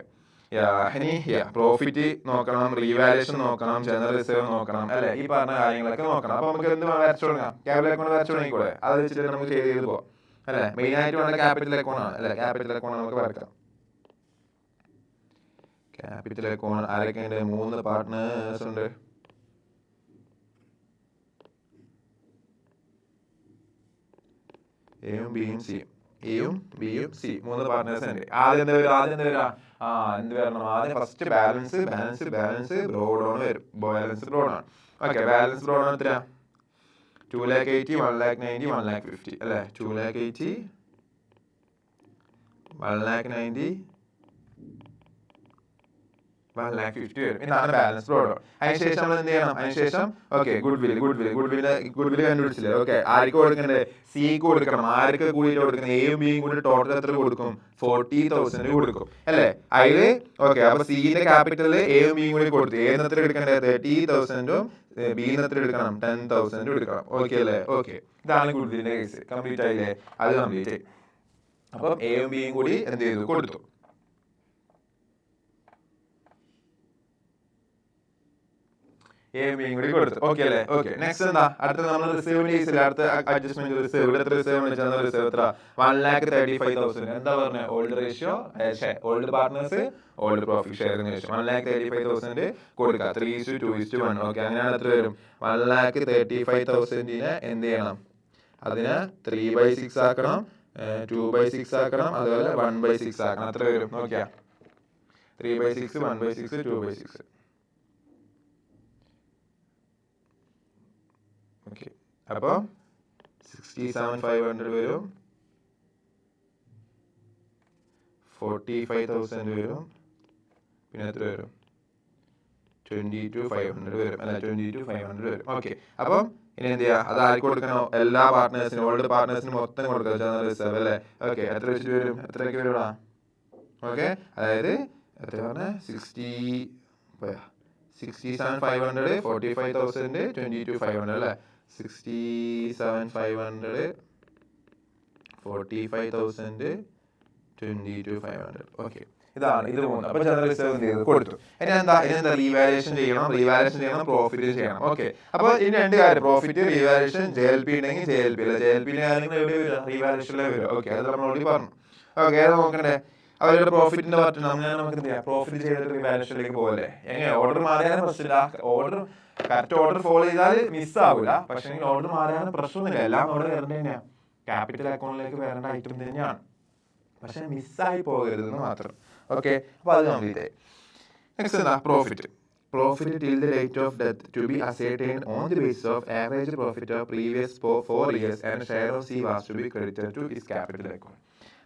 ഇനി പ്രോഫിറ്റ് നോക്കണം, റീവാലുവേഷൻ നോക്കണം, ജനറൽ റിസർവ് നോക്കണം അല്ലെ, ഈ പറഞ്ഞ കാര്യങ്ങളൊക്കെ നോക്കണം. അപ്പൊ നമുക്ക് എന്ത് വരച്ചു തുടങ്ങാം, ക്യാപിറ്റൽ അക്കൗണ്ട് വരച്ചു തുടങ്ങിക്കൂടെ, അത് വെച്ചിട്ട് നമുക്ക് ചെയ്ത് പോകാം അല്ലെ. മെയിൻ ആയിട്ട് വേണ്ട ക്യാപിറ്റൽ അക്കൗണ്ട് ആണ് അല്ലെ, ക്യാപിറ്റൽ അക്കൗണ്ട് നമുക്ക് വരക്കാം. ക്യാപിറ്റൽ അക്കൗണ്ട് ആരൊക്കെ ഉണ്ട്? 3 പാർട്ട്നേഴ്സ് ഉണ്ട്. എയും ബിയും സിയും, എയും ബിയും സി 3 പാർട്ട്നേഴ്സ് ഉണ്ട്. ആദ്യം എന്ത് വരും? എന്ത് വരണം? ആദ്യം ഫസ്റ്റ് ബാലൻസ് ബ്രോഡോൺ വരും. ബാലൻസ് ബ്രോഡോൺ. ഓക്കെ, ബാലൻസ് ബ്രോഡോൺ എത്ര? 2,80,000, 1,90,000, 1,50,000 അല്ലേ? 2,80,000, 1,90,000, 1,50,000 വരും. ഇതാണ് ബാലൻസ് ബ്രോഡോൺ. അതിനുശേഷം നമ്മൾ എന്ത് ചെയ്യണം? അതിനുശേഷം ഓക്കെ ഗുഡ് വിൽ കണ്ടുപിടിച്ചില്ലേ? ഓക്കെ, ആർക്ക് കൊടുക്കണ്ടേ? സിക്ക് കൊടുക്കണം. ആർക്ക് കൂടിയിട്ട് കൊടുക്കണം? എയും ബിയും കൂടി ടോട്ടൽ എത്ര കൊടുക്കും? 40,000 കൊടുക്കും അല്ലേ? അതില് ഓക്കെ, അപ്പൊ സിന്റെ ക്യാപിറ്റൽ എയും ബിയും കൂടി കൊടുത്തു. എന്ന് എത്ര എടുക്കണ്ടേ? 30,000ഉം ബിന്ന് എത്ര എടുക്കണം? 10,000 എടുക്കണം. ഓക്കെ അല്ലേ? ഓക്കെ, ഇതാണ് ഗുഡ് വില്ലിന്റെ കേസ്. കംപ്ലീറ്റ് ആയില്ലേ? അത് കംപ്ലീറ്റ്. അപ്പം എയും ബിയും കൂടി എന്ത് ചെയ്തു? കൊടുത്തു. കൊടുത്തു. ഓക്കെ അല്ലേ? ഓക്കെ, നെക്സ്റ്റ് എന്താ? അടുത്ത നമ്മൾ റിസർവിന്റെ കേസിൽ അടുത്ത അഡ്ജസ്റ്റ്മെന്റ് റിസർവ്. എത്ര റിസർവ് വെച്ചാൽ റിസർവ് എത്ര? 1,35,000. എന്താ പറഞ്ഞത്? Old ratio, old partners, old profit sharing ratio. 1,35,000 കൊടുക്കുക. 3:2:1. ഓക്കെ, അങ്ങനെയാണ് എത്ര വരും? 1,35,000 എന്ത് ചെയ്യണം? അതിനെ 3/6 ആക്കണം, 2/6 ആക്കണം, അതുപോലെ 1/6 ആക്കണം. എത്ര വരും? നോക്കിയാ 3/6, 1/6, 2/6. ഓക്കെ, അപ്പൊ 67,500 വരും, 45,000 വരും, പിന്നെ എത്ര വരും? 22,500 വരും അല്ലെ? 22,500 വരും. ഓക്കെ, അപ്പം ഇനി എന്ത് ചെയ്യാ? അത് ആർക്ക് കൊടുക്കണോ? എല്ലാ പാർട്ട്നേഴ്സിനും, ഓൾഡ് പാർട്ട്നേഴ്സിനും മൊത്തം കൊടുക്കുക റിസർവ് അല്ലേ? ഓക്കെ, എത്ര വെച്ചിട്ട് വരും? എത്രയൊക്കെ വരുവാ? ഓക്കെ, അതായത് എത്ര പറഞ്ഞ? 67,500, 45,000, 22,500 അല്ലേ? 67,500, 45,000, 22,500. ഓക്കെ, ഇതാണ് ഇത് 3. അപ്പൊ ജനറൽ റിസർവ് എന്ത് ചെയ്തു? കൊടുത്തു. ഇനി എന്താ റീവാലുവേഷൻ ചെയ്യണം, പ്രോഫിറ്റ് ചെയ്യണം. ഓക്കെ, അപ്പൊ ഇനി 2 കാര്യം: പ്രോഫിറ്റ്, റീവാലുവേഷൻ. JLP ഉണ്ടെങ്കിൽ JLP അല്ല, JLP കാര്യങ്ങൾ എവിടെ വരിക? റീവാലുവേഷനിലേ വരും. ഓക്കെ, അത് നമ്മൾ ഓൾറെഡി പറഞ്ഞു. ഓക്കെ, അത് നോക്കണ്ടേ? അവരുടെ പ്രോഫിറ്റിന്റെ പാർട്ട് നമുക്ക് എന്ത് ചെയ്യാം? പ്രോഫിറ്റ് ചെയ്തിട്ട് റീവാലുവേഷനിലേക്ക് പോകല്ലേ? എങ്ങനെ? ഓർഡർ മാറിയാലും പ്രശ്നമില്ല. ഓർഡർ കറക്റ്റ് ഓർഡർ ഫോളോ ചെയ്താൽ മിസ്സാവില്ല. പക്ഷേ ഓർഡർ മാറിയാലും പ്രശ്നമൊന്നുമില്ല. എല്ലാം അവിടെ വരേണ്ട തന്നെയാണ്, ക്യാപിറ്റൽ അക്കൗണ്ടിലേക്ക് വരേണ്ട ഐറ്റം തന്നെയാണ്. പക്ഷെ മിസ്സായി പോകരുതെന്ന് മാത്രം. ഓക്കെ, അപ്പൊ അത് കംപ്ലീറ്റ് ആയി. നെക്സ്റ്റ് എന്താ? Profit. Profit till the date of death to be ascertained on the basis of average profit of previous 4 years and share of C was to be credited to his capital account.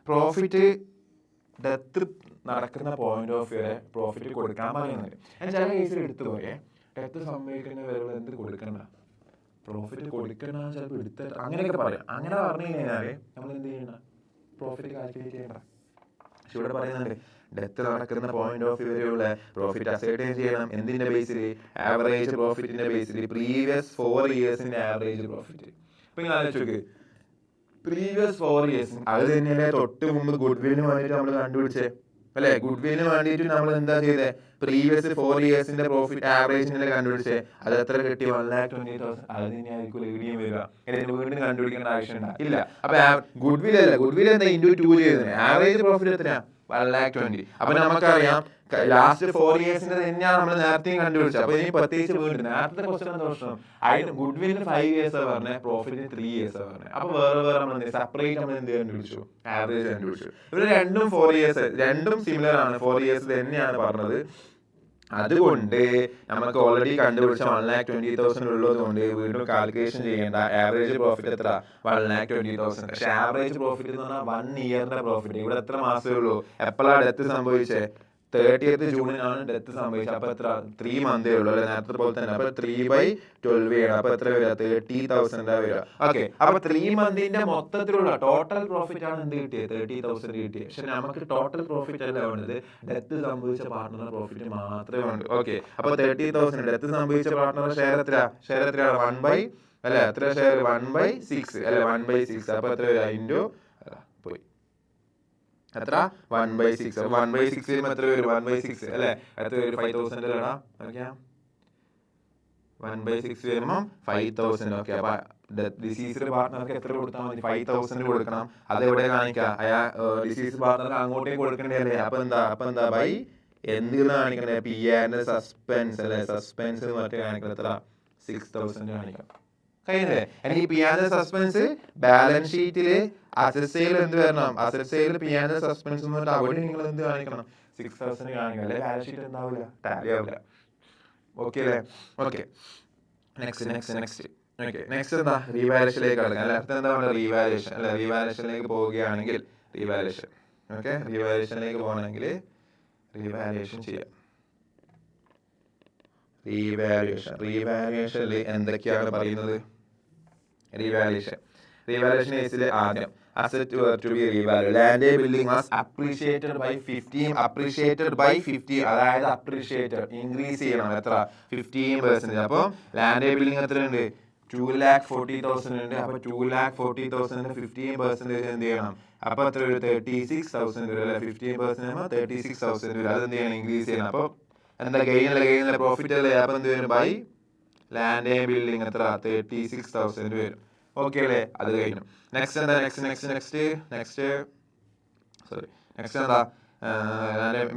Profit death നടക്കുന്ന point of view profit കൊടുക്കാൻ പറയുന്നുണ്ട്. ചില കേസിൽ എടുത്തു പോയേ death സംഭവിക്കുന്ന വരെ എന്ത് കൊടുക്കണ്ട, പ്രോഫിറ്റ് കൊടുക്കണ ചിലപ്പോൾ എടുത്ത് അങ്ങനെയൊക്കെ പറയാം. അങ്ങനെ പറഞ്ഞു കഴിഞ്ഞാല് നമ്മൾ എന്ത് ചെയ്യണ്ട? പ്രോഫിറ്റ് കാൽക്കുലേറ്റ് ചെയ്യണ്ട. പക്ഷെ ഇവിടെ പറയുന്നുണ്ട് ഡെത്ത് നടക്കുന്ന പോയിന്റ് ഓഫ് വ്യൂ വരെയുള്ള പ്രോഫിറ്റ് അസൈർട്ടൈൻ ചെയ്യണം. എന്തിന്റെ ബേസിൽ? ആവറേജ് പ്രോഫിറ്റിന്റെ ബേസിൽ, പ്രീവിയസ് 4 ഇയേഴ്സിന്റെ ആവറേജ് പ്രോഫിറ്റ്. ഇപ്പൊ നിങ്ങൾ ആലോചിച്ച് പ്രീവിയസ് 4 ഇയേഴ്സ്, അത് തന്നെയല്ലേ തൊട്ട് മുമ്പ് ഗുഡ് വില്ലിന് വേണ്ടിയിട്ട് നമ്മൾ കണ്ടുപിടിച്ചേ അല്ലെ? ഗുഡ് വില്ലിന് വേണ്ടിയിട്ട് നമ്മൾ എന്താ ചെയ്തേ? പ്രീവിയസ് 4 ഇയേഴ്സിന്റെ പ്രോഫിറ്റ് ആവറേജിനെ കണ്ടുപിടിച്ചേ. അത് എത്ര കിട്ടി? 1,20,000. അത് തന്നെയായിരിക്കും എവിടെയും വരിക. വീണ്ടും കണ്ടുപിടിക്കേണ്ട ആവശ്യമുണ്ടാ? ഇല്ല. അപ്പൊ ഗുഡ് വിൽ അല്ല, ഗുഡ് വിൽ എന്താ ഇൻറ്റു 2 ചെയ്തത്? ആവറേജ് പ്രോഫിറ്റ് എത്രയാ? 1,20,000. അപ്പൊ നമുക്കറിയാം ലാസ്റ്റ് 4 ഇയേഴ്സിന്റെ തന്നെയാണ് നമ്മൾ നേരത്തെയും കണ്ടുപിടിച്ചത്. അപ്പൊ ഇനി പ്രത്യേകിച്ച് വീണ്ടും നേരത്തെ ക്വസ്റ്റൻ എന്താ പ്രശ്നം? അതിന് ഗുഡ് വില്ലിന് 5 ഇയേഴ്സ് പറഞ്ഞത്, പ്രോഫിറ്റിന് 3 ഇയേഴ്സ് പറഞ്ഞത്. അപ്പൊ വേറെ നമ്മൾ സെപ്പറേറ്റ് നമ്മൾ എന്ത് കണ്ടുപിടിച്ചു? ആവറേജ് കണ്ടുപിടിച്ചു. ഇവിടെ രണ്ടും 4 ഇയേഴ്സ്, രണ്ടും സിമിലർ ആണ്, 4 ഇയേഴ്സ് തന്നെയാണ് പറഞ്ഞത്. അതുകൊണ്ട് നമുക്ക് ഓൾറെഡി കണ്ടുപിടിച്ച 1,20,000 ഉള്ളത് കൊണ്ട് വീണ്ടും കാൽക്കുലേഷൻ ചെയ്യേണ്ട. ആവറേജ് പ്രോഫിറ്റ് എത്ര? 1,20,000. പക്ഷെ ആവറേജ് പ്രോഫിറ്റ് എന്ന് പറഞ്ഞാൽ 1 ഇയറിന്റെ പ്രോഫിറ്റ്. ഇവിടെ എത്ര മാസമേ ഉള്ളൂ? എപ്പോഴാണ് ഡെത്ത് സംഭവിച്ചത്? 30th ജൂണിനാണ് ഡെത്ത് സംഭവിച്ചത്. അപ്പൊ എത്ര? 3 മന്തേ ഉള്ളൂ അല്ലെ? നേരത്തെ പോലെ തന്നെ. അപ്പൊ 3/12 ചെയ്യണം. അപ്പൊ എത്ര വരിക? 30,000 വരിക. ഓക്കെ, അപ്പൊ 3 മന്തിന്റെ മൊത്തത്തിലുള്ള ടോട്ടൽ പ്രോഫിറ്റ് ആണ് എന്ത് കിട്ടിയത്? 30,000 കിട്ടിയത്. പക്ഷെ നമുക്ക് ടോട്ടൽ പ്രോഫിറ്റ് അല്ല വേണ്ടത്, ഡെത്ത് സംഭവിച്ച പാർട്ട്ണർ പ്രോഫിറ്റ് മാത്രമേ വേണ്ടൂ. ഓക്കെ, അപ്പൊ 30,000 ഡെത്ത് സംഭവിച്ച പാർട്ട്ണർ ഷെയർ എത്ര? ഷെയർ എത്രയാണ്? 1/, അല്ലെ? എത്ര ഷെയർ? 1/6 അല്ലെ? 1/6. അപ്പൊ എത്ര വരിക? ഇൻറ്റു പോയി എത്ര? 1/6. 1/6 എത്ര വരും? 1/6 അല്ലെ? എത്ര വരും? 5,000 അല്ലേടാ? നോക്കിയാ 1/6 വരുമ്പോ 5,000. ഓക്കെ, അപ്പൊ ഡിസീസ്ഡ് പാർട്ട്ണർക്ക് എത്ര കൊടുത്താൽ മതി? 5,000 കൊടുക്കണം. അതെവിടെ കാണിക്കാം? ഡിസീസ് പാർട്ട്ണർക്ക് അങ്ങോട്ടേക്ക് കൊടുക്കണ്ടേ അല്ലേ? അപ്പൊ എന്താ? ബൈ എന്തിനാ കാണിക്കണേ? പി ആറിന്റെ സസ്പെൻസ് അല്ലെ, സസ്പെൻസ് എന്ന് പറഞ്ഞിട്ട് കാണിക്കണം എത്ര? 6000 കാണിക്കണം. കഴിഞ്ഞില്ലേ? എനിക്ക് പി ആറിന്റെ സസ്പെൻസ് ബാലൻസ് ഷീറ്റില് അസറ്റ് സെയിൽ എന്ത് വരണം? അസറ്റ് സെയിൽ പി ആറിന്റെ സസ്പെൻസ് എന്ന് പറഞ്ഞിട്ട് അവിടെ നിങ്ങൾ എന്ത് കാണിക്കണം? 6000 കാണിക്കണം. അല്ലെ ബാലൻസ് ഷീറ്റ് എന്താവില്ല, ടാലി ആവില്ല. ഓക്കെ അല്ലേ? ഓക്കെ, നെക്സ്റ്റ് ഓക്കെ, നെക്സ്റ്റ് എന്താ? റീവാലുവേഷനിലേക്ക് കടക്കാം. അല്ലെ അടുത്ത എന്താ പറയുക? റീവാലുവേഷൻ അല്ലെ. റീവാലുവേഷനിലേക്ക് പോവുകയാണെങ്കിൽ റീവാലുവേഷൻ, ഓക്കെ, റീവാലുവേഷനിലേക്ക് പോകണമെങ്കിൽ റീവാലുവേഷൻ ചെയ്യാം. റീവാലുവേഷനിൽ എന്തൊക്കെയാണ് പറയുന്നത്? റീവാലുവേഷൻ കേസിൽ ആദ്യം asset were to be revalued. Land building was appreciated by 50, അതായത് appreciated increase ചെയ്യണം എത്ര? 15%. അപ്പോൾ ലാൻഡ് ബിൽഡിംഗ് എത്ര ഉണ്ട്? 2,40,000 ഉണ്ട്. അപ്പൊ 2,40,000 15% എന്ത് ചെയ്യണം? അപ്പൊ എത്ര ഒരു 36,000 വരും അല്ലെ. 15% 36,000 വരും. അതെന്ത് ചെയ്യണം? ഇൻക്രീസ് ചെയ്യണം. അപ്പൊ എന്താ? ഗെയിൻ പ്രോഫിറ്റ് അല്ലേ. അപ്പൊ എന്ത് വരും? ബൈ ലാൻഡ് ബിൽഡിംഗ് എത്ര? 36,000 വരും. ഓക്കെ അല്ലേ? അത് കഴിഞ്ഞു. നെക്സ്റ്റ് എന്താ? നെക്സ്റ്റ് എന്താ?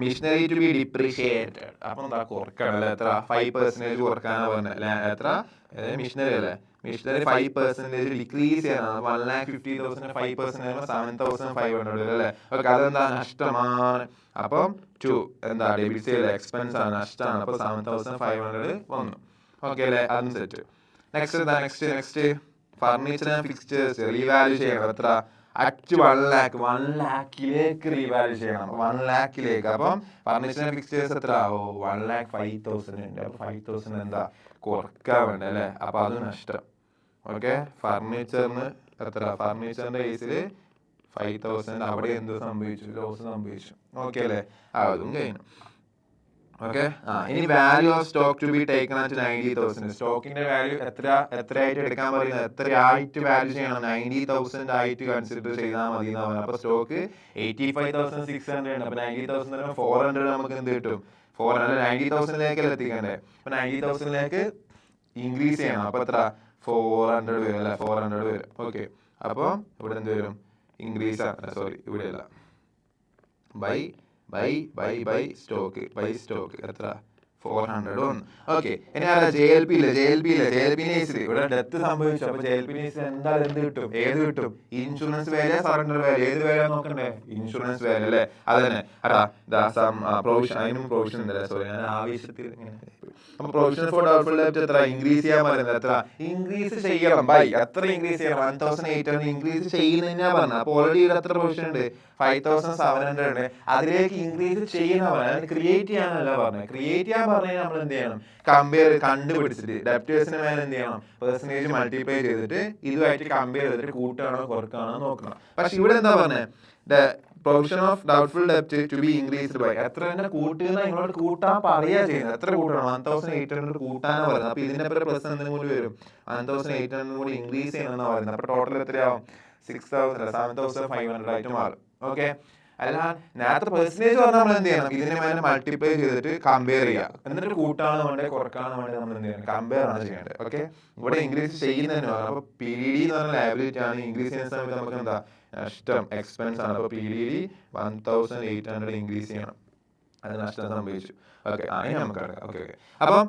Machinery to be depreciated. അപ്പൊ എന്താ? കുറക്കണം അല്ലെ. എത്ര? 5% കുറക്കാനാണ് പറഞ്ഞത്. എത്ര? മിഷനറി അല്ലേ. മിഷനറി 5% ഡിക്രീസ് ചെയ്യണം. 1,50,000 5% 7,500 അല്ലേ. ഓക്കെ, അതെന്താ? നഷ്ടമാണ്. അപ്പം 2 എന്താ? ഡെബിറ്റ് സെയിൽ എക്സ്പെൻസ് ആണ്, നഷ്ടമാണ്. അപ്പൊ 7,500 വന്നു. ഓക്കെ അല്ലേ? അതും സെറ്റ്. നെക്സ്റ്റ് എന്താ? Next furniture and fixtures revalue ചെയ്യണം. എത്ര? അറ്റ് 1 ലാഖിലേക്ക് റീവാല്യൂ ചെയ്യണം. 1 ലാഖിലേക്ക്. അപ്പം ഫർണിച്ചർ ആൻഡ് ഫിക്സ്ചേഴ്സ് എത്ര? 1,05,000 ഉണ്ട്. അപ്പൊ 5,000 എന്താ? കുറക്കാൻ വേണ്ട അല്ലേ. അപ്പൊ അത് നഷ്ടം. ഓക്കെ, ഫർണിച്ചറിന് എത്ര? ഫർണിച്ചറിന്റെ കേസിൽ 5,000. അവിടെ എന്ത് സംഭവിച്ചു? ലോസ് സംഭവിച്ചു. ഓക്കെ അല്ലേ? അതും കഴിഞ്ഞു. ഓക്കെ, ഇനി value of stock to be taken at 90,000. സ്റ്റോക്കിന്റെ വാല്യൂ എത്രയായിട്ട് എടുക്കാൻ പറയുന്നത്? എത്രയായിട്ട് വാല്യൂ ചെയ്യണം? 90,000 ആയിട്ട് കൺസിഡർ ചെയ്താൽ മതി എന്നാ പറയുന്നത്. അപ്പൊ സ്റ്റോക്ക് 85,600 ഉണ്ട്. അപ്പൊ 90,000 400 നമുക്ക് എന്ത് കിട്ടും? 400 90,000 എത്തിക്കണ്ടേ. അപ്പൊ 90,000 ഇൻക്രീസ് ചെയ്യണം. അപ്പൊ എത്ര? 400 വരും അല്ലെ. 400 വരും. ഓക്കെ, അപ്പൊ ഇവിടെ എന്ത് വരും? ഇൻക്രീസ് ആണ്. സോറി, ഇവിടെ അല്ല. ബൈ സ്റ്റോക്ക് എത്ര? 400 വന്നു. ഓക്കെ, ഇനി ആരാ? JLP ഇവിടെ ഡെത്ത് സംഭവിച്ചു. അപ്പൊ JLP എന്തായാലും എന്ത് കിട്ടും? ഏത് കിട്ടും? Insurance value, surrender value. ഏത് വാല്യൂ നോക്കണ്ടേ? ഇൻഷുറൻസ് വാല്യൂ അല്ലേ. അതന്നെ. പ്രൊവിഷൻ, അതിനും പ്രൊവിഷൻ ഉണ്ടല്ലേ. സോറി, ഞാൻ ആവശ്യത്തിൽ അപ്പൊ പ്രൊവിഷൻ ഫോർ ഡൗട്ട്ഫുൾ ഡെബ്റ്റ് എത്ര? ഇൻക്രീസ് ചെയ്യാൻ പറയുന്നത്. എത്ര? ഇൻക്രീസ് ചെയ്യണം. ബൈ എത്ര ഇൻക്രീസ് ചെയ്യണം? 1,800 ഇൻക്രീസ് ചെയ്യുന്ന പറഞ്ഞത്. അപ്പൊ ഓൾറെഡി ഇവിടെ എത്ര പ്രൊവിഷൻ ഉണ്ട്? 5,700 ഉണ്ട്. അതിലേക്ക് ഇൻക്രീസ് ചെയ്യുന്ന പറഞ്ഞത്, ക്രിയേറ്റ് ചെയ്യാനല്ല പറഞ്ഞത്. ക്രിയേറ്റ് ചെയ്യാൻ പറഞ്ഞാൽ നമ്മൾ എന്ത് ചെയ്യണം? കണ്ടുപിടിച്ചിട്ട് ഡെപ്റ്റേഴ്സിന് മേലെ എന്ത് ചെയ്യണം? പെർസെന്റേജ് മൾട്ടിപ്ലൈ ചെയ്തിട്ട് ഇതുമായിട്ട് കമ്പയർ ചെയ്തിട്ട് കൂട്ടാണോ കുറക്കാണോ നോക്കണം. പക്ഷെ ഇവിടെ എന്താ പറഞ്ഞത്? പ്രൊവിഷൻ ഓഫ് ഡൗട്ട്ഫുൾ ഡെപ്റ്റ് ടു ബി ഇൻക്രീസ്ഡ് ബൈ എത്ര തന്നെ കൂട്ടുന്ന നിങ്ങളോട് കൂട്ടാൻ പറയാ ചെയ്യുന്നത്. എത്ര കൂട്ടണം? 1,800 കൂട്ടാനാണ് പറയുന്നത്. അപ്പൊ ഇതിന്റെ പ്ലസ് എന്തിനും കൂടി വരും? 1,800 കൂടി ഇൻക്രീസ് ചെയ്യണമെന്നാണ് പറയുന്നത്. അപ്പൊ ടോട്ടൽ എത്രയാവും? 7,500 ആയിട്ട് മാറും. ഓക്കെ, അല്ല നേരത്തെ പെർസെന്റേജ് പറഞ്ഞാൽ നമ്മൾ എന്ത് ചെയ്യണം? ഇതിനെ മേലെ മൾട്ടിപ്ലൈ ചെയ്തിട്ട് കമ്പയർ ചെയ്യുക. എന്നിട്ട് കൂട്ടാണ് വേണ്ടത് കുറക്കാണ് വേണ്ടത് നമ്മൾ എന്ത് ചെയ്യണം? കമ്പയർ ആണ് ചെയ്യേണ്ടത്. ഓക്കെ, ഇവിടെ ഇൻക്രീസ് ചെയ്യുന്നതിന് പറഞ്ഞു. അപ്പൊ PDD എന്ന് പറഞ്ഞ ലയബിലിറ്റി ആണ്. ഇൻക്രീസ് ചെയ്യുന്ന സമയത്ത് നമുക്ക് എന്താ? നഷ്ടം, എക്സ്പെൻസ് ആണ്. അപ്പൊ PDD 1,800 ഇൻക്രീസ് ചെയ്യണം. അത് നഷ്ടം സംഭവിച്ചു. ഓക്കെ, അതിന് നമുക്ക് കിടക്കാം. ഓക്കെ, അപ്പം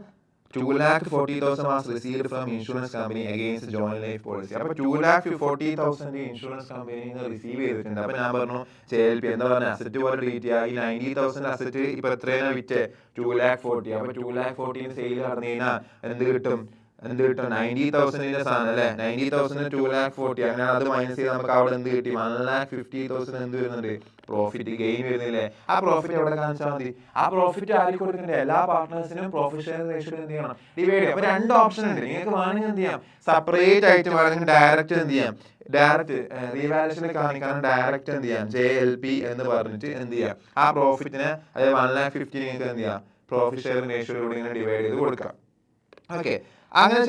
2,40,000 was received from insurance company against joint life policy. അപ്പൊ 2,40,000 ഇൻഷുറൻസ് കമ്പനി റിസീവ് ചെയ്തിട്ടുണ്ട്. അപ്പൊ ഞാൻ പറഞ്ഞു JLP എന്താ പറഞ്ഞ അസറ്റ് പോലെ ട്രീറ്റ് ചെയ്യുക. ഈ 90,000 അസറ്റ് ഇപ്പൊ എത്രയാണ് വിറ്റ്? 2,40,000. അപ്പൊ 2,40,000 സെയിൽ നടന്നു കഴിഞ്ഞാൽ എന്ത് കിട്ടും? 90,000 സാധനം അല്ലെ. 90,000 2,40,000. അങ്ങനെ അത് മൈനസ് ചെയ്ത് നമുക്ക് അവിടെ എന്ത് കിട്ടി? 1,50,000 എന്ത് വരുന്നുണ്ട്? പ്രോഫിറ്റ് ഗെയിൻ വരുന്നില്ലേ? ആ പ്രോഫിറ്റ് എവിടെ കാണിച്ചാൽ മതി? ആ പ്രോഫിറ്റ് ആർക്ക് കൊടുക്കണ്ടേ? എല്ലാ പാർട്ട്നേഴ്സിനും പ്രോഫിറ്റ് ഷെയർ റേഷ്യോ എന്ത് ചെയ്യണം? ഡിവൈഡ് ചെയ്യാം. അപ്പൊ 2 ഓപ്ഷൻ ഉണ്ട്. നിങ്ങൾക്ക് വേണമെങ്കിൽ എന്ത് ചെയ്യാം? സെപ്പറേറ്റ് ആയിട്ട് വേണമെങ്കിൽ ഡയറക്റ്റ് എന്ത് ചെയ്യാം? ഡയറക്റ്റ് റീവാലുവേഷനിൽ കാണിക്കാൻ ഡയറക്റ്റ് എന്ത് ചെയ്യാം? JLP എന്ന് പറഞ്ഞിട്ട് എന്ത് ചെയ്യാം? ആ പ്രോഫിറ്റിനെ അതായത് 1,50,000 നിങ്ങൾക്ക് എന്ത് ചെയ്യാം? പ്രോഫിറ്റ് ഷെയർ റേഷ്യോയിലൂടെ ഇങ്ങനെ ഡിവൈഡ് ചെയ്ത് കൊടുക്കാം. ഓക്കെ, അങ്ങനെ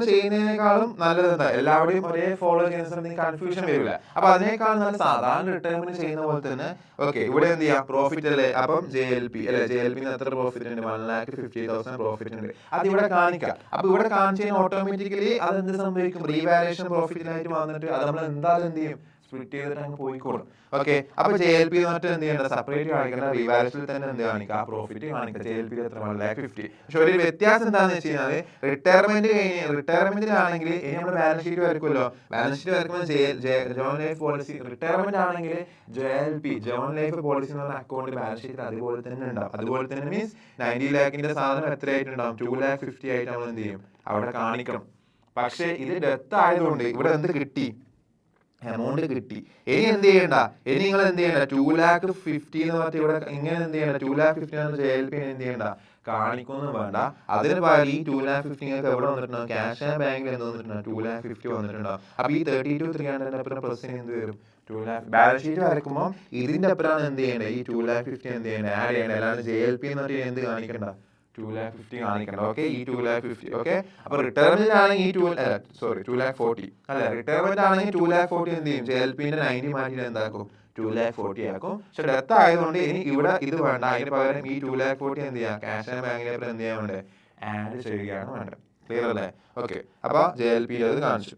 ചെയ്യുന്നതിനേക്കാളും നല്ലത് എന്താ? എല്ലാവരുടെയും ഒരേ ഫോളോ ചെയ്യുന്ന സമയത്ത് കൺഫ്യൂഷൻ വരില്ല. അപ്പൊ അതിനേക്കാളും നല്ല സാധാരണ റിട്ടയർമെന്റ് ചെയ്യുന്ന പോലെ തന്നെ. ഓക്കെ, ഇവിടെ എന്ത് ചെയ്യാം? പ്രോഫിറ്റ് അല്ലേ. അപ്പം JLP അല്ലെ. JLP എത്ര പ്രോഫിറ്റ് ഉണ്ട്? 1,50,000 പ്രോഫിറ്റ് ഉണ്ട്. അത് ഇവിടെ കാണിക്കാം. അപ്പൊ ഇവിടെ കാണിച്ചു കഴിഞ്ഞാൽ ഓട്ടോമാറ്റിക്കലി അത് എന്ത് സംഭവിക്കും? റീവാലുവേഷൻ പ്രോഫിറ്റിനായിട്ട് വന്നിട്ട് അത് നമ്മൾ എന്തായാലും എന്ത് ചെയ്യും? സ്പ്ലിറ്റ് ചെയ്തിട്ട് അങ്ങ് പോയിക്കോളും. ഓക്കെ, അപ്പോൾ JLP എന്ന് പറഞ്ഞിട്ട് എന്ത് ചെയ്യേണ്ട, സെപ്പറേറ്റ് കാണിക്കേണ്ട, റിവാലുവേഷനിൽ തന്നെ എന്ത് കാണിക്കുക, ആ പ്രോഫിറ്റ് കാണിക്കുക. JLP എത്ര 1,50,000. പക്ഷെ ഒരു വ്യത്യാസം എന്താണെന്ന് വെച്ച് കഴിഞ്ഞാൽ റിട്ടയർമെന്റിലാണെങ്കിൽ ഇനി നമ്മൾ ബാലൻസ് ഷീറ്റ് വരക്കുമല്ലോ, ബാലൻസ് ഷീറ്റ് വരക്കുമ്പോൾ ജോൺ ലൈഫ് പോളിസി റിട്ടയർമെന്റ് ആണെങ്കിൽ JLP ജോൺ ലൈഫ് പോളിസി എന്ന് പറഞ്ഞ അക്കൗണ്ട് ബാലൻസ് ഷീറ്റ് അതുപോലെ തന്നെ ഉണ്ടാവും. അതുപോലെ തന്നെ മീൻസ് 90 lakhന്റെ സാധനം എത്രയായിട്ടുണ്ടാവും, 2,50,000 ആയിട്ട് നമ്മൾ എന്ത് ചെയ്യും അവിടെ കാണിക്കണം. പക്ഷെ ഇത് ഡെത്ത് ആയതുകൊണ്ട് ഇവിടെ എന്ത് കിട്ടി, എമൗണ്ട് കിട്ടി. ഇനി എന്ത് ചെയ്യണ്ട, ഇനി നിങ്ങൾ എന്ത് ചെയ്യണ്ട, 2,50,000 എന്ന് പറഞ്ഞിട്ട് ഇവിടെ ഇങ്ങനെ എന്ത് ചെയ്യണ്ട, 2,50,000 JLP എന്ത് ചെയ്യണ്ട, കാണിക്കൊന്നും വേണ്ട. അതിന് പകരം ഈ 2,50,000 നിങ്ങൾക്ക് എവിടെ വന്നിട്ടുണ്ടാവും, ക്യാഷ് ആൻഡ് ബാങ്കിൽ എന്ത് വന്നിട്ടുണ്ടാവും, 2,50,000 വന്നിട്ടുണ്ടാവും. അപ്പൊ ഈ 32,300 അപ്പുറം പ്ലസ് എന്ത് വരും, 2,00,000. ബാലൻസ് ഷീറ്റ് വരക്കുമ്പോൾ ഇതിന്റെ അപ്പുറമാണ് എന്ത് ചെയ്യേണ്ടത്, ഈ 2,50,000 എന്ത് ചെയ്യേണ്ടത്, ആഡ് ചെയ്യേണ്ടത്. അല്ലാതെ JLP എന്ന് പറഞ്ഞിട്ട് എന്ത് കാണിക്കണ്ട, 2,50,000 കാണിക്കണ്ട. ഓക്കെ, ഈ 2,50,000. ഓക്കെ, അപ്പൊ റിട്ടയർമെന്റ് ആണെങ്കിൽ ഈ 2,40,000 അല്ല, റിട്ടയർമെന്റ് ആണെങ്കിൽ 2,40,000 എന്ത് ചെയ്യും, JLPന്റെ 90 മാറ്റി എന്താക്കും, 2,40,000 ആക്കും. പക്ഷെ ഡെത്ത് ആയതുകൊണ്ട് ഇനി ഇവിടെ ഇത് വേണ്ട, അതിന് പകരം ഈ 2,40,000 എന്ത് ചെയ്യാം, ക്യാഷ് ആൻഡ് ബാങ്കിലെ എന്ത് ചെയ്യാൻ വേണ്ടത്, ആഡ് ചെയ്യുകയാണ് വേണ്ടത്. ക്ലിയർ അല്ലേ? ഓക്കെ, അപ്പൊ JLP അത് കാണിച്ചു,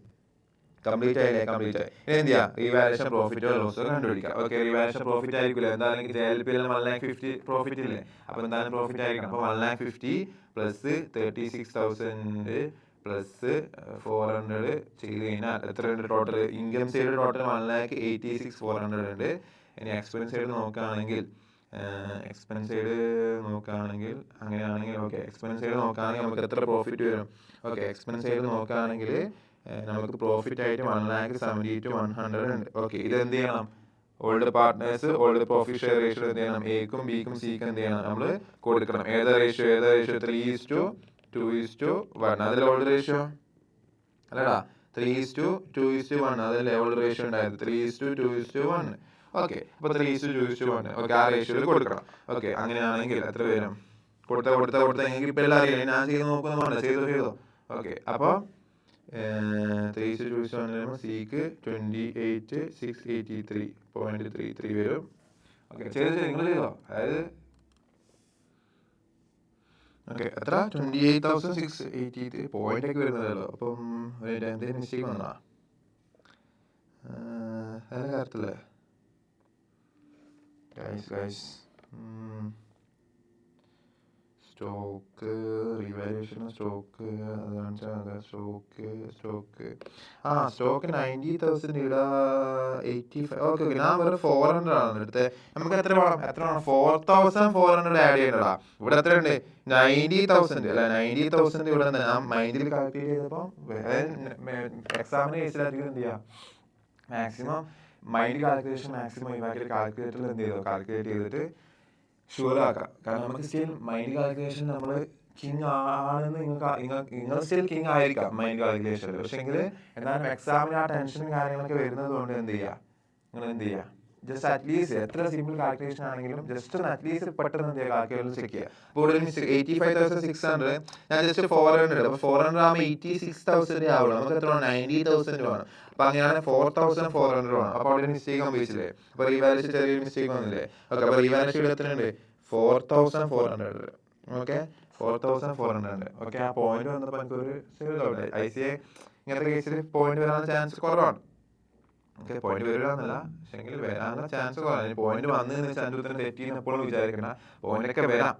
കംപ്ലീറ്റ് ആയില്ലേ, കംപ്ലീറ്റ് ആയി. ഇനി എന്ത് ചെയ്യാം, റീവാലുവേഷൻ പ്രോഫിറ്റോ ലോസോ കണ്ടുപിടിക്കാം. ഓക്കെ, റീവാലുവേഷൻ പ്രോഫിറ്റ് ആയിരിക്കില്ല, എന്തായാലും JLP 1,50,000 പ്രോഫിറ്റ് ഇല്ലേ, അപ്പൊ എന്തായാലും പ്രോഫിറ്റ് ആയിരിക്കണം. അപ്പൊ 1,50,000 പ്ലസ് 36,000 പ്ലസ് 400 ചെയ്ത് കഴിഞ്ഞാൽ എത്ര ഉണ്ട് ടോട്ടൽ, ഇൻകം സൈഡ് ടോട്ടൽ 1,86,400 ഉണ്ട്. ഇനി എക്സ്പെൻസ് സൈഡ് നോക്കുകയാണെങ്കിൽ അങ്ങനെയാണെങ്കിൽ ഓക്കെ, എക്സ്പെൻസ് സൈഡ് നോക്കുകയാണെങ്കിൽ നമുക്ക് എത്ര പ്രോഫിറ്റ് വരും. ഓക്കെ, എക്സ്പെൻസ് സൈഡ് നോക്കുകയാണെങ്കിൽ നമുക്ക് പ്രോഫിറ്റ് ആയിട്ട് 1,70,100 ഉണ്ട്. ഓക്കെ, ഇത് എന്ത് ചെയ്യണം, old partners old profit share ratio എന്ത് ചെയ്യണം, എക്കും ബിക്കും സിക്കും എന്ത് ചെയ്യണം, നമ്മൾ കൊടുക്കണം. ഏത് റേഷ്യോ 3:2:1. അതിൽ ഓൾഡ് റേഷ്യോ അല്ലടാ, 3:2:1. അതല്ലേ ഓൾഡ് റേഷ്യോ ഉണ്ടായത്, 3:2:1. ഓക്കെ, അപ്പൊ 3:2:1. ഓക്കെ, ആ റേഷ്യോയിൽ കൊടുക്കണം. ഓക്കെ, അങ്ങനെയാണെങ്കിൽ എത്ര വരും, കൊടുത്ത നിങ്ങൾക്ക് ഇപ്പം എല്ലാം അറിയില്ല, ഞാൻ ചെയ്ത് നോക്കുന്ന ചെയ്തോ. ഓക്കെ, അപ്പോൾ 3:2:1 സിക്ക് 28,683.33 വരും. ഓക്കെ, നിങ്ങൾ ചെയ്തോ, അതായത് ഓക്കെ എത്ര 28,683 പോയിന്റ് ഒക്കെ വരുന്നതല്ലോ. അപ്പം എന്തെങ്കിലും മിസ്റ്റേക്ക് വന്നാ അതിൻ്റെ കാര്യത്തില്ലേ guys stock revaluation stock stock 90,000 ഇട 85. ഓക്കെ, ഞാൻ വെറും 400 ആണ് എടുത്തത്. നമുക്ക് എത്ര വേണം 4,400 ആഡ് ചെയ്യണ്ടടാ. ഇവിടെ എത്ര ഉണ്ട്, 90,000 അല്ല, 90,000 ഇവിടെ ഞാൻ മൈൻഡിൽ കാൽക്കുലേറ്റ് ചെയ്തപ്പോൾ എക്സാമിന് കേസിലധികം എന്ത് ചെയ്യാം, മാക്സിമം മൈൻഡ് കാൽക്കുലേഷൻ മാക്സിമം ഒഴിവാക്കി കാൽക്കുലേറ്ററിൽ എന്ത് ചെയ്തോ, കാൽക്കുലേറ്റ് ചെയ്തിട്ട് ഷുവർ ആക്കാം. കാരണം നമുക്ക് സ്റ്റിൽ മൈൻഡ് കാൽക്കുലേഷൻ നമ്മൾ കിങ് ആണെന്ന് നിങ്ങൾ സ്റ്റിൽ കിങ് ആയിരിക്കാം മൈൻഡ് കാൽക്കുലേഷനിൽ. പക്ഷെ എങ്കിൽ എന്നാലും എക്സാമിന് ആ ടെൻഷനും കാര്യങ്ങളൊക്കെ വരുന്നത് കൊണ്ട് നിങ്ങൾ എന്ത് ചെയ്യുക, ജസ്റ്റ് അറ്റ്ലീസ്റ്റ് എത്ര സിമ്പിൾ കാൽക്കുലേഷൻ ആണെങ്കിലും ജസ്റ്റ് ഒന്ന് അറ്റ്ലീസ്റ്റ് പെട്ടെന്ന് എന്ത് ചെയ്യുക, കാൽക്കുലേഷൻ ചെക്ക് ചെയ്യുക. അപ്പോൾ 85,600 ഞാൻ ജസ്റ്റ് 400. അപ്പോൾ 400 ആകുമ്പോൾ 86,000 ആവുള്ളൂ. നമുക്ക് എത്ര 90,000 വേണം. അപ്പോൾ അങ്ങനെയാണ് 4,400 വേണം. അപ്പോൾ അവിടെ മിസ്റ്റേക്ക് സംഭവിച്ചില്ലേ, അപ്പോൾ റീവാലുവേഷൻ ചെറിയൊരു മിസ്റ്റേക്ക് വന്നില്ലേ. ഓക്കെ, അപ്പോൾ റീവാലുവേഷൻ ഇവിടെ എത്രയുണ്ട്, 4,400. ഓക്കെ, 4,400. ഓക്കെ, ആ പോയിന്റ് വന്നപ്പോൾ എനിക്കൊരു ചെറിയ ICA ഇങ്ങനത്തെ കേസിൽ പോയിന്റ് വരാൻ ചാൻസ് കുറവാണ്. ഓക്കെ, പോയിന്റ് വരികയെന്നല്ല, പക്ഷെ എങ്കിൽ വരാനുള്ള ചാൻസ് കുറവാണ്. പോയിന്റ് വന്നു ചന്ദ്രത്തിന് തെറ്റിന്ന് എപ്പോഴും വിചാരിക്കണം, പോയിന്റൊക്കെ വരാം.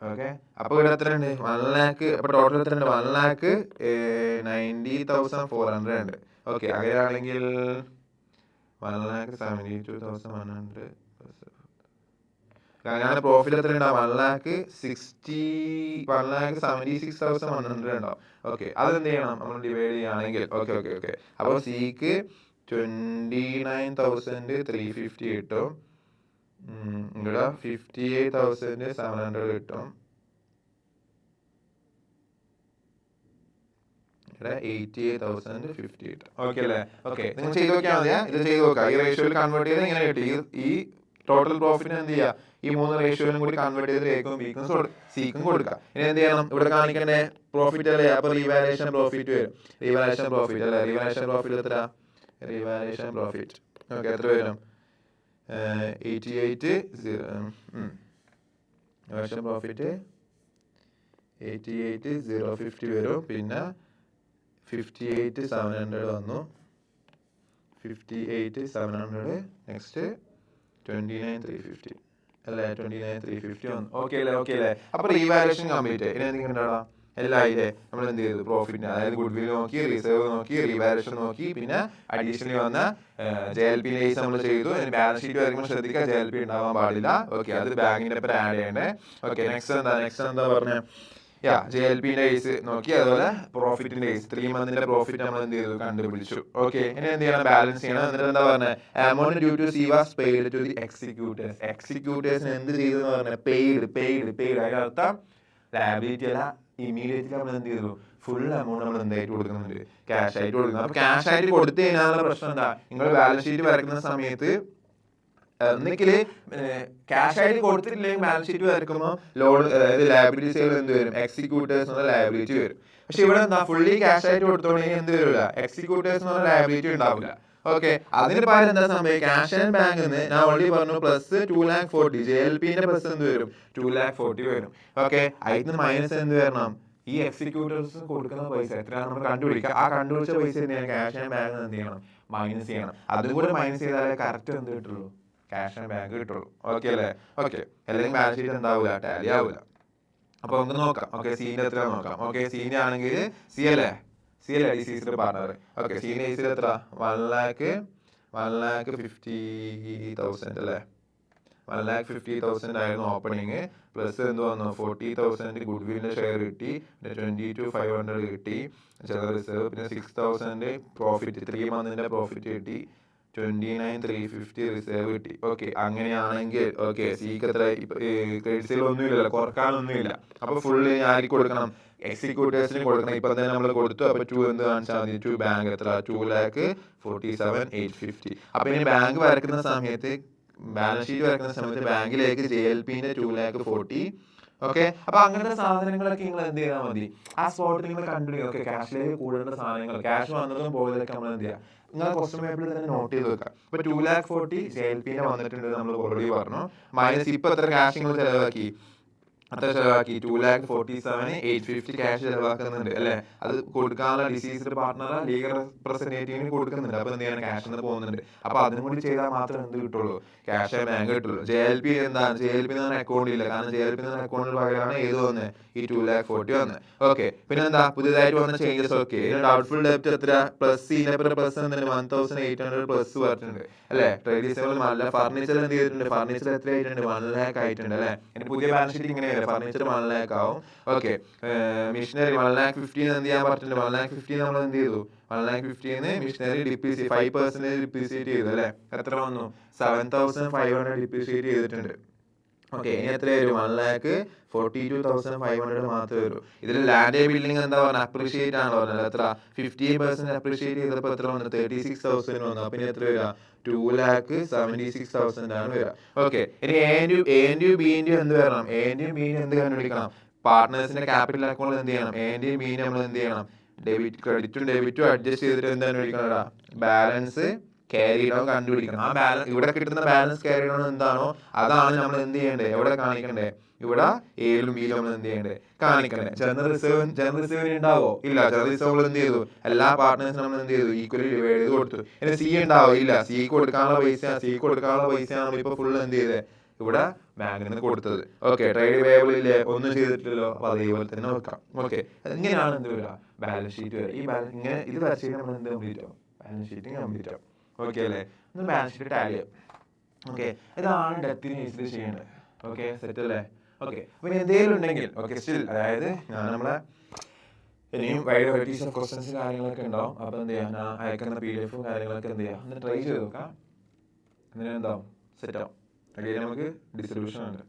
ഓക്കെ, അപ്പോൾ ഇവിടെ എത്ര ഉണ്ട്, 1,00,000. അപ്പോൾ ടോട്ടൽ എത്ര ഉണ്ട്, 1,90,400 ഉണ്ട്. ഓക്കെ, അങ്ങനെയാണെങ്കിൽ 1,72,100 അങ്ങനെയാണ് പ്രോഫിറ്റ് എത്ര ഉണ്ടാവും, 1,76,100 ഉണ്ടാവും. ഓക്കെ, അതെന്ത് ചെയ്യണം, നമ്മൾ ഡിവൈഡ് ചെയ്യുകയാണെങ്കിൽ ഓക്കെ അപ്പോൾ സിക്ക് 29,350 കിട്ടും. ഇവിടെ 58,700 കിട്ടും. ഇവിടെ 88,050 കിട്ടും. ഓക്കെ അല്ലേ? ഓക്കെ, നിങ്ങൾ ചെയ്ത് നോക്കിയാൽ മതിയാ, ഇത് ചെയ്ത് നോക്കാം. ഈ റേഷ്യോയിൽ കൺവേർട്ട് ചെയ്ത് ഇങ്ങനെ കിട്ടി. ഈ ടോട്ടൽ പ്രോഫിറ്റ് എന്ത് ചെയ്യുക, ഈ 3 റേഷ്യോയിലും കൂടി കൺവേർട്ട് ചെയ്ത് എക്കും ബിക്കും സിക്കും കൊടുക്കുക. ഇനി എന്ത് ചെയ്യണം, ഇവിടെ കാണിക്കണ്ടേ പ്രോഫിറ്റ് അല്ലേ, അപ്പോൾ റീവാലുവേഷൻ പ്രോഫിറ്റ് വരും. റീവാലുവേഷൻ പ്രോഫിറ്റ് അല്ലേ, റീവാലുവേഷൻ പ്രോഫിറ്റ് എത്ര, റീവാലുവേഷൻ പ്രോഫിറ്റ് ഓക്കെ എത്ര വരും, 88 റീവാലുവേഷൻ പ്രോഫിറ്റ് 88,050 വരും. പിന്നെ 58,700 വന്നു, 58,700 നെക്സ്റ്റ് 29,350 അല്ലേ 29,350 വന്നു. ഓക്കെ അല്ലേ അപ്പോൾ റീവാലുവേഷൻ കംപ്ലീറ്റ്. ഇനി എന്തെങ്കിലും ഉണ്ടാടാ എല്ലാം ഇല്ലേ നമ്മൾ എന്ത് ചെയ്തു പ്രോഫിറ്റ് അതായത് ഗുഡ് വിൽ നോക്കി റിസർവ് നോക്കി റീവാലുവേഷൻ നോക്കി പിന്നെ അഡീഷണലി വന്ന JLP നമ്മൾ ചെയ്തു. ബാലൻസ് ഷീറ്റ് വരുമ്പോൾ ശ്രദ്ധിക്കുക JLP ഉണ്ടാവാൻ പാടില്ല. ഓക്കെ അത് ബാങ്കിന്റെ ഒപ്പം ആഡ് ചെയ്യണ്ടേ. ഓക്കെ നെക്സ്റ്റ് എന്താ പറഞ്ഞ JLPന്റെ കേസ് നോക്കി അതുപോലെ പ്രോഫിറ്റിന്റെ കേസ് 3 മന്തിന്റെ പ്രോഫിറ്റ് നമ്മൾ എന്ത് ചെയ്തു കണ്ടുപിടിച്ചു. ഓക്കെ ഇനി എന്ത് ചെയ്യണം ബാലൻസ് ചെയ്യണം. എന്നിട്ട് എന്താ പറഞ്ഞത് amount due to C was paid to the എക്സിക്യൂട്ടേഴ്സിന് എന്ത് ചെയ്തു എന്ന് പറഞ്ഞാൽ പെയ്ഡ് അതിനർത്ഥം ലയബിലിറ്റി അല്ല ഇമ്മീഡിയറ്റ്ലി നമ്മൾ എന്ത് ചെയ്തു ഫുൾ എമൗണ്ട് നമ്മൾ എന്തായിട്ട് കൊടുക്കുന്നുണ്ട് ക്യാഷ് ആയിട്ട് കൊടുക്കുന്നത്. അപ്പൊ ക്യാഷ് ആയിട്ട് കൊടുത്തു കഴിഞ്ഞാലുള്ള പ്രശ്നം എന്താ നിങ്ങൾ ബാലൻസ് ഷീറ്റ് വരയ്ക്കുന്ന സമയത്ത് ഒന്നിക്കൽ ക്യാഷ് ആയിട്ട് കൊടുത്തിട്ടില്ലെങ്കിൽ ബാലൻസ് ഷീറ്റ് വരയ്ക്കുമ്പോൾ ലോൺ അതായത് ലയബിലിറ്റീസുകൾ എന്ത് വരും എക്സിക്യൂട്ടേഴ്സ് എന്നുള്ള ലയബിലിറ്റി വരും. പക്ഷെ ഇവിടെ എന്താ ഫുള്ളി ക്യാഷ് ആയിട്ട് കൊടുത്തോണെങ്കിൽ എന്ത് വരില്ല എക്സിക്യൂട്ടേഴ്സ് എന്നുള്ള ലയബിലിറ്റി ഉണ്ടാവില്ല. ഓക്കെ അതിന് പകരം എന്താ സംഭവിക്കുക ക്യാഷ് ആൻഡ് ബാങ്കിൽ നിന്ന് ഞാൻ ഓൾറെഡി പറഞ്ഞു പ്ലസ് 2,40,000 JLPന്റെ പ്ലസ് എന്ത് വരും 2,40,000 വരും. ഓക്കെ അതിന് മൈനസ് എന്ത് വരണം ഈ എക്സിക്യൂട്ടേഴ്സ് കൊടുക്കുന്ന പൈസ എത്രയാണ് നമ്മൾ കണ്ടുപിടിക്കുക. ആ കണ്ടുപിടിച്ച പൈസ എന്ത് ക്യാഷ് ആൻഡ് ബാങ്കിൽ നിന്ന് എന്ത് ചെയ്യണം മൈനസ് ചെയ്യണം. അതും കൂടെ മൈനസ് ചെയ്താലേ കറക്റ്റ് എന്ത് കിട്ടുള്ളൂ ക്യാഷ് ആൻഡ് ബാങ്ക് കിട്ടുള്ളൂ. ഓക്കെ അല്ലേ ഓക്കെ അല്ലെങ്കിൽ ബാലൻസ് ഷീറ്റ് എന്താവില്ല ടാലി ആവില്ല. അപ്പൊ നമുക്ക് നോക്കാം. ഓക്കെ സീൻ്റെ എത്ര നോക്കാം. ഓക്കെ സീൻ്റെ ആണെങ്കിൽ സി അല്ലേ ഡിസീസിന്റെ പാർട്ണർ. ഓക്കെ സീൻ്റെ കേസിൽ എത്ര 1,50,000 അല്ലേ 1,50,000 ആയിരുന്നു ഓപ്പണിങ്. പ്ലസ് എന്ത് വന്നു 40,000 ഗുഡ് വില്ലിന്റെ ഷെയർ കിട്ടി. പിന്നെ 22,500 കിട്ടി ജനറൽ റിസർവ്. പിന്നെ 6,000 പ്രോഫിറ്റ് 3 മന്തിന്റെ പ്രോഫിറ്റ് കിട്ടി. 29,350 റിസർവ് കിട്ടി. ഓക്കെ അങ്ങനെയാണെങ്കിൽ ഓക്കെ സിക്ക് എത്ര ക്രെഡിറ്റ് സെയിൽ ഒന്നും ഇല്ലല്ലോ കുറക്കാനൊന്നുമില്ല. അപ്പൊ ഫുള്ള് ആർക്ക് കൊടുക്കണം എക്സിക്യൂട്ടേഴ്സിന് കൊടുക്കണം. ഇപ്പൊ തന്നെ നമ്മൾ കൊടുത്തു. അപ്പൊ 2 എന്ത് കാണിച്ചാൽ മതി 2 ബാങ്ക് എത്ര 2,47,850. അപ്പൊ ഇനി ബാങ്ക് വരക്കുന്ന സമയത്ത് ബാലൻസ് ഷീറ്റ് വരക്കുന്ന സമയത്ത് ബാങ്കിലേക്ക് JLPന്റെ 2,40,000. ഓക്കെ അപ്പൊ അങ്ങനത്തെ സാധനങ്ങളൊക്കെ നിങ്ങൾ എന്ത് ചെയ്താൽ മതി ആ സ്പോട്ടിൽ നിങ്ങൾ കണ്ടുപിടിക്കുക. ഓക്കെ ക്യാഷിലേക്ക് കൂടുതൽ സാധനങ്ങൾ ക്യാഷ് വന്നതും പോയതൊക്കെ നമ്മൾ എന്ത് ചെയ്യുക നിങ്ങൾ ക്വസ്റ്റ്യൻ പേപ്പറിൽ തന്നെ നോട്ട് ചെയ്ത് വെക്കാം. ഇപ്പൊ 2,40,000 JLPന്റെ വന്നിട്ടുണ്ട് നമ്മൾ ഓൾറെഡി പറഞ്ഞു. മൈനസ് ഇപ്പൊ എത്ര ക്യാഷ് നിങ്ങൾ ചെലവാക്കി അത്ര ചെലവാക്കി 2,47,850 ക്യാഷ് ചെലവാക്കുന്നുണ്ട് അല്ലെ. അത് കൊടുക്കാനുള്ള ഡിസീസ്ഡ് പാർട്ണർ ലീഗൽ റെപ്രസെന്റേറ്റീവിന് കൊടുക്കുന്നുണ്ട്. അപ്പൊ എന്ത് ചെയ്യണം ക്യാഷ് എന്ന് പോകുന്നുണ്ട്. അപ്പൊ അതിനും കൂടി ചെയ്താൽ മാത്രമേ എന്ത് കിട്ടുള്ളൂ ക്യാഷ് ബാങ്ക് കിട്ടുള്ളൂ. JLP എന്താണ് JLP അക്കൗണ്ട് ഇല്ല. കാരണം JLP അക്കൗണ്ടിന് പകരമാണ് ഏത് വന്നത് ഈ 2,40,000 വന്നത്. ഓക്കെ പിന്നെ എന്താ പുതിയതായിട്ട് വന്ന ചേഞ്ചസ്. ഓക്കെ ഡൗട്ട്ഫുൾ ഡെപ്റ്റ് എത്ര പ്ലസ് പ്ലസ് 1,800 പ്ലസ് പറഞ്ഞിട്ടുണ്ട് അല്ലെ. ട്രേഡീസുകൾ നല്ല ഫർണിച്ചർ എന്ത് ചെയ്തിട്ടുണ്ട് ഫർണിച്ചർ എത്ര ആയിട്ടുണ്ട് 1 lakh ആയിട്ടുണ്ട് അല്ലെ. എന്റെ പുതിയ ബാലൻസ് ഷീറ്റ് ഇങ്ങനെ ഫർണിച്ചർ 1 lakh ആവും. ഓക്കെ മിഷനറി 1,50,000 എന്ത് ചെയ്യാൻ പറ്റുന്നുണ്ട് 1,50,000 നമ്മൾ എന്ത് ചെയ്തു 1,50,000 മിഷനറി ഡിപ്രീസിയേറ്റ് 5% ഡിപ്രീസിയേറ്റ് ചെയ്തു അല്ലെ. എത്ര വന്നു 7,500 ഡിപ്രീസിയേറ്റ് ചെയ്തിട്ടുണ്ട്. ഓക്കെ ഇനി എത്ര വരും 1,42,500 മാത്രമേ വരൂ. ഇതിൽ ലാൻഡ് ബിൽഡിംഗ് എന്താ പറഞ്ഞാൽ അപ്രീഷിയേറ്റ് ആണ് പറഞ്ഞത്. എത്ര 15% അപ്രീഷിയേറ്റ് ചെയ്തപ്പോൾ എത്ര വന്നു 36,000 വന്നു. അപ്പൊ ഇനി എത്ര വരിക 2,76,000 ആണ് വരിക. ഓക്കെ ഇനി എൻ്റെയും ബിൻ്റെയും എന്ത് വരണം എൻ്റെയും ബിൻ്റെയും എന്ത് കണ്ടുപിടിക്കണം പാർട്ട്നേഴ്സിന്റെ ക്യാപിറ്റൽ അക്കൗണ്ട് എന്ത് ചെയ്യണം എൻ്റെയും ബിൻ്റെയും നമ്മൾ എന്ത് ചെയ്യണം ക്രെഡിറ്റും ഡെബിറ്റും അഡ്ജസ്റ്റ് ചെയ്തിട്ട് എന്ത് കണ്ടുപിടിക്കണം ബാലൻസ് ക്യാരി ഡൗൺ കണ്ടുപിടിക്കണം. ആ ബാലൻസ് ഇവിടെ കിട്ടുന്ന ബാലൻസ് ക്യാരി ഡൗൺ എന്താണോ അതാണ് നമ്മൾ എന്ത് ചെയ്യേണ്ടത് എവിടെ കാണിക്കണ്ടേ ഇവിടെ എയിലും ബിയിലും നമ്മൾ എന്ത് ചെയ്യേണ്ടത് കാണിക്കണ്ടേ. ജനറൽ റിസർവ് ഉണ്ടാവോ ഇല്ല. ജനറൽ റിസർവ് എന്ത് ചെയ്തു എല്ലാ പാർട്ട്നേഴ്സിനും നമ്മൾ എന്ത് ചെയ്തു ഈക്വലി ഡിവൈഡ് ചെയ്ത് കൊടുത്തു. ഇനി സി ഉണ്ടാവോ ഇല്ല. സി കൊടുക്കാനുള്ള പൈസയാണ് നമ്മളിപ്പോ ഫുൾ എന്ത് ചെയ്തത് ഇവിടെ ബാങ്കിൽ നിന്ന് കൊടുത്തത്. ഓക്കെ ട്രേഡ് പേയബിൾ ഇല്ലേ ഒന്നും ചെയ്തിട്ടില്ലല്ലോ. അപ്പൊ അതേപോലെ തന്നെ വെക്കാം. ഓക്കെ ഇങ്ങനെയാണ് എന്ത് വരിക ബാലൻസ് ഷീറ്റ് വരിക. ഈ ഇങ്ങനെ ഇത് വരച്ച് നമ്മൾ എന്ത് കംപ്ലീറ്റ് ആവും ബാലൻസ് ഷീറ്റ് കംപ്ലീറ്റ് ആവും. ഓക്കെ അല്ലേ ഒന്ന് ബാലൻസ് ഷീറ്റ് ടാലി ചെയ്യാം. ഓക്കെ ഇതാണ് ഡെപ്തിന് യൂസ് ചെയ്യേണ്ടത്. ഓക്കെ സെറ്റ് അല്ലേ. ഓക്കെ അപ്പൊ എന്തെങ്കിലും ഉണ്ടെങ്കിൽ ഓക്കെ സ്റ്റിൽ അതായത് ഞാൻ നമ്മളെ ഇനിയും വൈഡ് വെറൈറ്റീസ് ഓഫ് ക്വസ്റ്റൻസ് കാര്യങ്ങളൊക്കെ ഉണ്ടാവും. അപ്പൊ എന്ത് ചെയ്യാം ഞാൻ അയക്കുന്ന PDF കാര്യങ്ങളൊക്കെ എന്ത് ചെയ്യാം ഒന്ന് ട്രൈ ചെയ്ത് നോക്കാം. എന്നിട്ട് എന്താവും സെറ്റ് ആവും. നമുക്ക് ഡിസ്ട്രിബ്യൂഷൻ ഉണ്ട്.